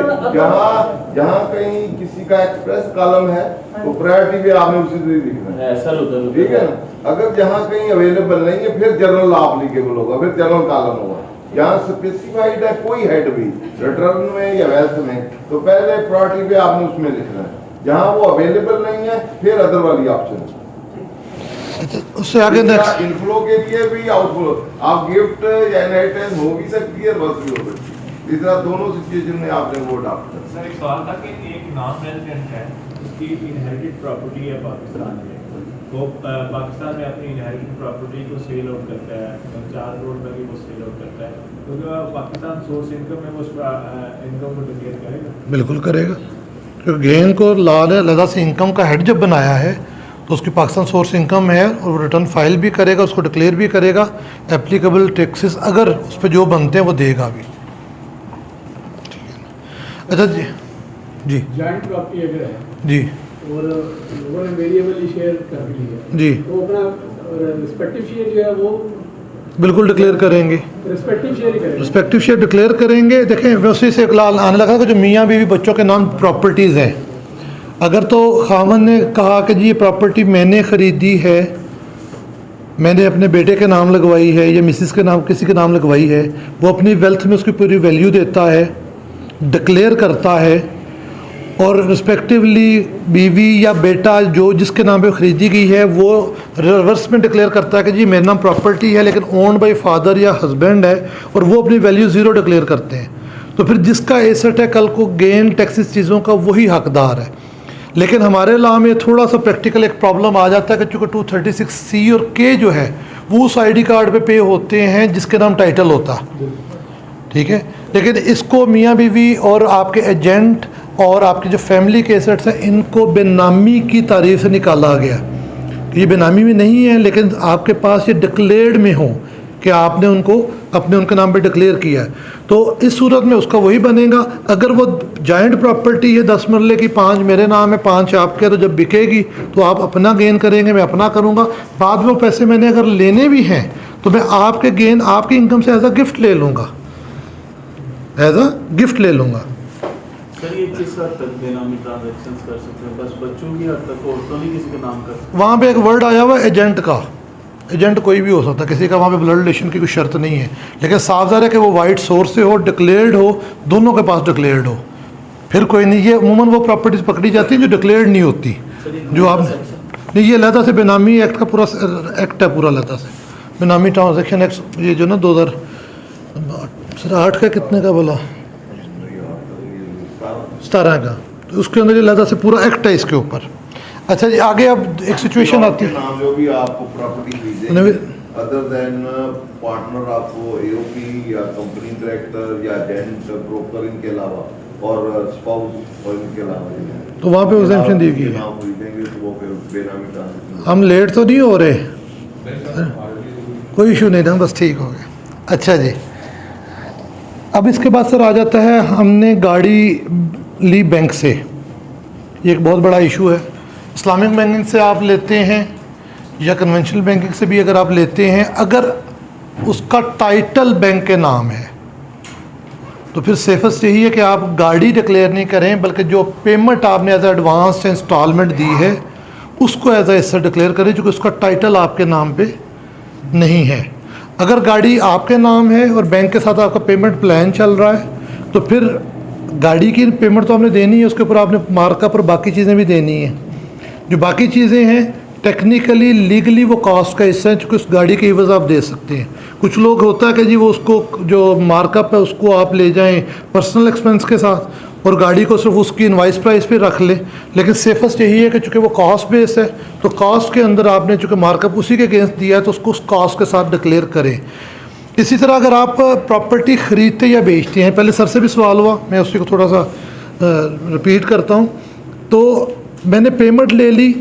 जहाँ कहीं किसी का एक्सप्रेस कॉलम है तो प्रायोरिटी भी आपने उसी तरह लिखना है, ऐसा उधर ठीक है ना। अगर जहाँ कहीं अवेलेबल नहीं है फिर जनरल एप्लीकेबल होगा, फिर जनरल कॉलम होगा। जहाँ स्पेसिफाइड है कोई हेड भी रिटर्न में या वेल्थ में, तो पहले प्रायोरिटी पे आपने उसमें लिखना है, जहाँ वो अवेलेबल नहीं है फिर अदर वाली ऑप्शन। उससे आगे नेक्स्ट इनफ्लो के लिए भी आउटफ्लो, आप गिफ्ट या इनहेरिटेंस हो भी सकती है, बस भी हो सकती है, इस तरह दोनों सिचुएशन में आपने वो अडॉप्ट करना। सर एक सवाल था कि एक नॉन रेजिडेंट है, उसकी इनहेरिटेड प्रॉपर्टी है पाकिस्तान में, वो पाकिस्तान में अपनी इनहेरिटेड प्रॉपर्टी को सेल आउट करता है, 4 करोड़ रुपए की वो सेल आउट करता है, तो क्या पाकिस्तान सोर्स इनकम में वो उसका इनकम को डिक्लेयर करेगा? बिल्कुल करेगा, क्योंकि गेन को लॉ ने अलग से इनकम का हेड जब बनाया है तो उसकी पाकिस्तान सोर्स इनकम है, और रिटर्न फाइल भी करेगा, उसको डिक्लेयर भी करेगा, एप्लीकेबल टैक्सेस अगर उस पर जो बनते हैं वो देगा भी। अच्छा जी जी जॉइंट प्रॉपर्टी अगर है जी और लोगों ने वेरिएबली शेयर कर लिया जी तो अपना रिस्पेक्टिव शेयर जो है वो बिल्कुल डिक्लेयर करेंगे, रिस्पेक्टिव शेयर ही करेंगे। रिस्पेक्टिव शेयर डिक्लेयर करेंगे। देखें मैं उसी से एक लाल आने लगा कि जो मियाँ बीवी बच्चों के नाम प्रॉपर्टीज़ हैं, अगर तो खामन ने कहा कि जी ये प्रॉपर्टी मैंने ख़रीदी है, मैंने अपने बेटे के नाम लगवाई है या मिसिस के नाम किसी के नाम लगवाई है, वो अपनी वेल्थ में उसकी पूरी वैल्यू देता है, डिक्लेयर करता है, और रिस्पेक्टिवली बीवी या बेटा जो जिसके नाम पे ख़रीदी गई है वो रिवर्स में डिक्लेयर करता है कि जी मेरे नाम प्रॉपर्टी है लेकिन ओन्ड बाय फादर या हस्बैंड है, और वो अपनी वैल्यू ज़ीरो डिक्लेयर करते हैं। तो फिर जिसका एसेट है कल को गेन टैक्सेस चीज़ों का वही हकदार है। लेकिन हमारे लॉ में थोड़ा सा प्रैक्टिकल एक प्रॉब्लम आ जाता है कि चूँकि 236C और K जो है वो उस ID कार्ड पे होते हैं जिसके नाम टाइटल होता, ठीक है। लेकिन इसको मियाँ बीवी और आपके एजेंट और आपके जो फैमिली के एसेट्स हैं इनको बेनामी की तारीफ से निकाला गया। ये बेनामी में नहीं है लेकिन आपके पास ये डिक्लेयर्ड में हो कि आपने उनको अपने उनके नाम पे डिक्लेयर किया है, तो इस सूरत में उसका वही बनेगा। अगर वो जॉइंट प्रॉपर्टी है 10 मरले की, 5 मेरे नाम है 5 आपके, तो जब बिकेगी तो आप अपना गेन करेंगे, मैं अपना करूँगा। बाद में वो पैसे मैंने अगर लेने भी हैं तो मैं आपके गेन आपकी इनकम से एज अ गिफ्ट ले लूँगा, एज अ गिफ्ट ले लूँगा। सर ये किस हद तक बेनामी ट्रांजैक्शंस कर सकते हैं? बस बच्चों की हद तक, और तो नहीं किसी के नाम कर? वहाँ पे एक वर्ड आया हुआ है एजेंट का, एजेंट कोई भी हो सकता है, किसी का वहाँ पे ब्लड रिलेशन की कोई शर्त नहीं है, लेकिन साफ ज़ाहिर है कि वो वाइट सोर्स से हो, डिक्लेयर्ड हो, दोनों के पास डिक्लेयर्ड हो, फिर कोई नहीं। ये अमूमन वो प्रॉपर्टीज़ पकड़ी जाती हैं जो डिक्लेयर्ड नहीं होती, जो आप नहीं, ये लहदा से बेनामी एक्ट का पूरा एक्ट है, पूरा लहदा से बेनामी ट्रांजेक्शन एक्ट, ये जो ना 2008 का कितने का बोला 17 का, तो उसके अंदर ये लहदा से पूरा एक्ट है इसके ऊपर। अच्छा जी आगे अब एक सिचुएशन आती है, नाम जो भी आपको प्रॉपर्टी खरीदेंगे अदर देन पार्टनर, आपको एओपी या कंपनी डायरेक्टर या एजेंट ब्रोकर इनके अलावा और स्पाउस और इनके अलावा, तो वहाँ पे एग्जेम्पशन दी गई है। नाम खरीदेंगे तो वो फिर बेनामी ट्रांजैक्शन। हम लेट तो नहीं हो रहे, कोई इशू नहीं था, बस ठीक हो गया। अच्छा जी अब इसके बाद सर आ जाता है, हमने गाड़ी ली बैंक से, ये एक बहुत बड़ा इशू है। इस्लामिक बैंकिंग से आप लेते हैं या कन्वेंशनल बैंकिंग से भी अगर आप लेते हैं, अगर उसका टाइटल बैंक के नाम है तो फिर सेफेस्ट यही है कि आप गाड़ी डिक्लेयर नहीं करें, बल्कि जो पेमेंट आपने एज एडवांस इंस्टॉलमेंट दी है उसको एज एसेट डिक्लेयर करें, क्योंकि उसका टाइटल आपके नाम पे नहीं है। अगर गाड़ी आपके नाम है और बैंक के साथ आपका पेमेंट प्लान चल रहा है तो फिर गाड़ी की पेमेंट तो आपने देनी है, उसके ऊपर आपने मार्कअप और बाकी चीज़ें भी देनी हैं। जो बाकी चीज़ें हैं टेक्निकली लीगली वो कॉस्ट का हिस्सा है, चूँकि उस गाड़ी के एवज़ आप दे सकते हैं। कुछ लोग होता है कि जी वो उसको जो मार्कअप है उसको आप ले जाएं पर्सनल एक्सपेंस के साथ और गाड़ी को सिर्फ उसकी इनवाइस प्राइस पे रख लें, लेकिन सेफेस्ट यही है कि चूँकि वो कॉस्ट बेस है तो कॉस्ट के अंदर आपने चूँकि मार्कअप उसी के अगेंस्ट दिया है तो उसको उस कॉस्ट के साथ डिक्लेयर करें। इसी तरह अगर आप प्रॉपर्टी ख़रीदते या बेचते हैं, पहले सर से भी सवाल हुआ, मैं उसी को थोड़ा सा रिपीट करता हूँ। तो मैंने पेमेंट ले ली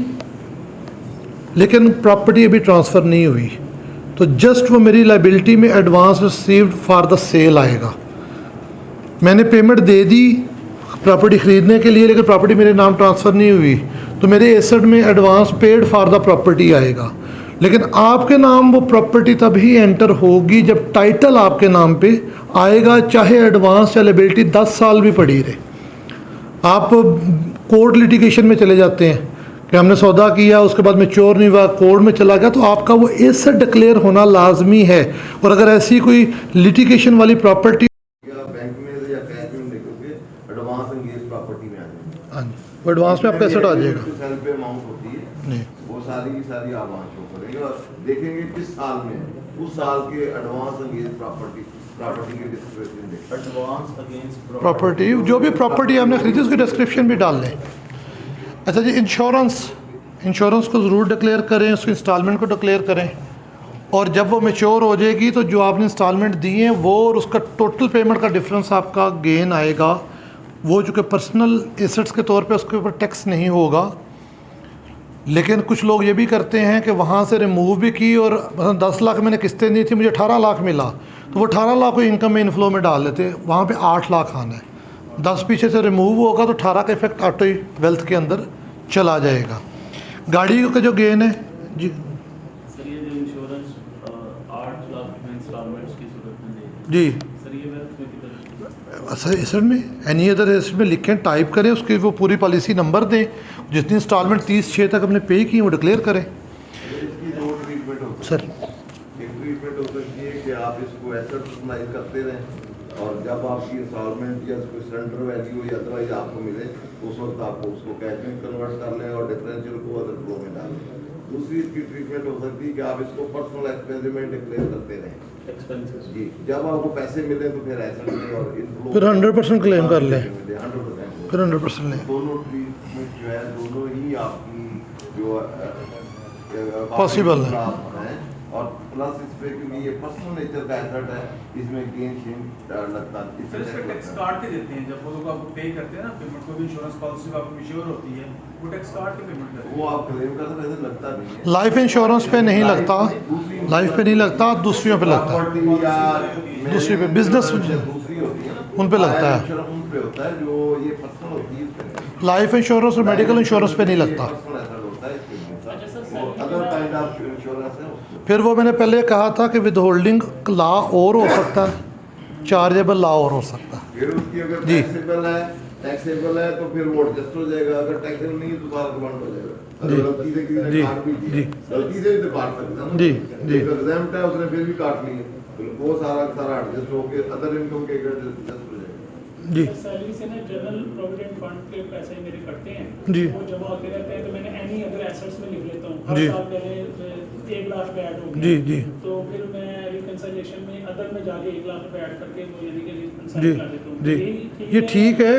लेकिन प्रॉपर्टी अभी ट्रांसफ़र नहीं हुई, तो जस्ट वो मेरी लाइबिलिटी में advance received for the sale आएगा। मैंने पेमेंट दे दी प्रॉपर्टी ख़रीदने के लिए लेकिन प्रॉपर्टी मेरे नाम ट्रांसफ़र नहीं हुई, तो मेरे एसेट में advance paid for the property आएगा। लेकिन आपके नाम वो प्रॉपर्टी तभी एंटर होगी जब टाइटल आपके नाम पे आएगा, चाहे एडवांस या लायबिलिटी 10 साल भी पड़ी रहे। आप कोर्ट लिटिगेशन में चले जाते हैं कि हमने सौदा किया, उसके बाद मैच्योर नहीं हुआ, कोर्ट में चला गया, तो आपका वो एसेट डिक्लेयर होना लाजमी है। और अगर ऐसी कोई लिटिगेशन वाली प्रॉपर्टी बैंक में या कैश में निकलोगे एडवांस एंगेज प्रॉपर्टी में आ जाएगी। हाँ जी, वो एडवांस में आपका एसेट आ जाएगा। सेल पे अमाउंट होती है नहीं, वो सारी की सारी आवाज शो करेंगे और देखेंगे किस साल में है। उस साल के एडवांस एंगेज प्रॉपर्टी के डिस्क्रिप्शन देखें। एडवांस अगेंस्ट प्रॉपर्टी जो भी प्रॉपर्टी आपने खरीदी उसकी डिस्क्रिप्शन भी डाल लें। अच्छा जी, इंश्योरेंस को ज़रूर डिक्लेयर करें, उसकी इंस्टॉलमेंट को डिक्लेयर करें, और जब वो मैच्योर हो जाएगी तो जो आपने इंस्टॉलमेंट दी है वो और उसका टोटल पेमेंट का डिफरेंस आपका गेन आएगा। वो जो कि पर्सनल एसेट्स के तौर पे उसके ऊपर टैक्स नहीं होगा। लेकिन कुछ लोग ये भी करते हैं कि वहाँ से रिमूव भी की और मतलब 10 लाख मैंने किस्तें दी थी, मुझे 18 लाख मिला, तो वो 18 लाख को इनकम में इनफ्लो में डाल लेते, वहाँ पे 8 लाख आना है। 10 पीछे से रिमूव होगा तो 18 का इफेक्ट ऑटो ही वेल्थ के अंदर चला जाएगा। गाड़ी का जो गेन है जी, सर ये जो इंश्योरेंस 8 लाख में इंस्टॉलमेंट्स की सूरत में दें जी सर, ये वेल्थ में कितना अच्छा एसेट में एनी अदर एसेट में लिखें, टाइप करें, उसकी वो पूरी पॉलिसी नंबर दें, जितनी इंस्टॉलमेंट 30/6 तक अपने पे की वो डिक्लेयर करें। इसकी दो ट्रीटमेंट होती है। सर एक ट्रीटमेंट हो सकती है कि आप इसको एसेट पर्सनलाइज करते रहें और जब आपकी इंस्टॉलमेंट या कोई सरेंडर वैल्यू या अदरवाइज आपको मिले उस वक्त आपको उसको कैश में कन्वर्ट कर लें और डिफरेंशियल को अदर फ्लो में डाल लें। दूसरी इसकी ट्रीटमेंट हो सकती है कि आप इसको पर्सनल एक्सपेंस में डिक्लेयर करते रहें एक्सपेंसेस जी। जब आपको पैसे मिले तो फिर एसेट में और इनफ्लो फिर 100% क्लेम कर लें, 100%। फिर 100% लें। दोनों ट्रीटमेंट जो है दोनों ही आपकी जो Possible है। हैं और प्लस इस पे क्योंकि ये पर्सनल नेचर का एसेट है, इसमें गेन शेन लगता है। सर इसमें टैक्स काट के देते हैं जब वो लोग आप पे करते हैं ना पेमेंट, कोई भी इंश्योरेंस पॉलिसी आपको मैच्योर होती है वो टैक्स काट के पेमेंट करते हैं। वो आप क्लेम करते हैं, लगता नहीं है। लाइफ इंश्योरेंस पे नहीं लगता, लाइफ पे नहीं लगता, दूसरियों पे लगता है, प्रॉपर्टी या दूसरी पे बिजनेस दूसरी होती है ना, उन पे लगता है। इंश्योरेंस उन पे होता है जो ये पर्सनल होती है, इस पे लाइफ इंश्योरेंस और मेडिकल इंश्योरेंस पे नहीं लगता। पर्सनल एसेट होता है, इसके लिए अच्छा सर, वो अदर काइंड ऑफ इंश्योरेंस है उसको। फिर वो मैंने पहले कहा था कि विद होल्डिंग लॉ और हो सकता है, चार्जेबल लॉ और हो सकता है। फिर उसकी अगर जी। टैक्सेबल है तो फिर वो एडजस्ट हो जाएगा, अगर टैक्सेबल नहीं है तो दोबारा कमांड हो जाएगा। अगर जी। गलती से किसी ने जी। काट भी जी। दिया, गलती से भी तो काट सकता है ना। जी। जी। एग्जाम्प्ट है उसने फिर भी काट लिया, तो वो सारा एडजस्ट होके अदर इनकम के एडजस्ट हो जाएगा। जी सैलरी से ना जनरल प्रोविडेंट फंड के पैसे मेरे कटते हैं, जी। वो जमा होते रहते हैं, तो मैंने एनी अदर एसेट्स में लिख लेता हूँ। हर जी। साल पहले 1 लाख रुपए ऐड हो गया, जी जी तो फिर मैं रिकंसिलिएशन में अदर में जाके 1 लाख रुपए ऐड करके वो यानी कि जी रिकंसिल कर देता हूँ। जी ये ठीक है,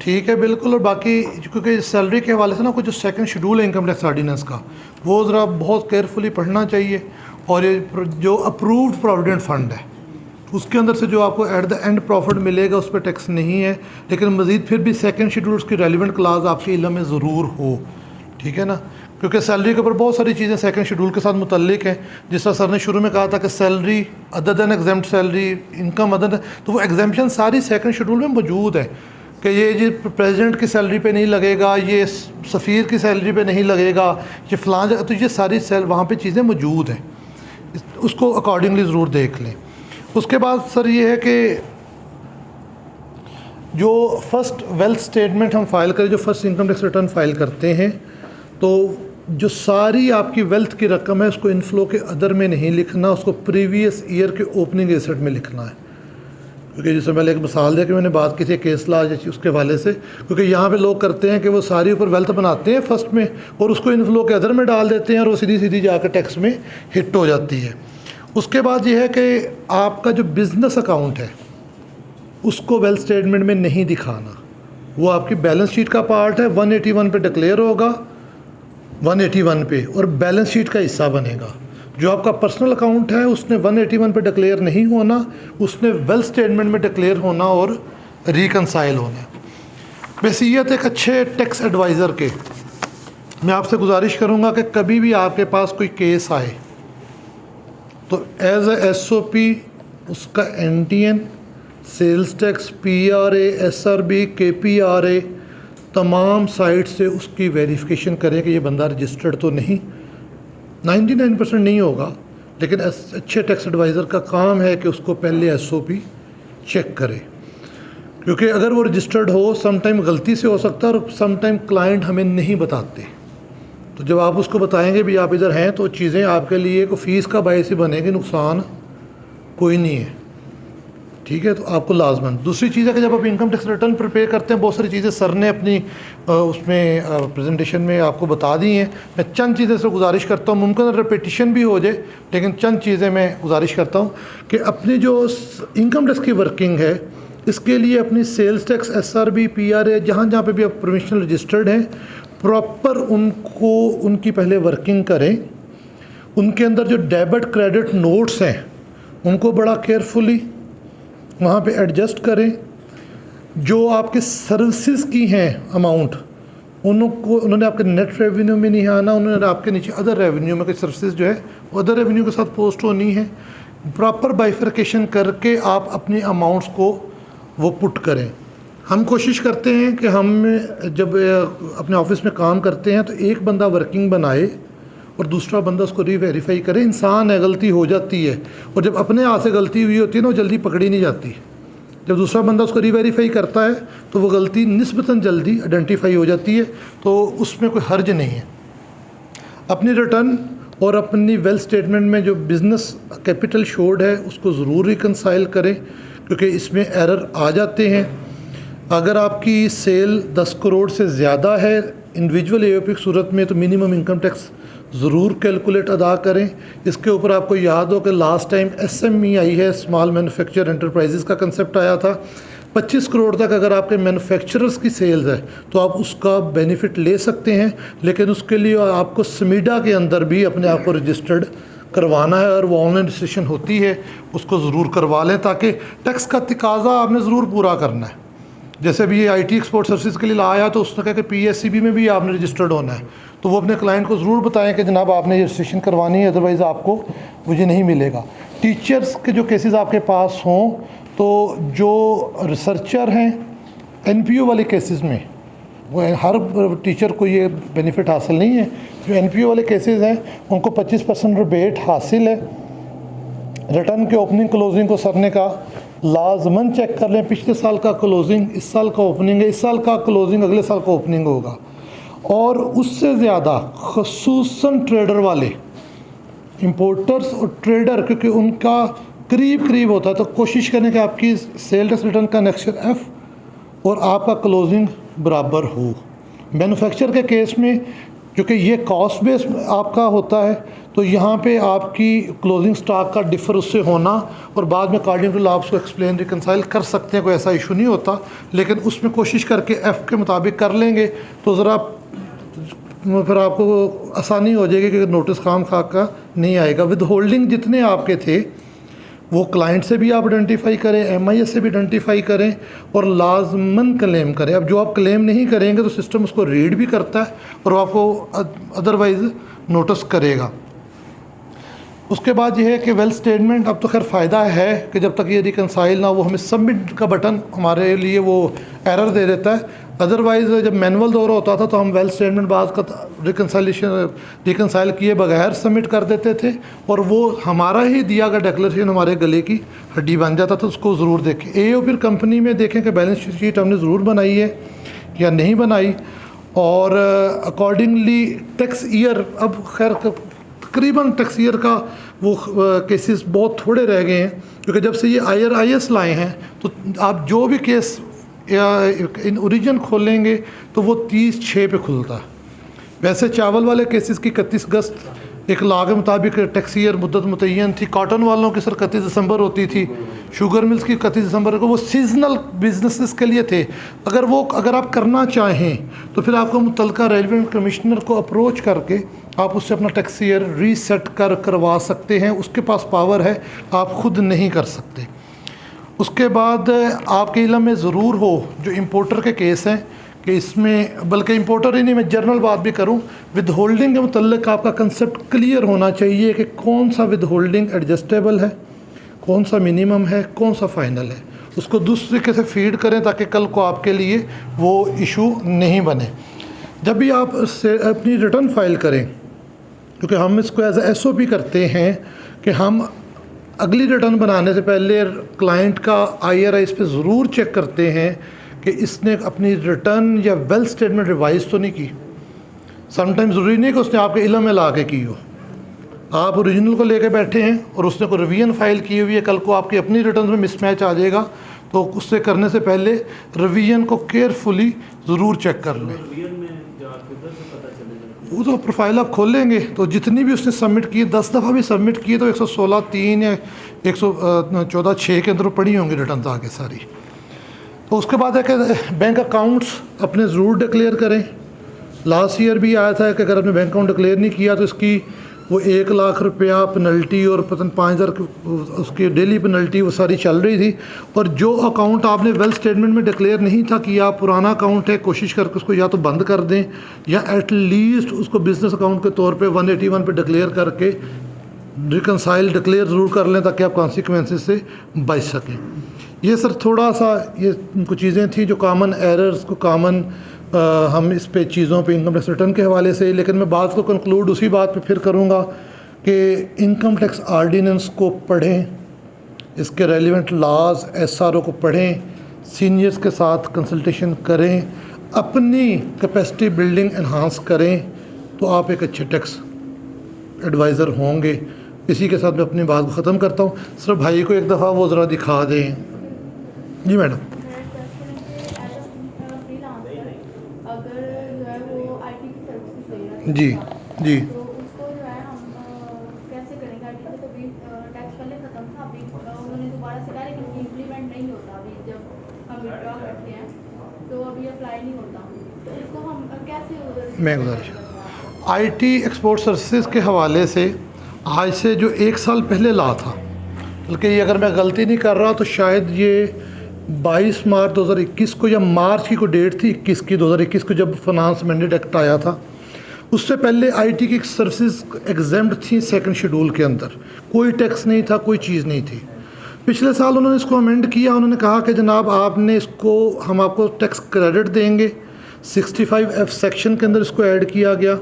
ठीक है बिल्कुल। और बाकी क्योंकि सैलरी के हवाले से ना कुछ जो सेकंड शेड्यूल है इनकम टैक्स ऑर्डिनेंस का, वो ज़रा बहुत केयरफुली पढ़ना चाहिए। और ये जो अप्रूव्ड प्रोविडेंट फंड है उसके अंदर से जो आपको एट द एंड प्रॉफिट मिलेगा उस पर टैक्स नहीं है, लेकिन मज़ीद फिर भी सेकंड शेड्यूल उसकी रेलिवेंट क्लास आपके इल्म में ज़रूर हो, ठीक है ना। क्योंकि सैलरी के ऊपर बहुत सारी चीज़ें सेकंड शेड्यूल के साथ मुतल्लिक हैं। जिस तरह सर ने शुरू में कहा था कि salary other than exempt salary, income other than, तो वो एग्जाम्पशन सारी सेकंड शेड्यूल में मौजूद है कि ये प्रेसिडेंट की सैलरी पे नहीं लगेगा, ये सफ़ीर की सैलरी पे नहीं लगेगा, ये फ़लाँ जगह, तो ये सारी वहाँ पे चीज़ें मौजूद हैं, उसको अकॉर्डिंगली ज़रूर देख लें। उसके बाद सर ये है कि जो फर्स्ट वेल्थ स्टेटमेंट हम फाइल करें, जो first income tax return file करते हैं, तो जो सारी आपकी वेल्थ की रकम है उसको इनफ्लो के अदर में नहीं लिखना, उसको प्रीवियस ईयर के ओपनिंग एसेट में लिखना है। क्योंकि जिससे पहले एक मिसाल दे कि मैंने बात की थी केस लॉ उसके हवाले से, क्योंकि यहाँ पे लोग करते हैं कि वो सारी ऊपर वेल्थ बनाते हैं फर्स्ट में और उसको इनफ्लो के अदर में डाल देते हैं और वो सीधी सीधी जाकर टैक्स में हिट हो जाती है। उसके बाद ये है कि आपका जो बिज़नेस अकाउंट है उसको वेल्थ स्टेटमेंट में नहीं दिखाना, वो आपकी बैलेंस शीट का पार्ट है, 181 पे डिक्लेयर होगा, 181 पे, और बैलेंस शीट का हिस्सा बनेगा। जो आपका पर्सनल अकाउंट है उसने 181 पे डिक्लेयर नहीं होना, उसने वेल्थ स्टेटमेंट में डिक्लेयर होना और रिकनसाइल होना। वैसियत एक अच्छे टैक्स एडवाइज़र के मैं आपसे गुजारिश करूंगा कि कभी भी आपके पास कोई केस आए तो एज ए SOP उसका NTN, sales tax, PRA, SRB, KPRA तमाम साइट से उसकी वेरिफिकेशन करें कि ये बंदा रजिस्टर्ड तो नहीं। 99% नहीं होगा, लेकिन अच्छे टैक्स एडवाइज़र का काम है कि उसको पहले SOP चेक करे, क्योंकि अगर वो रजिस्टर्ड हो सम टाइम गलती से हो सकता है और सम टाइम क्लाइंट हमें नहीं बताते। तो जब आप उसको बताएंगे भी आप इधर हैं तो चीज़ें आपके लिए को फ़ीस का बायस ही बनेगी, नुकसान कोई नहीं है। ठीक है, तो आपको लाजमन। दूसरी चीज़ है कि जब आप इनकम टैक्स रिटर्न प्रिपेयर करते हैं, बहुत सारी चीज़ें सर ने अपनी उसमें प्रेजेंटेशन में आपको बता दी हैं। मैं चंद चीज़ें से गुजारिश करता हूँ, मुमकिन रिपीटिशन भी हो जाए, लेकिन चंद चीज़ें मैं गुजारिश करता हूँ कि अपनी जो इनकम टैक्स की वर्किंग है इसके लिए अपनी सेल्स टैक्स, SRB, PRA जहाँ जहाँ पे भी आप प्रोविजनल रजिस्टर्ड हैं, प्रॉपर उनको उनकी पहले वर्किंग करें। उनके अंदर जो डेबिट क्रेडिट नोट्स हैं उनको बड़ा केयरफुली वहाँ पे एडजस्ट करें। जो आपके सर्विसेज की हैं अमाउंट उनको उन्होंने आपके नेट रेवेन्यू में नहीं आना, उन्होंने आपके नीचे अदर रेवेन्यू में कोई सर्विसेज जो है वो अदर रेवेन्यू के साथ पोस्ट होनी है। प्रॉपर बाइफर्केशन करके आप अपनी अमाउंट्स को वो पुट करें। हम कोशिश करते हैं कि हम जब अपने ऑफिस में काम करते हैं तो एक बंदा वर्किंग बनाए और दूसरा बंदा उसको रीवेरीफाई करे। इंसान है, गलती हो जाती है, और जब अपने हाथ से गलती हुई होती है ना वो जल्दी पकड़ी नहीं जाती। जब दूसरा बंदा उसको रीवेरीफाई करता है तो वो गलती निस्बतन जल्दी आइडेंटिफाई हो जाती है, तो उसमें कोई हर्ज नहीं है। अपनी रिटर्न और अपनी वेल्थ स्टेटमेंट में जो बिज़नेस कैपिटल शोड है उसको ज़रूर रिकनसाइल करें, क्योंकि इसमें एरर आ जाते हैं। अगर आपकी सेल 10 करोड़ से ज़्यादा है इंडिविजुअल AOP की सूरत में तो मिनिमम इनकम टैक्स ज़रूर कैलकुलेट अदा करें। इसके ऊपर आपको याद हो कि लास्ट टाइम SME आई है, स्मॉल मैन्युफैक्चर एंटरप्राइजेस का कंसेप्ट आया था। 25 करोड़ तक अगर आपके मैन्युफैक्चरर्स की सेल्स है तो आप उसका बेनिफिट ले सकते हैं, लेकिन उसके लिए आपको SMIDA के अंदर भी अपने आप को रजिस्टर्ड करवाना है, और वो ऑनलाइन रजिस्ट्रेशन होती है उसको ज़रूर करवा लें, ताकि टैक्स का तकाजा आपने ज़रूर पूरा करना है। जैसे भी ये IT एक्सपोर्ट सर्विस के लिए लाया तो उसने कहा कि PSCB में भी आपने रजिस्टर्ड होना है, तो वो अपने क्लाइंट को ज़रूर बताएं कि जनाब आपने रजिस्ट्रेशन करवानी है, अदरवाइज़ आपको मुझे नहीं मिलेगा। टीचर्स के जो केसेस आपके पास हों तो जो रिसर्चर हैं NPO वाले केसेस में, वो हर टीचर को ये बेनिफिट हासिल नहीं है। जो NPO वाले केसेस हैं उनको 25% रिबेट हासिल है। रिटर्न के ओपनिंग क्लोजिंग को सर ने कहा लाजमन चेक कर लें, पिछले साल का क्लोजिंग इस साल का ओपनिंग है, इस साल का क्लोजिंग अगले साल का ओपनिंग होगा। और उससे ज़्यादा ख़ुसूसन ट्रेडर वाले, इंपोर्टर्स और ट्रेडर, क्योंकि उनका करीब करीब होता है, तो कोशिश करें कि आपकी सेल टैक्स रिटर्न का नेक्स्ट F और आपका क्लोजिंग बराबर हो। मैन्युफैक्चर के केस में क्योंकि ये कॉस्ट बेस आपका होता है तो यहाँ पे आपकी क्लोजिंग स्टॉक का डिफ़र उससे होना, और बाद में अकॉर्डिंग टू लॉ उसको एक्सप्लेन रिकनसाइल कर सकते हैं, कोई ऐसा इशू नहीं होता। लेकिन उसमें कोशिश करके F के मुताबिक कर लेंगे तो ज़रा फिर आपको आसानी हो जाएगी कि नोटिस खाम खा का नहीं आएगा। विद होल्डिंग जितने आपके थे वो क्लाइंट से भी आप आइडेंटिफाई करें, MIS से भी आइडेंटिफाई करें, और लाजमन क्लेम करें। अब जो आप क्लेम नहीं करेंगे तो सिस्टम उसको रीड भी करता है और वो आपको अदरवाइज़ नोटिस करेगा। उसके बाद ये है कि वेल्थ स्टेटमेंट, अब तो खैर फ़ायदा है कि जब तक ये रिकनसाइल ना, वो हमें सबमिट का बटन हमारे लिए वो एरर दे देता है। अदरवाइज़ जब मैनुअल दौरा होता था तो हम वेल्थ स्टेटमेंट बाद का रिकनसाइल किए बगैर सबमिट कर देते थे, और वो हमारा ही दिया गया डिक्लेरेशन हमारे गले की हड्डी बन जाता था। उसको ज़रूर देखें। AO फिर कंपनी में देखें कि बैलेंस शीट हमने ज़रूर बनाई है या नहीं बनाई, और अकॉर्डिंगली टैक्स ईयर, अब खैर तकरीबन टैक्स ईयर का वो केसेस बहुत थोड़े रह गए हैं, क्योंकि जब से ये IRIS लाए हैं तो आप जो भी केस या इन ओरिजिन खोलेंगे तो वो 30/6 पे खुलता है। वैसे चावल वाले केसेस की 31 अगस्त एक लॉ के मुताबिक टैक्स ईयर मुद्दत मुतय्यन थी। कॉटन वालों की सर 31 दिसंबर होती थी, शुगर मिल्स की 31 दिसंबर को, वो सीजनल बिजनेसेस के लिए थे। अगर आप करना चाहें तो फिर आपको मुतल्लिका रेलिवेंट कमिश्नर को अप्रोच करके आप उससे अपना टैक्स ईयर रीसेट करवा सकते हैं, उसके पास पावर है, आप ख़ुद नहीं कर सकते। उसके बाद आपके इल्म में ज़रूर हो जो इम्पोर्टर के केस हैं कि इसमें, बल्कि इम्पोर्टर ही नहीं, मैं जनरल बात भी करूं, विद होल्डिंग के मुतल्लिक आपका कंसेप्ट क्लियर होना चाहिए कि कौन सा विद होल्डिंग एडजस्टेबल है, कौन सा मिनिमम है, कौन सा फाइनल है। उसको दूसरे तरीके से फीड करें ताकि कल को आपके लिए वो इशू नहीं बने। जब भी आप अपनी रिटर्न फाइल करें, क्योंकि हम इसको एज SOP करते हैं कि हम अगली रिटर्न बनाने से पहले क्लाइंट का IRIS पे ज़रूर चेक करते हैं कि इसने अपनी रिटर्न या वेल्थ स्टेटमेंट रिवाइज तो नहीं की। समटाइम्स ज़रूरी नहीं कि उसने आपके इल्म में ला के की हो, आप ओरिजिनल को लेके बैठे हैं और उसने कोई रिवीजन फाइल की हुई है, कल को आपकी अपनी रिटर्न में मिसमैच आ जाएगा, तो उससे करने से पहले रिवीजन को केयरफुली ज़रूर चेक कर लें। वो तो प्रोफाइल आप खोलेंगे तो जितनी भी उसने सबमिट की, 10 दफ़ा भी सबमिट किए तो 116(3) या 114(6) के अंदर पड़ी होंगी रिटर्न आगे सारी। तो उसके बाद है कि बैंक अकाउंट्स अपने ज़रूर डिक्लेयर करें। लास्ट ईयर भी आया था कि अगर आपने बैंक अकाउंट डिक्लेयर नहीं किया तो इसकी वो 1 लाख रुपया पेनल्टी और पता 5,000 उसकी डेली पेनल्टी वो सारी चल रही थी। और जो अकाउंट आपने वेल्थ स्टेटमेंट में डिक्लेयर नहीं था किया, पुराना अकाउंट है, कोशिश करके उसको या तो बंद कर दें या एटलीस्ट उसको बिज़नेस अकाउंट के तौर पे 181 पे डिक्लेयर करके रिकनसाइल डिक्लेयर ज़रूर कर लें ताकि आप कॉन्सिक्वेंसेस से बच सकें। ये सर थोड़ा सा ये कुछ चीज़ें थी जो कॉमन एरर्स को कॉमन हम इस पे चीज़ों पे इनकम टैक्स रिटर्न के हवाले से। लेकिन मैं बात को कंक्लूड उसी बात पे फिर करूँगा कि इनकम टैक्स आर्डिनेंस को पढ़ें, इसके रेलिवेंट लॉज SRO को पढ़ें, सीनियर्स के साथ कंसल्टेशन करें, अपनी कैपेसिटी बिल्डिंग एनहांस करें, तो आप एक अच्छे टैक्स एडवाइज़र होंगे। इसी के साथ मैं अपनी बात को ख़त्म करता हूँ। सर भाई को एक दफ़ा वो ज़रा दिखा दें। जी मैडम। जी जी तो उसको जो है हम कैसे करेंगे? IT पे तो भी टैक्स पहले खत्म था, अभी उन्होंने दोबारा से कहा लेकिन इम्प्लीमेंट नहीं होता। अभी जब हम विड्रॉ करते हैं तो अभी अप्लाई नहीं होता, तो इसको हम कैसे? मैं गुजारिश IT एक्सपोर्ट सर्विसेज के हवाले से आज से जो 1 साल पहले ला था, बल्कि ये अगर मैं गलती नहीं कर रहा तो शायद ये 22 मार्च 2021 को या मार्च की कोई डेट थी 21 की 2021 को जब फाइनेंस अमेंडमेंट एक्ट आया था। उससे पहले IT की सर्विसेज एग्जेम्प्ट थी सेकंड शेड्यूल के अंदर, कोई टैक्स नहीं था, कोई चीज़ नहीं थी। पिछले साल उन्होंने इसको अमेंड किया, उन्होंने कहा कि जनाब आपने इसको, हम आपको टैक्स क्रेडिट देंगे। 65F सेक्शन के अंदर इसको ऐड किया गया,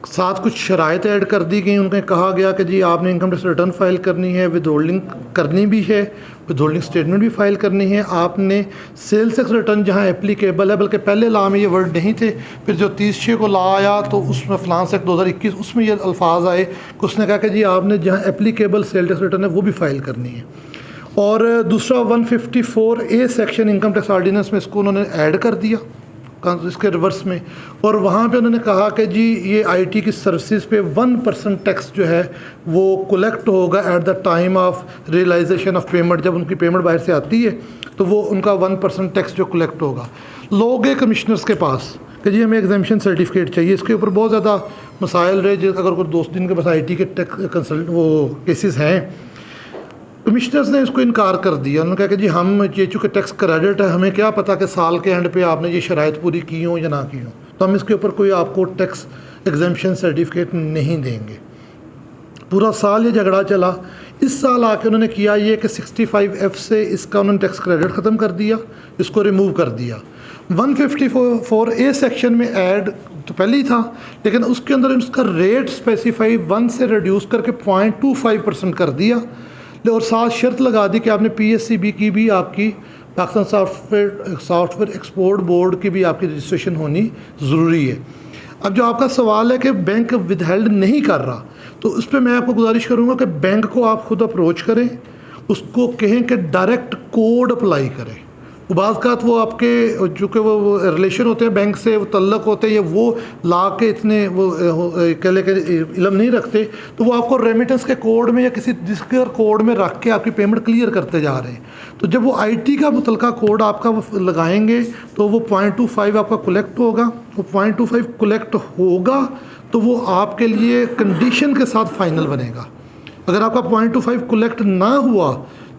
साथ कुछ शराइत ऐड कर दी गई। उन्हें कहा गया कि जी आपने इनकम टैक्स रिटर्न फाइल करनी है, विद होल्डिंग करनी भी है, विद होल्डिंग स्टेटमेंट भी फाइल करनी है, आपने सेल्स टैक्स रिटर्न जहां एप्लीकेबल है, बल्कि पहले लॉ में ये वर्ड नहीं थे, फिर जो 30/6 को लॉ आया तो उसमें फाइनेंस एक्ट 2021 उसमें ये अल्फाज आए कि उसने कहा कि जी आपने जहाँ एप्लीकेबल सेल टैक्स रिटर्न है वो भी फाइल करनी है। और दूसरा 154A section income tax ordinance में इसको उन्होंने ऐड कर दिया इसके रिवर्स में, और वहाँ पे उन्होंने कहा कि जी ये IT की सर्विसेज पे 1% टैक्स जो है वो कलेक्ट होगा at the time of realisation of payment. जब उनकी पेमेंट बाहर से आती है तो वो उनका 1% टैक्स जो कलेक्ट होगा। लोग गए कमिश्नर्स के पास कि जी हमें एग्जामिशन सर्टिफिकेट चाहिए। इसके ऊपर बहुत ज़्यादा मसाइल रहे, जैसे अगर कोई दोस्त जिनके पास IT के टैक्स कंसल्ट वो केसेस हैं, कमिश्नर्स ने इसको इनकार कर दिया। उन्होंने कहा कि जी हम ये चूँकि टैक्स क्रेडिट है, हमें क्या पता कि साल के एंड पे आपने ये शराइत पूरी की हो या ना की हो, तो हम इसके ऊपर कोई आपको टैक्स एग्जाम्पशन सर्टिफिकेट नहीं देंगे। पूरा साल ये झगड़ा चला। इस साल आके उन्होंने किया ये कि 65F से इसका उन्होंने टैक्स क्रेडिट ख़त्म कर दिया, इसको रिमूव कर दिया। 154A सेक्शन में ऐड तो पहले ही था, लेकिन उसके अंदर उसका रेट स्पेसिफाई 1 से रिड्यूस करके 0.25% कर दिया, और साथ शर्त लगा दी कि आपने PSCB की भी आपकी पाकिस्तान सॉफ्टवेयर एक्सपोर्ट बोर्ड की भी आपकी रजिस्ट्रेशन होनी ज़रूरी है। अब जो आपका सवाल है कि बैंक विदहेल्ड नहीं कर रहा, तो उस पर मैं आपको गुजारिश करूँगा कि बैंक को आप खुद अप्रोच करें, उसको कहें कि डायरेक्ट कोड अप्लाई करें। बाज़ वो आपके चूँकि वो रिलेशन होते हैं बैंक से, वो तल्लक होते हैं, या वो ला के इतने वो कह ले के इल्म नहीं रखते, तो वो आपको रेमिटेंस के कोड में या किसी जिसके कोड में रख के आपकी पेमेंट क्लियर करते जा रहे हैं। तो जब वो आईटी का मुतलका कोड आपका वो लगाएंगे तो वो 0.25 आपका कलेक्ट होगा। वो 0.25 कलेक्ट होगा तो वो आपके लिए कंडीशन के साथ फ़ाइनल बनेगा। अगर आपका 0.25 कलेक्ट ना हुआ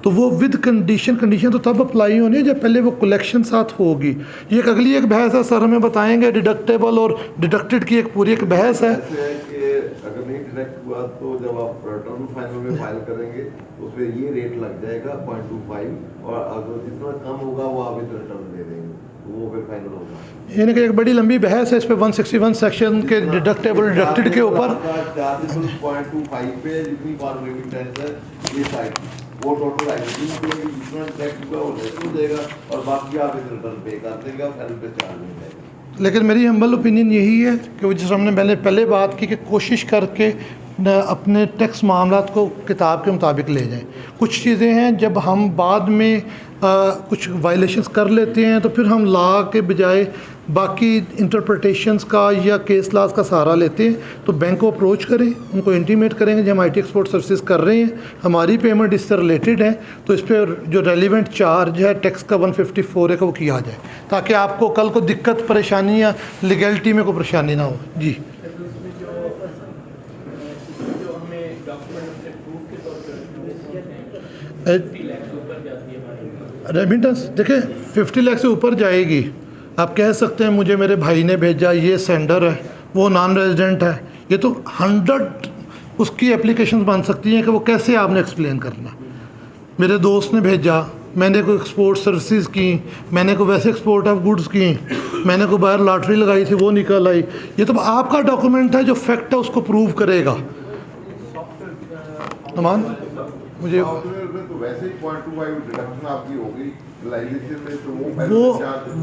तो वो विद कंडीशन तो तब अप्लाई होनी है जब पहले वो कलेक्शन साथ होगी। ये एक अगली एक बहस है, सर हमें बताएंगे डिडक्टेबल और डिडक्टेड की एक पूरी एक बहस है। ऐसे है कि अगर नहीं डिडक्ट हुआ तो जब आप रिटर्न फाइनल में फाइल करेंगे उसमें ये रेट लग जाएगा 0.25, और अगर जितना कम होगा वो आप इस रिटर्न दे देंगे तो वो फिर फाइनल होगा। यानी कि एक बड़ी लंबी बहस है इस पर 161 सेक्शन के डिडक्टेबल डिडक्टेड के ऊपर। 0.25 पे जितनी बार रेमिटेंस है ये साइड वो टोटल आएगी, जितना टैक्स हुआ वो रेट देगा और बाकी आप इस रिटर्न पे कर देगा, फाइनल पे चार्ज नहीं जाएगा। लेकिन मेरी हम्बल ओपिनियन यही है कि जिस हमने पहले बात की कि कोशिश करके अपने टैक्स मामलात को किताब के मुताबिक ले जाएं। कुछ चीज़ें हैं जब हम बाद में कुछ वायलेशंस कर लेते हैं तो फिर हम लॉ के बजाय बाकी इंटरप्रिटेशंस का या केस लॉज का सहारा लेते हैं। तो बैंक को अप्रोच करें, उनको इंटीमेट करेंगे जो हम आईटी एक्सपोर्ट सर्विसेज कर रहे हैं, हमारी पेमेंट इससे रिलेटेड है, तो इस पर जो रेलिवेंट चार्ज है टैक्स का 154 है का वो किया जाए, ताकि आपको कल को दिक्कत परेशानी या लीगलिटी में कोई परेशानी ना हो। जी रेमिटेंस देखिए 50 लाख से ऊपर जाएगी। आप कह सकते हैं मुझे मेरे भाई ने भेजा, ये सेंडर है, वो नॉन रेजिडेंट है, ये तो 100 उसकी एप्लीकेशन बन सकती हैं कि वो कैसे आपने एक्सप्लेन करना। मेरे दोस्त ने भेजा, मैंने कोई एक्सपोर्ट सर्विसेज की, मैंने कोई वैसे एक्सपोर्ट ऑफ गुड्स की, मैंने कोई बाहर लॉटरी लगाई थी वो निकल आई, ये तो आपका डॉक्यूमेंट है जो फैक्ट है उसको प्रूव करेगा। तमाम मुझे सॉफ्टवेयर में तो वैसे ही 0.25 डिडक्शन आपकी होगी, लाइसेंस में तो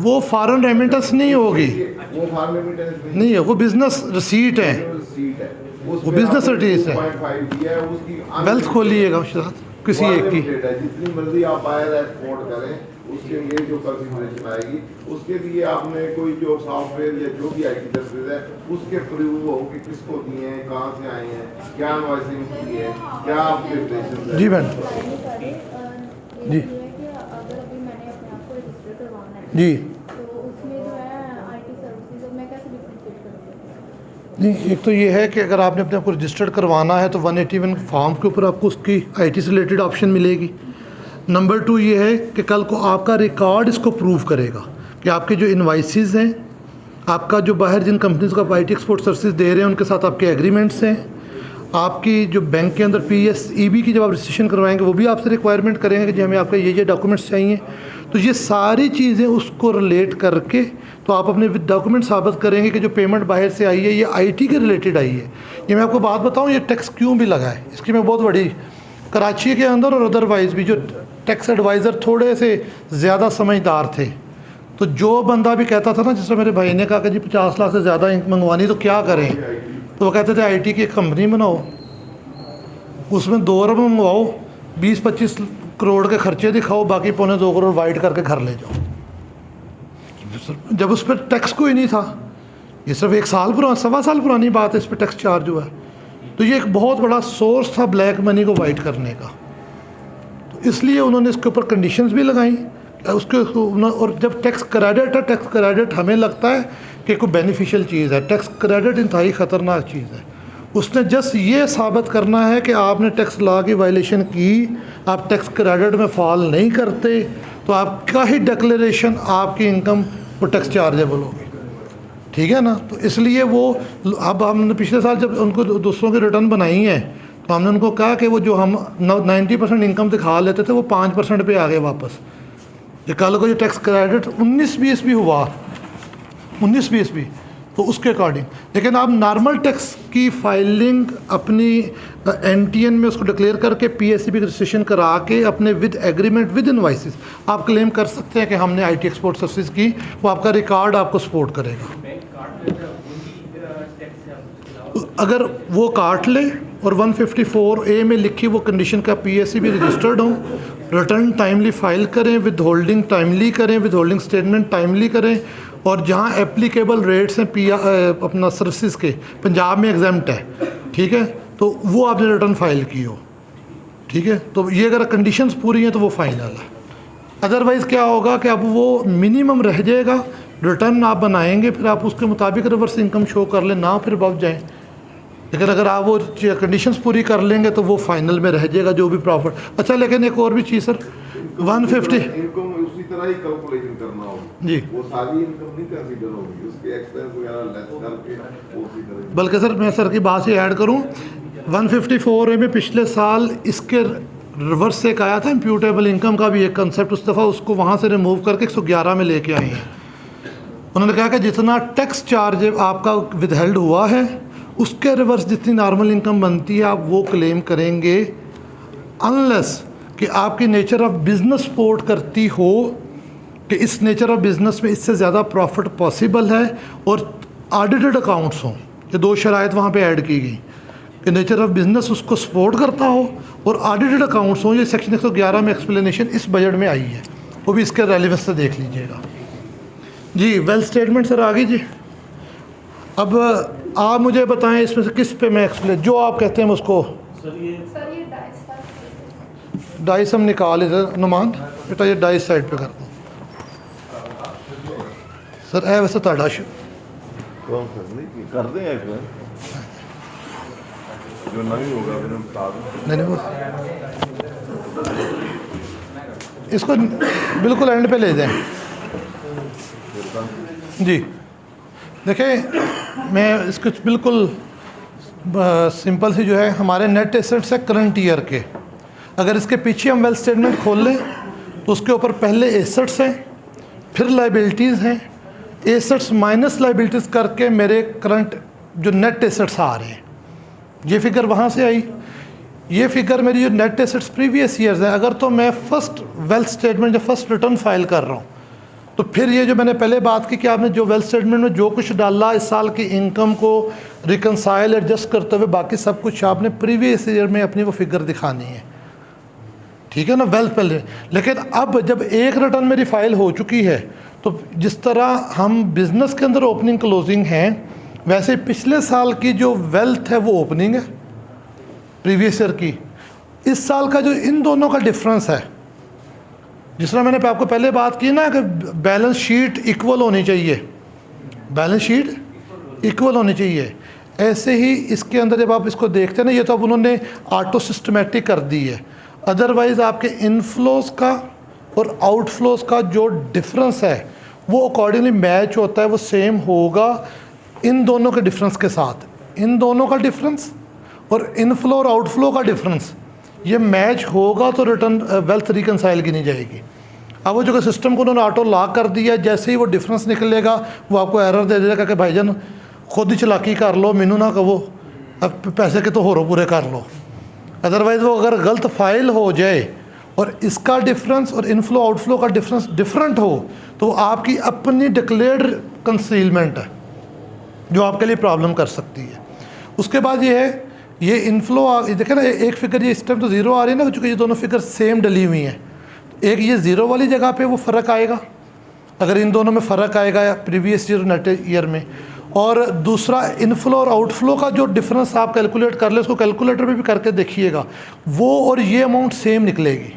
वो फॉरेन रेमिटेंस नहीं होगी, वो फॉरेन रेमिटेंस नहीं है, वो बिजनेस रिसीट है, सीट है, वो बिजनेस रिसीट है। 0.5 दिया है उसकी वेल्थ खोलिएगा किसी एक की, जितनी मर्जी आप बाहर एक्सपोर्ट करें उसके लिए जो कंसिडरेशन आएगी, उसके लिए आपने कोई जो सॉफ्टवेयर या जो भी आईटी सर्विस है उसके प्रूव हो कि किसको दिए हैं, कहाँ से आए हैं, क्या इनवॉइसिंग की है, क्या आपके रिलेशन है। जी मैडम जी अगर अभी मैंने अपने आप को रजिस्टर करवाना है जी तो उसमें जो है आईटी सर्विसेज मैं कैसे डिफरेंशिएट करूँगी? नहीं, एक तो ये है कि अगर आपने अपने आप को रजिस्टर्ड करवाना है तो 181 फॉर्म के ऊपर आपको उसकी आईटी से रिलेटेड ऑप्शन मिलेगी। नंबर 2 ये है कि कल को आपका रिकॉर्ड इसको प्रूव करेगा कि आपके जो इनवाइसेस हैं, आपका जो बाहर जिन कंपनीज को आप आईटी एक्सपोर्ट सर्विसेज दे रहे हैं उनके साथ आपके एग्रीमेंट्स हैं, आपकी जो बैंक के अंदर PSEB की जब आप रजिस्ट्रेशन करवाएंगे वो भी आपसे रिक्वायरमेंट करेंगे कि जी हमें आपके ये डॉक्यूमेंट्स चाहिए। तो ये सारी चीज़ें उसको रिलेट करके तो आप अपने डॉक्यूमेंट साबित करेंगे कि जो पेमेंट बाहर से आई है ये आईटी के रिलेटेड आई है। ये मैं आपको बात बताऊँ, ये टैक्स क्यों भी लगा है इसकी मैं बहुत बड़ी, कराची के अंदर और अदरवाइज़ भी जो टैक्स एडवाइज़र थोड़े से ज़्यादा समझदार थे, तो जो बंदा भी कहता था ना, जिस तरह मेरे भाई ने कहा कि जी 50 लाख से ज़्यादा मंगवानी तो क्या करें, तो वो कहते थे आईटी की एक कंपनी बनाओ, उसमें 2 अरब मंगवाओ, 20-25 करोड़ के खर्चे दिखाओ, बाकी 2.25 करोड़ वाइट करके घर ले जाओ। जब उस पर टैक्स कोई नहीं था, ये सिर्फ 1 साल पुराना 1.25 साल पुरानी बात है, इस पर टैक्स चार्ज हुआ है, तो ये एक बहुत बड़ा सोर्स था ब्लैक मनी को वाइट करने का। तो इसलिए उन्होंने इसके ऊपर कंडीशंस भी लगाई उसके, और जब टैक्स क्रेडिट है, टैक्स क्रेडिट हमें लगता है कि कोई बेनिफिशियल चीज़ है, टैक्स क्रेडिट इंतहाई ख़तरनाक चीज़ है। उसने जस्ट ये साबित करना है कि आपने टैक्स लॉ की वायलेशन की, आप टैक्स क्रेडिट में फॉल नहीं करते, तो आपका ही डिक्लेरेशन आपकी इनकम वो टैक्स चार्जेबल होगी, ठीक है ना। तो इसलिए वो अब हमने पिछले साल जब उनको दूसरों की रिटर्न बनाई है तो हमने उनको कहा कि वो जो हम 90% इनकम दिखा लेते थे वो 5% पे आ गए वापस। ये कल को जो टैक्स क्रेडिट 19-20 भी हुआ, 19-20 भी, तो उसके अकॉर्डिंग, लेकिन आप नॉर्मल टैक्स की फाइलिंग अपनी NTN में उसको डिक्लेयर करके PSCB रजिस्ट्रेशन करा के अपने विद एग्रीमेंट विद इनवाइसेस आप क्लेम कर सकते हैं कि हमने IT एक्सपोर्ट सर्विस की, वो आपका रिकॉर्ड आपको सपोर्ट करेगा। अगर वो काट ले और 154A में लिखी वो कंडीशन का PSCB रजिस्टर्ड हो, रिटर्न टाइमली फाइल करें, विद होल्डिंग टाइमली करें, विद होल्डिंग स्टेटमेंट टाइमली करें, और जहाँ एप्लीकेबल रेट्स हैं अपना सर्विसेज के पंजाब में एग्जाम्प्ट है, ठीक है, तो वो आपने रिटर्न फाइल की हो, ठीक है। तो ये अगर कंडीशंस पूरी हैं तो वो फाइनल है। अदरवाइज़ क्या होगा कि अब वो मिनिमम रह जाएगा, रिटर्न आप बनाएंगे, फिर आप उसके मुताबिक रिवर्स इनकम शो कर लें ना, फिर बच जाएँ। लेकिन अगर आप वो कंडीशंस पूरी कर लेंगे तो वो फाइनल में रह जाएगा जो भी प्रॉफिट। अच्छा, लेकिन एक और भी चीज़ सर, 150 इनकम उसी तरह ही कैलकुलेशन करना होगा जी, वो सारी इनकम नहीं कंसीडर होगी, उसके एक्सपेंस वगैरह लेस करके वो उसी तरह। बल्कि सर मैं सर की बात से ऐड करूं, 154A में पिछले साल इसके रिवर्स से एक आया था इम्प्यूटेबल इनकम का भी एक कंसेप्ट, उस दफ़ा उसको वहाँ से रिमूव करके 111 में लेके आए हैं। उन्होंने कहा कि जितना टैक्स चार्ज आपका विदहेल्ड हुआ है उसके रिवर्स जितनी नॉर्मल इनकम बनती है आप वो क्लेम करेंगे, अनलेस कि आपकी नेचर ऑफ बिज़नेस सपोर्ट करती हो कि इस नेचर ऑफ बिज़नेस में इससे ज़्यादा प्रॉफिट पॉसिबल है और ऑडिटेड अकाउंट्स हों। ये दो शराइत वहाँ पे ऐड की गई कि नेचर ऑफ बिज़नेस उसको सपोर्ट करता हो और ऑडिटेड अकाउंट्स हों। ये सेक्शन 111 में एक्सप्लेनेशन इस बजट में आई है, वो भी इसके रेलिवेंस से देख लीजिएगा जी। वेल्थ स्टेटमेंट सर आ गई जी। अब आप मुझे बताएं इसमें से किस पे मैं एक्सप्लेन, जो आप कहते हैं उसको सर ये डाइस हम निकाल इधर, नुमान बेटा ये डाइस साइड पे कर दो सर। है वैसे ताड़ा कौन सा नहीं कर दें इसमें जो नहीं होगा फिर हम बता दें। नहीं वो इसको बिल्कुल एंड पे ले जाएं जी। देखें मैं इसको बिल्कुल सिंपल सी जो है हमारे नेट एसेट्स है करंट ईयर के, अगर इसके पीछे हम वेल्थ स्टेटमेंट खोल लें तो उसके ऊपर पहले एसेट्स हैं, फिर लाइबिलिटीज़ हैं, एसेट्स माइनस लाइबिलिटीज़ करके मेरे करंट जो नेट एसेट्स आ रहे हैं, ये फिगर वहाँ से आई। ये फिगर मेरी जो नेट एसेट्स प्रीवियस ईयर्स है, अगर तो मैं फ़र्स्ट वेल्थ स्टेटमेंट या फर्स्ट रिटर्न फाइल कर रहा हूँ तो फिर ये जो मैंने पहले बात की कि आपने जो वेल्थ स्टेटमेंट में जो कुछ डाला इस साल की इनकम को रिकनसाइल एडजस्ट करते हुए बाकी सब कुछ आपने प्रीवियस ईयर में अपनी वो फिगर दिखानी है, ठीक है ना, वेल्थ पहले। लेकिन अब जब एक रिटर्न मेरी फाइल हो चुकी है तो जिस तरह हम बिज़नेस के अंदर ओपनिंग क्लोजिंग हैं वैसे पिछले साल की जो वेल्थ है वो ओपनिंग है प्रीवियस ईयर की। इस साल का जो इन दोनों का डिफरेंस है, जिस तरह मैंने आपको पहले बात की ना कि बैलेंस शीट इक्वल होनी चाहिए, बैलेंस शीट इक्वल होनी चाहिए, ऐसे ही इसके अंदर जब आप इसको देखते हैं ना, ये तो अब उन्होंने ऑटो सिस्टमेटिक कर दी है। अदरवाइज़ आपके इनफ्लोज़ का और आउटफ्लोज़ का जो डिफरेंस है वो अकॉर्डिंगली मैच होता है, वो सेम होगा इन दोनों के डिफरेंस के साथ। इन दोनों का डिफरेंस और इनफ्लो और आउटफ्लो का डिफरेंस ये मैच होगा तो रिटर्न वेल्थ रिकनसाइल की नहीं जाएगी। अब वो जो सिस्टम को उन्होंने ऑटो लॉक कर दिया, जैसे ही वो डिफरेंस निकलेगा वो आपको एरर दे देगा कि भाईजान खुद ही चलाकी कर लो, मैनू ना कहो, अब पैसे के तो होरो पूरे कर लो। अदरवाइज़ वो अगर गलत फाइल हो जाए और इसका डिफरेंस और इनफ्लो आउटफ्लो का डिफरेंस डिफरेंट हो तो आपकी अपनी डिक्लेयर्ड कंसीलमेंट है जो आपके लिए प्रॉब्लम कर सकती है। उसके बाद ये है, ये इनफ्लो देखें ना, एक फिगर ये इस टाइम तो ज़ीरो आ रही है ना, चूँकि ये दोनों फिगर सेम डली हुई हैं, एक ये ज़ीरो वाली जगह पे वो फ़र्क आएगा अगर इन दोनों में फ़र्क आएगा प्रीवियस ईयर नेट ईयर में, और दूसरा इनफ्लो और आउटफ्लो का जो डिफरेंस आप कैलकुलेट कर ले उसको कैलकुलेटर पे भी करके देखिएगा, वो और ये अमाउंट सेम निकलेगी।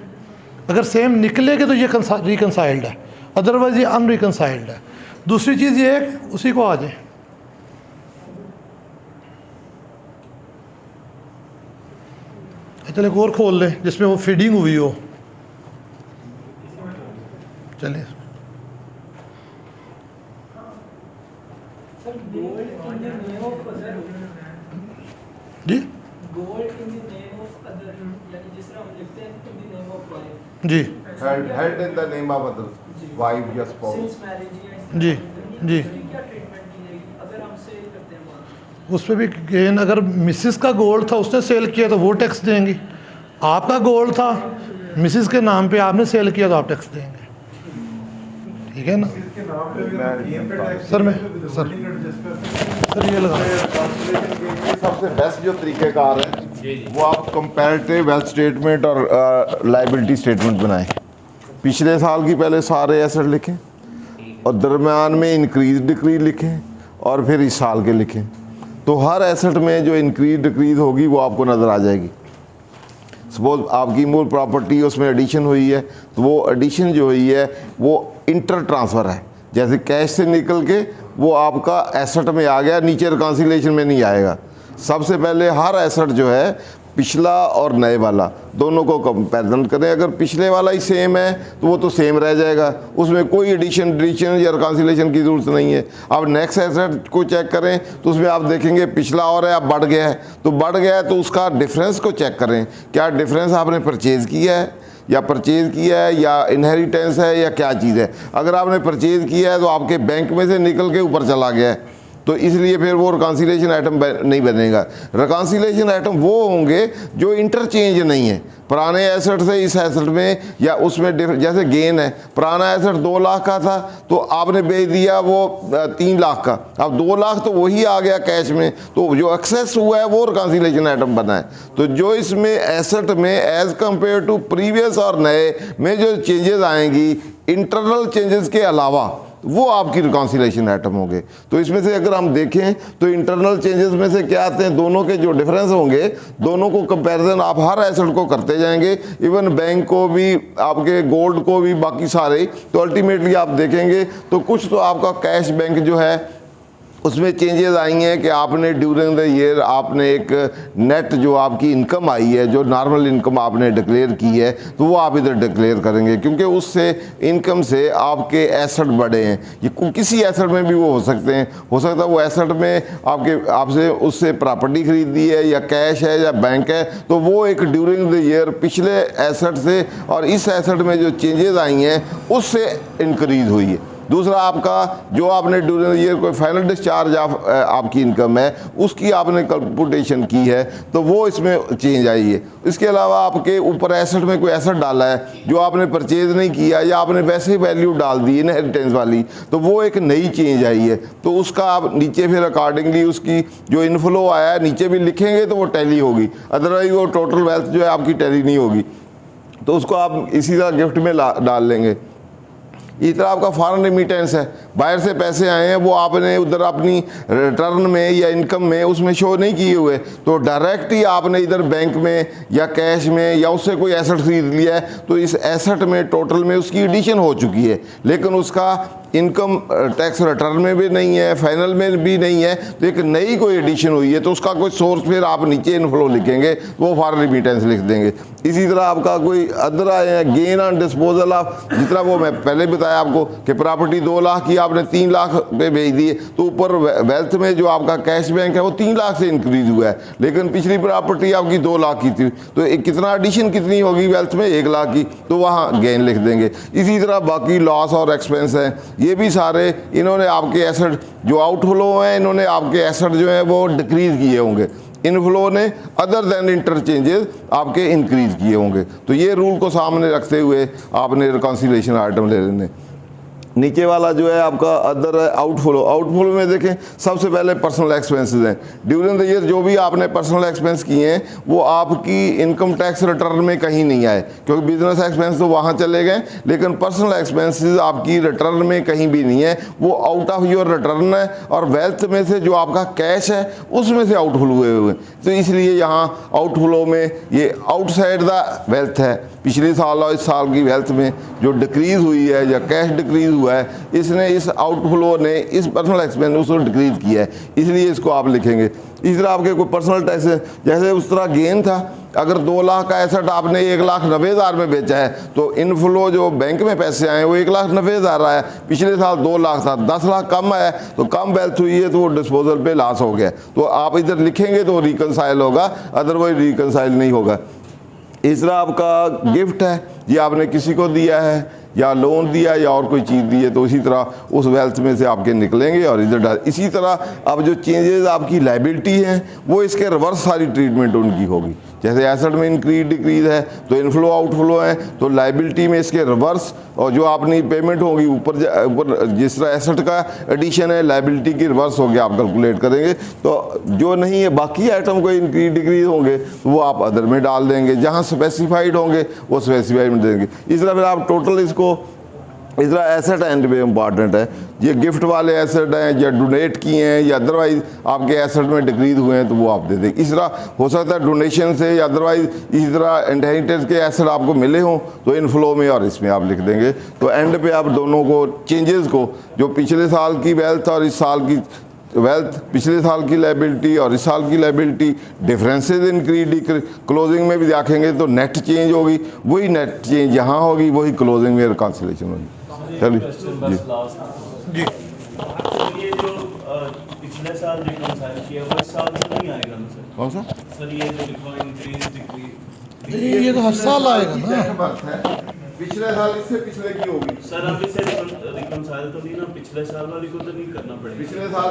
अगर सेम निकलेगी तो ये रिकनसाइल्ड है, अदरवाइज़ ये अनरिकनसाइल्ड है। दूसरी चीज़ ये है, उसी को आ जाए, चले एक और खोल लें जिसमें वो फीडिंग हुई हो। चलिए जी जी head in the name of others, wife या स्पाउस। जी जी उस पर भी गेन, अगर मिसिस का गोल्ड था उसने सेल किया तो वो टैक्स देंगी, आपका गोल्ड था मिसिस के नाम पे आपने सेल किया तो आप टैक्स देंगे, ठीक है ना। इसके नाम पे गेन पे टैक्स सर मैं सर ये लगा सबसे बेस्ट जो तरीक़ेकार है वो आप कंपैरेटिव वेल्थ स्टेटमेंट और लायबिलिटी स्टेटमेंट बनाएं। पिछले साल की पहले सारे एसेट लिखें और दरमियान में इंक्रीज डिक्रीज लिखें और फिर इस साल के लिखें, तो हर एसेट में जो इंक्रीज डिक्रीज होगी वो आपको नज़र आ जाएगी। सपोज आपकी मूल प्रॉपर्टी उसमें एडिशन हुई है तो वो एडिशन जो हुई है वो इंटर ट्रांसफ़र है, जैसे कैश से निकल के वो आपका एसेट में आ गया, नीचे रिकॉन्सिलिएशन में नहीं आएगा। सबसे पहले हर एसेट जो है पिछला और नए वाला दोनों को कंपैरिजन करें, अगर पिछले वाला ही सेम है तो वो तो सेम रह जाएगा, उसमें कोई एडिशन डिलीशन या रिकॉन्सिलिएशन की ज़रूरत नहीं है। अब नेक्स्ट एसेट को चेक करें तो उसमें आप देखेंगे पिछला और है, अब बढ़ गया है, तो बढ़ गया है तो उसका डिफरेंस को चेक करें, क्या डिफरेंस आपने परचेज़ किया है या परचेज़ किया है या इनहेरिटेंस है या क्या चीज़ है। अगर आपने परचेज़ किया है तो आपके बैंक में से निकल के ऊपर चला गया है, तो इसलिए फिर वो रिकॉन्सिलिएशन आइटम नहीं बनेगा। रिकॉन्सिलिएशन आइटम वो होंगे जो इंटरचेंज नहीं है, पुराने एसेट से इस एसेट में या उसमें, जैसे गेन है, पुराना एसेट 2 लाख का था तो आपने बेच दिया वो 3 लाख का, अब 2 लाख तो वही आ गया कैश में, तो जो एक्सेस हुआ है वो रिकॉन्सिलिएशन आइटम बना है। तो जो इसमें एसेट में एज़ कम्पेयर टू प्रीवियस और नए में जो चेंजेस आएंगी इंटरनल चेंजेस के अलावा, वो आपकी रिकॉन्सिलिएशन आइटम होंगे। तो इसमें से अगर हम देखें तो इंटरनल चेंजेस में से क्या आते हैं, दोनों के जो डिफरेंस होंगे दोनों को कंपैरिजन आप हर एसेट को करते जाएंगे, इवन बैंक को भी, आपके गोल्ड को भी, बाकी सारे, तो अल्टीमेटली आप देखेंगे तो कुछ तो आपका कैश बैंक जो है उसमें चेंजेस आई हैं कि आपने ड्यूरिंग द ईयर आपने एक नेट जो आपकी इनकम आई है, जो नॉर्मल इनकम आपने डिक्लेयर की है, तो वो आप इधर डिक्लेयर करेंगे, क्योंकि उससे इनकम से आपके एसेट बढ़े हैं। ये किसी एसेट में भी वो हो सकते हैं, हो सकता है वो एसेट में आपसे उससे प्रॉपर्टी खरीदी है या कैश है या बैंक है, तो वो एक ड्यूरिंग द ईयर पिछले एसेट से और इस एसेट में जो चेंजेस आई हैं उससे इंक्रीज हुई है। दूसरा आपका जो आपने ड्यूरिंग ईयर कोई फाइनल डिस्चार्ज आपकी इनकम है उसकी आपने कंप्यूटेशन की है तो वो इसमें चेंज आई है। इसके अलावा आपके ऊपर एसेट में कोई एसेट डाला है जो आपने परचेज नहीं किया या आपने वैसे ही वैल्यू डाल दी इनहेरिटेंस वाली, तो वो एक नई चेंज आई है, तो उसका आप नीचे फिर अकॉर्डिंगली उसकी जो इनफ्लो आया है नीचे भी लिखेंगे तो वो टैली होगी, अदरवाइज वो टोटल वेल्थ जो है आपकी टैली नहीं होगी, तो उसको आप इसी तरह गिफ्ट में डाल लेंगे। इस तरह आपका फॉरेन रेमिटेंस है, बाहर से पैसे आए हैं वो आपने उधर अपनी रिटर्न में या इनकम में उसमें शो नहीं किए हुए, तो डायरेक्ट ही आपने इधर बैंक में या कैश में या उससे कोई एसेट खरीद लिया है, तो इस एसेट में टोटल में उसकी एडिशन हो चुकी है, लेकिन उसका इनकम टैक्स रिटर्न में भी नहीं है, फाइनल में भी नहीं है, तो एक नई कोई एडिशन हुई है, तो उसका कोई सोर्स फिर आप नीचे इनफ्लो लिखेंगे वो फॉरेन रेमिटेंस लिख देंगे। इसी तरह आपका कोई अदर आए हैं गेन ऑन डिस्पोजल ऑफ, जितना वो मैं पहले बताया आपको कि प्रॉपर्टी 2 लाख की आपने 3 लाख पे बेच दी है, तो ऊपर वेल्थ में जो आपका कैश बैंक है वो 3 लाख से इंक्रीज हुआ है, लेकिन पिछली प्रॉपर्टी आपकी 2 लाख की थी, तो एक कितना एडिशन कितनी होगी वेल्थ में 1 लाख की, तो वहाँ गेन लिख देंगे। इसी तरह बाकी लॉस और एक्सपेंस हैं, ये भी सारे इन्होंने आपके एसेट जो आउटफ्लो हैं इन्होंने आपके एसेट जो है वो डिक्रीज किए होंगे, इनफ्लो ने अदर देन इंटरचेंजेस आपके इंक्रीज किए होंगे। तो ये रूल को सामने रखते हुए आपने रिकॉन्सिलिएशन आइटम ले लेने। नीचे वाला जो है आपका अदर है आउटफ्लो में देखें सबसे पहले पर्सनल एक्सपेंसेस हैं। ड्यूरिंग द ईयर जो भी आपने पर्सनल एक्सपेंस किए हैं वो आपकी इनकम टैक्स रिटर्न में कहीं नहीं आए, क्योंकि बिजनेस एक्सपेंस तो वहाँ चले गए, लेकिन पर्सनल एक्सपेंसेस आपकी रिटर्न में कहीं भी नहीं है, वो आउट ऑफ योर रिटर्न है, और वेल्थ में से जो आपका कैश है उसमें से आउटफ्लो हुए, तो इसलिए यहाँ आउटफ्लो में ये आउटसाइड द वेल्थ है। पिछले साल और इस साल की वेल्थ में जो डिक्रीज हुई है या कैश डिक्रीज हुआ है, इसने इस आउटफ्लो ने इस पर्सनल एक्सपेंस उसको डिक्रीज किया है, इसलिए इसको आप लिखेंगे। इस तरह आपके कोई पर्सनल टैक्स है, जैसे उस तरह गेन था, अगर 2 लाख का एसेट आपने 1,90,000 में बेचा है तो इनफ्लो जो बैंक में पैसे आए वो 1,90,000 आया, पिछले साल 2 लाख था, 10 लाख कम आया तो कम वेल्थ हुई है तो वो डिस्पोजल पे लॉस हो गया, तो आप इधर लिखेंगे तो रिकनसाइल होगा, अदरवाइज रिकनसाइल नहीं होगा। इस तरह आपका गिफ्ट है, ये आपने किसी को दिया है या लोन दिया या और कोई चीज़ दी है, तो इसी तरह उस वेल्थ में से आपके निकलेंगे और इधर डाल। इसी तरह अब जो चेंजेस आपकी लाइबिलिटी हैं वो इसके रिवर्स सारी ट्रीटमेंट उनकी होगी। जैसे एसेट में इंक्रीज डिक्रीज है तो इनफ्लो आउटफ्लो है, तो लाइबिलिटी में इसके रिवर्स, और जो अपनी पेमेंट होगी ऊपर जिस तरह एसेट का एडिशन है लाइबिलिटी की रिवर्स होगी, आप कैलकुलेट करेंगे। तो जो नहीं है बाकी आइटम को इंक्रीज डिक्रीज होंगे तो वो आप अदर में डाल देंगे, जहाँ स्पेसिफाइड होंगे वो स्पेसिफाइड में देंगे। इस तरह फिर आप टोटल इसको इस तरह एसेट एंड में इम्पॉर्टेंट है, ये गिफ्ट वाले एसेट हैं या डोनेट किए हैं या अदरवाइज आपके एसेट में डिक्रीज हुए हैं तो वो आप दे देंगे। इस तरह हो सकता है डोनेशन से या अदरवाइज इसी तरह इनहेरिटेंस के एसेट आपको मिले हों तो इनफ्लो में और इसमें आप लिख देंगे। तो एंड पे आप दोनों को चेंजेस को, जो पिछले साल की वेल्थ और इस साल की वेल्थ, पिछले साल की लाइबिलिटी और इस साल की लाइबिलिटी, डिफरेंसेस इंक्रीज क्लोजिंग में भी देखेंगे तो नेट चेंज होगी, वही नेट चेंज यहाँ होगी, वही क्लोजिंग में रिकॉन्सिलेशन होगी। चलिए जी जी, ये जो पिछले साल रिकॉन्साइल किया वो इस साल से नहीं आएगा ना सर? कौन सा सर ये जो इंक्रीज डिक्रीज ये तो हर साल आएगा ना। पिछले साल इससे पिछले की होगी सर, अब इसे रिकॉन्साइल तो नहीं ना, पिछले साल वाली को तो नहीं करना पड़ेगा।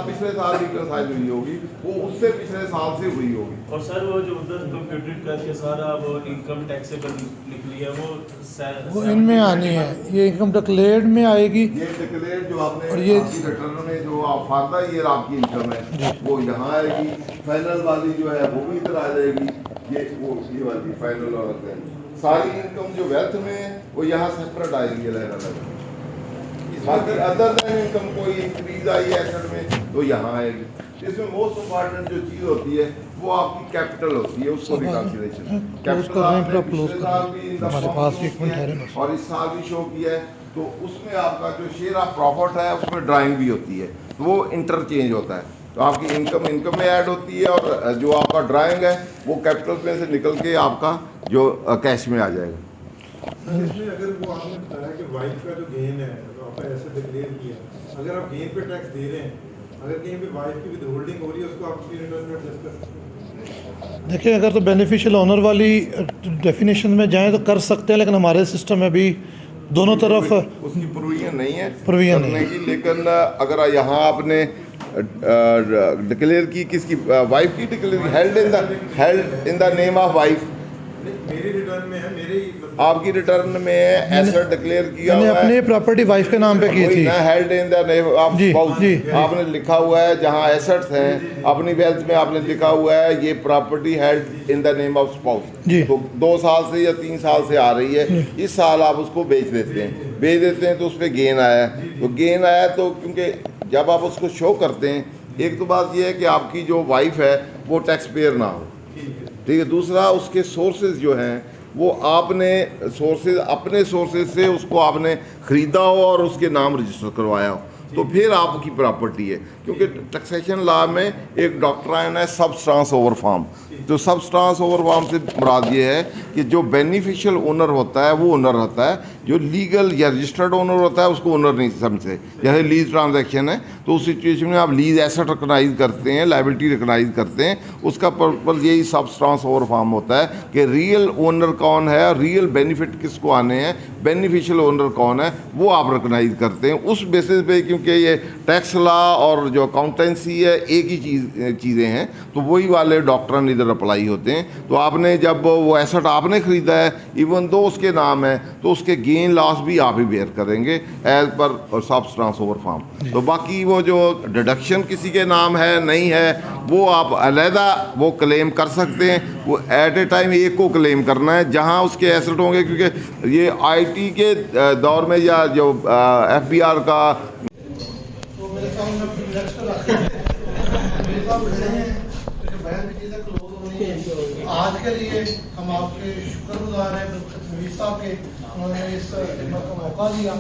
पिछले साल रिकॉन्साइल हुई होगी, वो उससे पिछले साल से हुई होगी। और सर वो जो उधर कंप्यूटेड करके सारा वो इनकम टैक्सेबल निकली है वो इनमें आनी है, ये इनकम डिक्लेयर्ड में आएगी। ये डिक्लेयर जो आपने और ये आपकी रिटर्न में जो आप फायदा ये आपकी इनकम है वो यहाँ आएगी, फाइनल वाली जो है वो भी इधर आ जाएगी, ये वाली फाइनल और सारी इनकम जो वेल्थ में है वो यहाँ सेपरेट आएगी अलग अलग। बाकी अदर देन इनकम कोई इंक्रीज आई है एसेट में तो यहाँ आएगी। इसमें मोस्ट इम्पॉर्टेंट जो चीज़ होती है वो आपकी कैपिटल होती है, उसको रिकॉन्सिलेशन कैपिटल हमारे पास एक मिनट है और इस साल भी शो किया है, तो उसमें आपका जो शेयर ऑफ प्रॉफिट है उसमें ड्राइंग भी होती है, तो वो इंटरचेंज होता है। तो आपकी इनकम में ऐड होती है और जो आपका ड्राइंग है वो कैपिटल में से निकल के आपका जो कैश में आ जाएगा। इसमें अगर वो आपने बताया कि वाइफ का जो गेन है तो आपने ऐसे डिक्लेयर किया, अगर आप गेन पे टैक्स दे रहे हैं, अगर कहीं पे वाइफ की विदहोल्डिंग हो रही है उसको आप अपनी रिटर्न में एडजस्ट कर सकते हैं। देखिए, अगर तो बेनिफिशियल ओनर वाली डेफिनेशन में जाएं तो कर सकते हैं, लेकिन हमारे सिस्टम में भी दोनों तरफ उसकी प्रोविजन नहीं है प्रोविजन नहीं की, लेकिन अगर यहाँ आपने डिक्लेयर की किसकी वाइफ की declare held in the name of wife, मेरी रिटर्न में है, मेरे आपकी रिटर्न में एसेट डिक्लेयर किया हुआ है, अपनी प्रॉपर्टी वाइफ के नाम पे की थी, held in the name of spouse आपने लिखा हुआ है, जहाँ एसेट्स हैं अपनी वेल्थ में आपने लिखा हुआ है ये property held in the name of spouse. तो 2 साल से या 3 साल से आ रही है, इस साल आप उसको बेच देते हैं तो उस पर गेन आया, तो गेन आया तो क्योंकि जब आप उसको शो करते हैं, एक तो बात यह है कि आपकी जो वाइफ है वो टैक्स पेयर ना हो, ठीक है। दूसरा, उसके सोर्सेज जो हैं वो आपने सोर्सेज अपने सोर्सेज से उसको आपने ख़रीदा हो और उसके नाम रजिस्टर करवाया हो, तो फिर आपकी प्रॉपर्टी है। क्योंकि टैक्सेशन लॉ में एक डॉक्ट्राइन है सब्सटेंस ओवर फार्म, तो सब्सटेंस ओवर फार्म से मुराद ये है कि जो बेनिफिशियल ओनर होता है वो ओनर होता है, जो लीगल या रजिस्टर्ड ओनर होता है उसको ओनर नहीं समझते। जैसे लीज ट्रांजैक्शन है तो उस सिचुएशन में आप लीज एसेट रिकॉग्नाइज करते हैं, लायबिलिटी रिकॉग्नाइज करते हैं, उसका पर्पज यही सब्सटेंस ओवर फार्म होता है कि रियल ओनर कौन है और रियल बेनिफिट किसको आने हैं, बेनिफिशियल ओनर कौन है वो आप रिकॉग्नाइज करते हैं उस बेसिस पे। क्योंकि ये टैक्स लॉ और जो अकाउंटेंसी है एक ही चीज़ें हैं, तो वही वाले डॉक्ट्रिन इधर अप्लाई होते हैं। तो आपने जब वो एसेट आपने ख़रीदा है, इवन दो उसके नाम है, तो उसके गेन लॉस भी आप ही बेयर करेंगे as per substance over form. तो बाकी वो जो डिडक्शन किसी के नाम है नहीं है वो आप अलहदा वो क्लेम कर सकते हैं, वो एट ए टाइम एक को क्लेम करना है जहां उसके एसेट होंगे। क्योंकि ये आईटी के दौर में या जो एफबीआर का आज के लिए हम आपके शुक्रगुजार हैं नवीद साहब के, उन्होंने इस खिदमत का मौका दिया।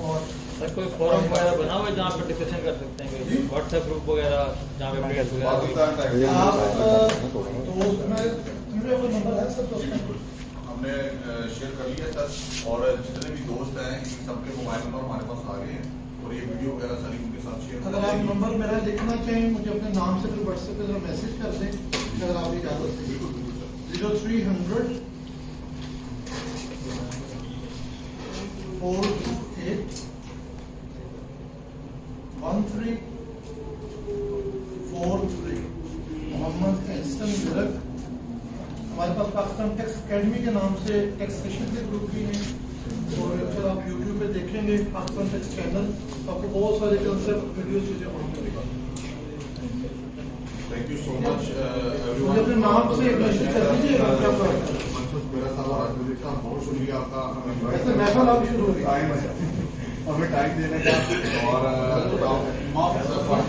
और सर कोई फोरम वगैरह बना हुआ है जहाँ पर डिस्कशन कर सकते हैं, व्हाट्सएप ग्रुप वगैरह जहाँ पे अपडेट्स वगैरह नंबर है सर? तो हमने शेयर कर लिया सर, और जितने भी दोस्त हैं सबके मोबाइल नंबर हमारे पास आ गए हैं और ये वीडियो वगैरह सारी उनके साथ शेयर। अगर आप नंबर मेरा लिखना चाहें मुझे अपने नाम से फिर व्हाट्सएप पे जरा मैसेज कर दें अगर आप इजाज़त दें। 0300 4 1343 मोहम्मद एहसन ज़रक। हमारे पास पाकिस्तान टैक्स अकेडमी के नाम से टैक्सेशन के ग्रुप भी हैं, और अगर आप यूट्यूब पे देखेंगे पाकिस्तान टैक्स चैनल, तो आपको बहुत सारे कंसेप्ट वीडियोस चीज़ें वहाँ मिलेगा। थैंक यू सो मच मुझे अपने नाम से एक मैसेज कर दीजिएगा क्या बात है। मेरा साहब और राजनीतिक साहब बहुत शुक्रिया आपका ऐसे महफिल आप शुरू हो गई हमें टाइम देने का, और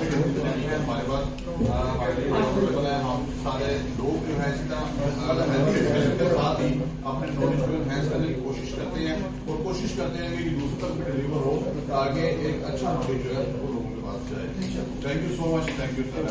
जितने भी हैं हमारे पास हमारे लिए अवेलेबल है। हम सारे लोग जो है इसी तरह के साथ ही अपने नॉलेज को एनहेंस करने की कोशिश करते हैं, और कोशिश करते हैं कि दूसरों तक भी डिलीवर हो, ताकि एक अच्छा नॉलेज जो है वो लोगों के पास जाए। Thank you so much, thank you sir.